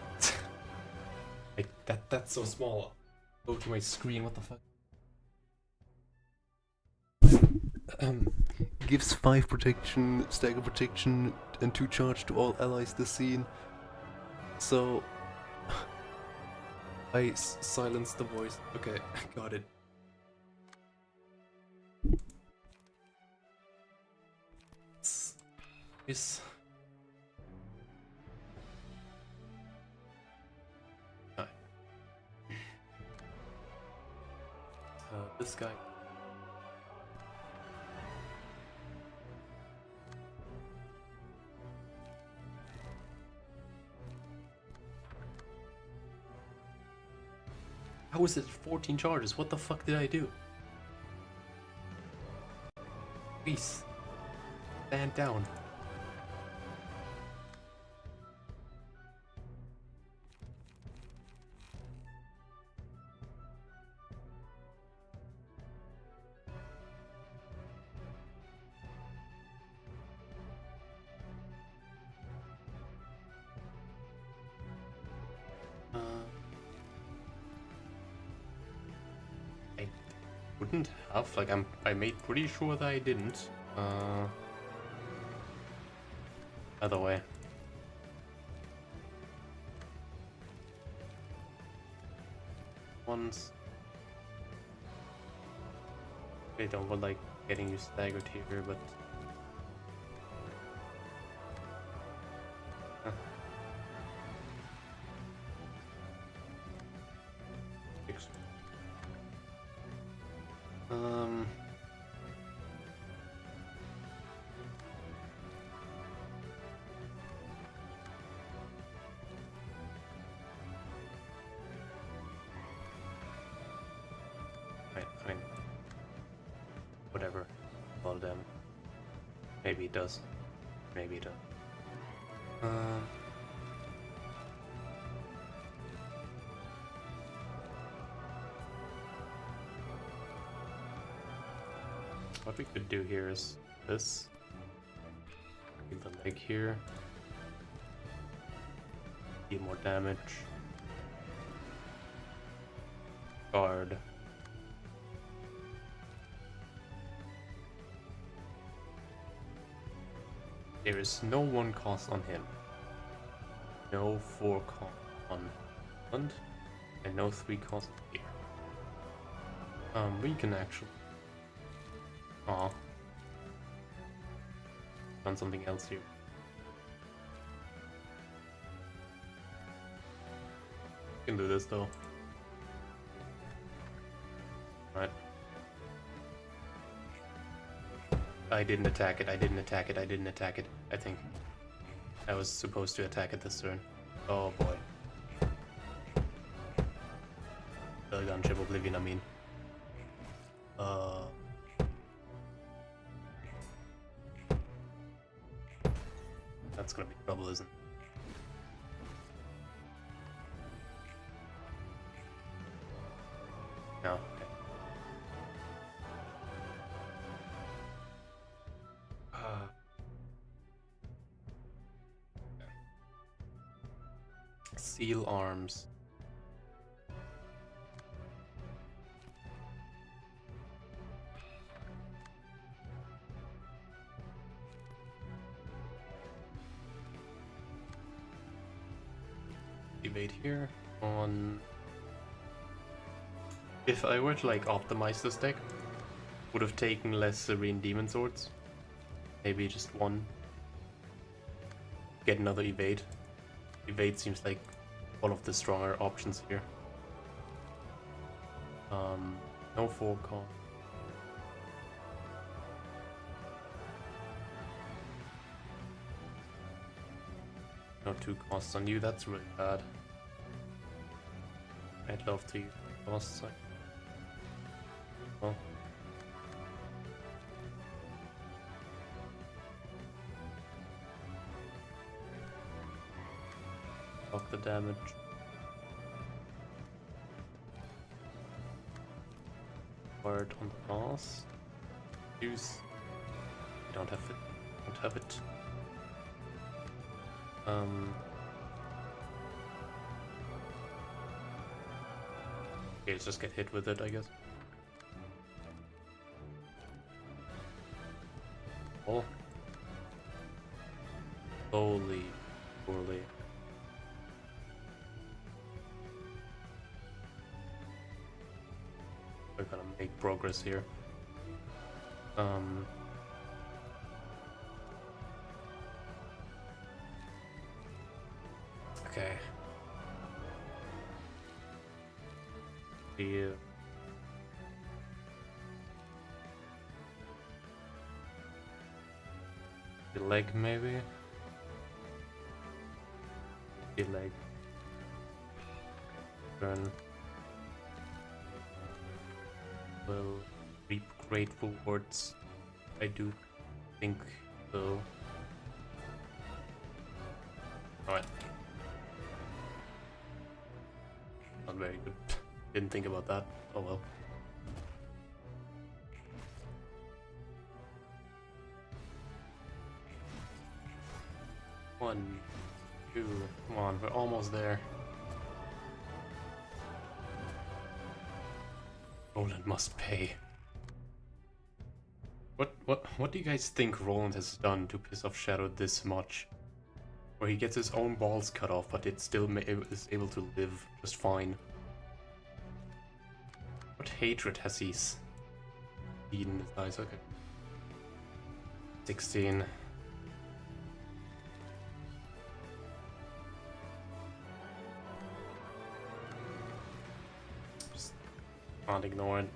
Like that's so small. Go to my screen, what the fuck? Gives 5 protection, stagger protection, and 2 charge to all allies this scene. So I silenced the voice. Okay, got it. This. This guy. How is it 14 charges? What the fuck did I do? Please. Stand down. Wouldn't have, like I made pretty sure that I didn't. Other way. Once. They don't want like getting you staggered here, but I mean, whatever. All of them. Maybe it does. Maybe it does. What we could do here is this. Give the leg here. Deal more damage. Guard. There is no 1 cost on him. No 4 cost on Hunt. And no 3 cost here. We can actually... Aw. Done something else here. Can do this though. Right. I didn't attack it, I didn't attack it, I didn't attack it, I think. I was supposed to attack it this turn. Oh boy. Gunship Oblivion, I mean. That's gonna be trouble, isn't it? No, okay. Seal arms. Evade here on. If I were to like optimize this deck, would have taken less Serene Demon Swords. Maybe just one. Get another evade. Evade seems like one of the stronger options here. No 4 con. No 2 costs on you, that's really bad. I'd love to use costs. Well. Block the damage. Word on the pass. Use. You don't have it. Don't have it. Okay, let's just get hit with it, I guess. Oh. Holy. Poorly. We're gonna make progress here. Okay. The leg, maybe? The leg. Turn. Will reap great rewards. I do think so. Alright. Not very good. Didn't think about that. Oh well. One, two, come on, we're almost there. Roland must pay. What do you guys think Roland has done to piss off Shadow this much? Where he gets his own balls cut off, but it still is able to live just fine. What hatred has he eaten in his eyes? Okay. 16. Just can't ignore it.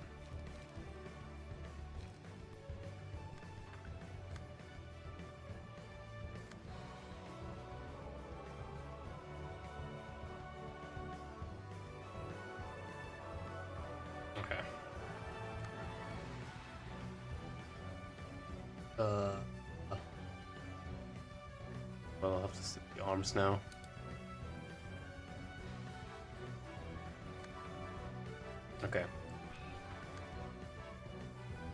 Well, I'll have to set the arms now. Okay.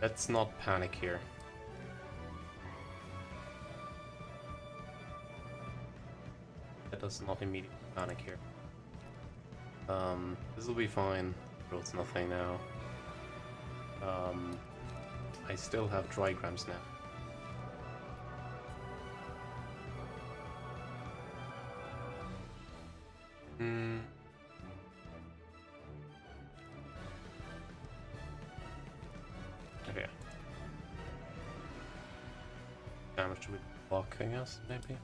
Let's not panic here. Let us not immediately panic here. This will be fine. Rolls nothing now. I still have Trigrams now. Okay. Damage with block, I guess, maybe?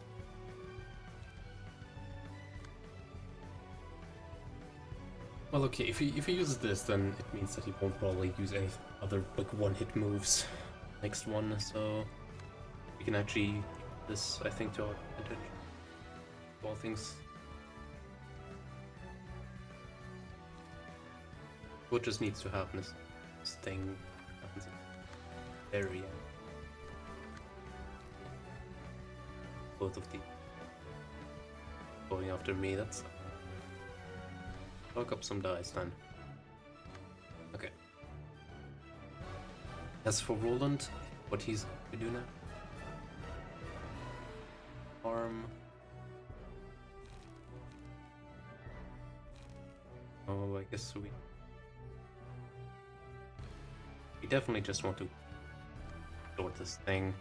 Well, okay, if he uses this, then it means that he won't probably use any other like one-hit moves next one, so we can actually use this, I think, to our advantage. All things. What just needs to happen is this thing happens at the very end. Both of the going after me, that's... Lock up some dice then. Okay. As for Roland, what he's going to do now? Arm. Oh, I guess we definitely just want to sort this thing.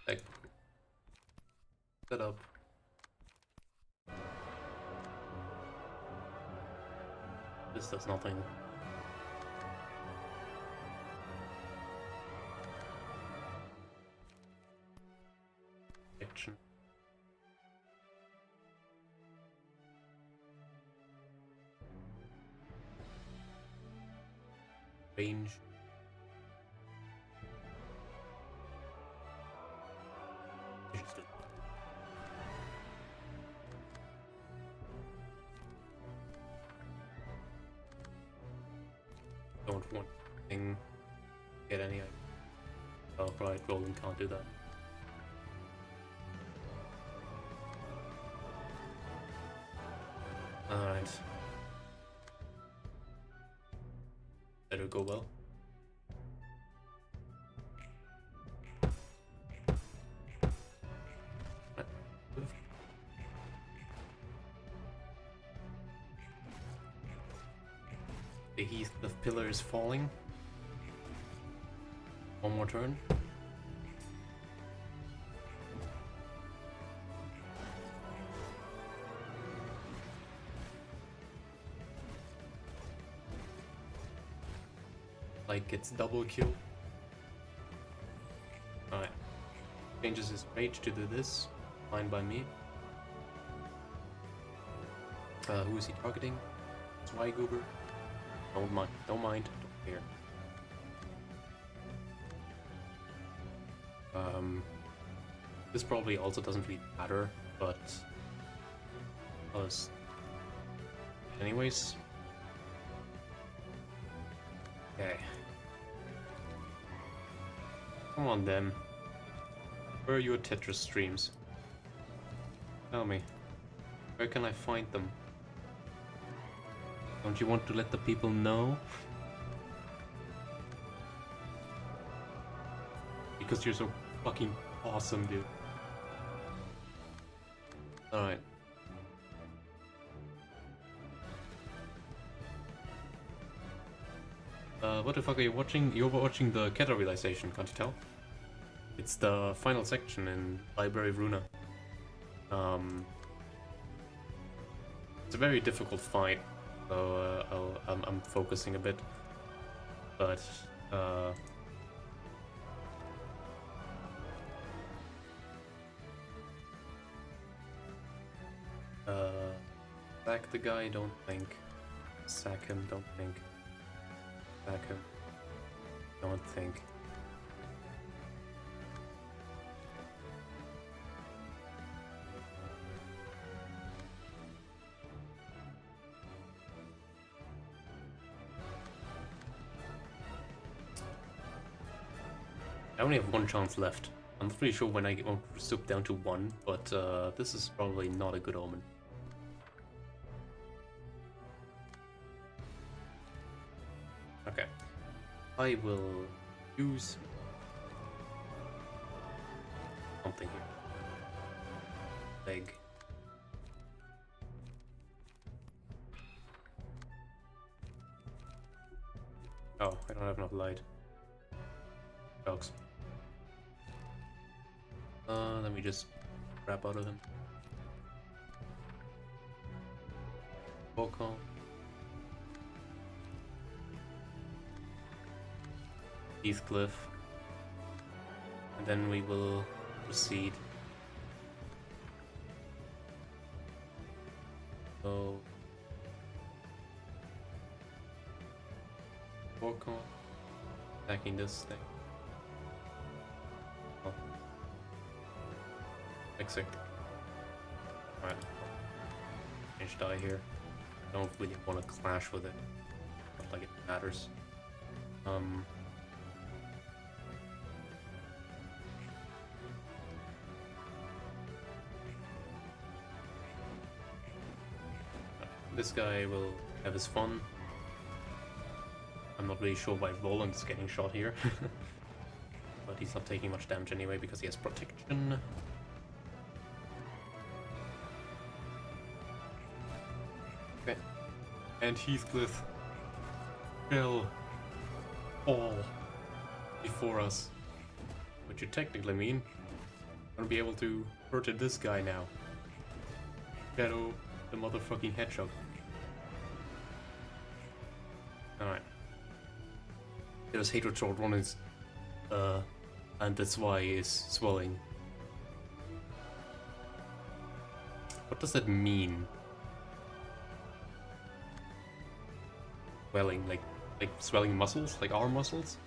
Like, set up. This does nothing. Action. Range. Don't want thing get any idea. Oh right, Roland can't do that. Alright. Better go well. The heath of pillar is falling. One more turn. Light gets double kill. Alright. Changes his rage to do this. Fine by me. Who is he targeting? Zweigober. Don't mind, don't care. This probably also doesn't really matter, but anyways. Okay. Come on then. Where are your Tetris streams? Tell me. Where can I find them? Don't you want to let the people know? Because you're so fucking awesome, dude. Alright. What the fuck are you watching? You're watching the Keter Realization, can't you tell? It's the final section in Library of Runa. It's a very difficult fight. So I'm focusing a bit, but sack the guy, don't think. Sack him, don't think. Sack him, don't think. I only have one chance left. I'm not really sure when I get soup down to one, but this is probably not a good omen. Okay. I will use something here. Leg. Oh, I don't have enough light. Dogs. Let me just grab out of him. Volcom. Heathcliff. And then we will proceed. So walk on, attacking this thing. Oh. Exit. Alright. Change die here. I don't really want to clash with it. Not like it matters. This guy will have his fun. I'm not really sure why Roland's getting shot here. But he's not taking much damage anyway because he has protection. Okay. And Heathcliff will fall before us. Which would technically mean I'm gonna be able to hurt this guy now. Shadow the motherfucking hedgehog. Alright. There's hatred sword one is and that's why is swelling. What does that mean? Swelling, like swelling muscles? Like our muscles?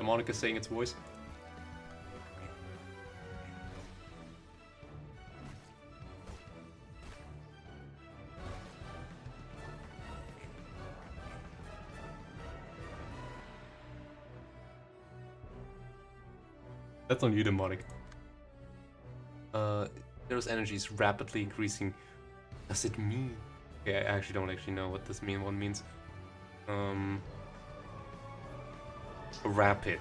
Monica's saying its voice. That's on you, demonic. There's energy is rapidly increasing. Does it mean? Okay, I actually don't know what this one means. Rapid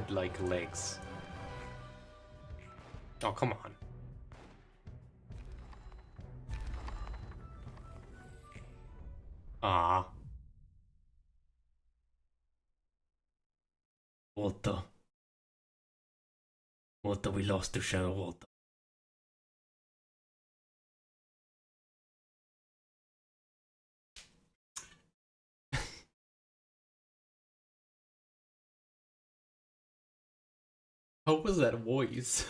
like legs. Oh, come on. Ah. Walter, we lost to Shadow Walter. How was that voice?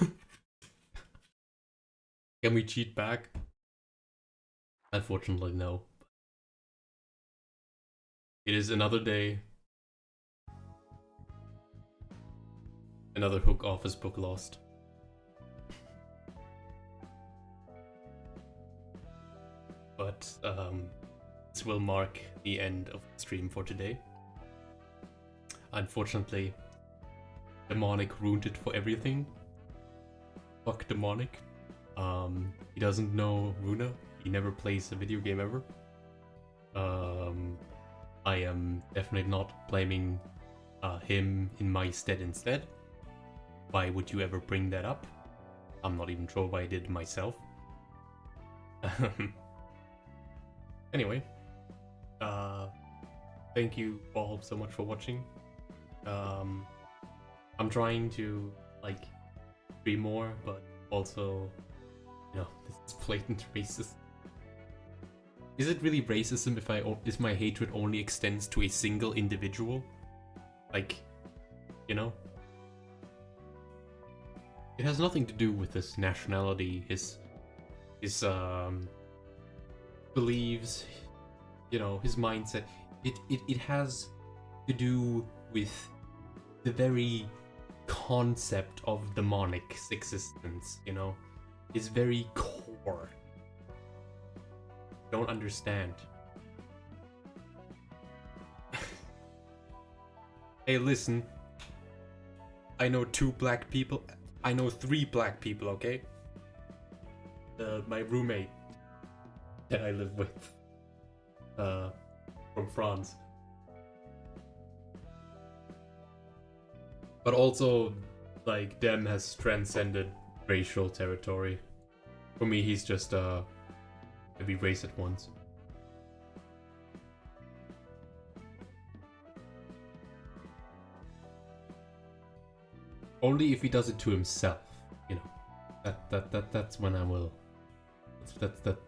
Can we cheat back? Unfortunately, no. It is another day. Another Hook Office book lost. But this will mark the end of the stream for today. Unfortunately, Demonic ruined it for everything. Fuck Demonic. He doesn't know Runa. He never plays a video game ever. I am definitely not blaming him in my stead instead. Why would you ever bring that up? I'm not even sure why I did it myself. Anyway, thank you all so much for watching. I'm trying to like be more, but also, you know, this is blatant racist. Is it really racism if my hatred only extends to a single individual? Like, you know? It has nothing to do with his nationality, his beliefs, you know, his mindset. It has to do with the very concept of Demonic's existence, you know? His very core. Don't understand. Hey, listen. I know 2 black people. I know 3 black people, okay? My roommate that I live with. From France. But also, like, Dem has transcended racial territory. For me, he's just, every race at once. Only if he does it to himself. That's when I will.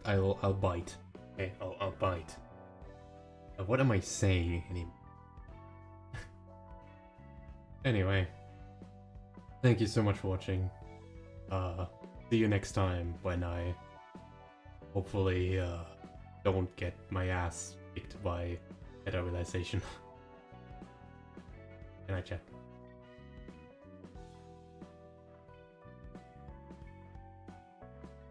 I'll bite. Okay, I'll bite. What am I saying anymore? Anyway, thank you so much for watching. See you next time when I hopefully don't get my ass kicked by Keter Realization. Good night, chat.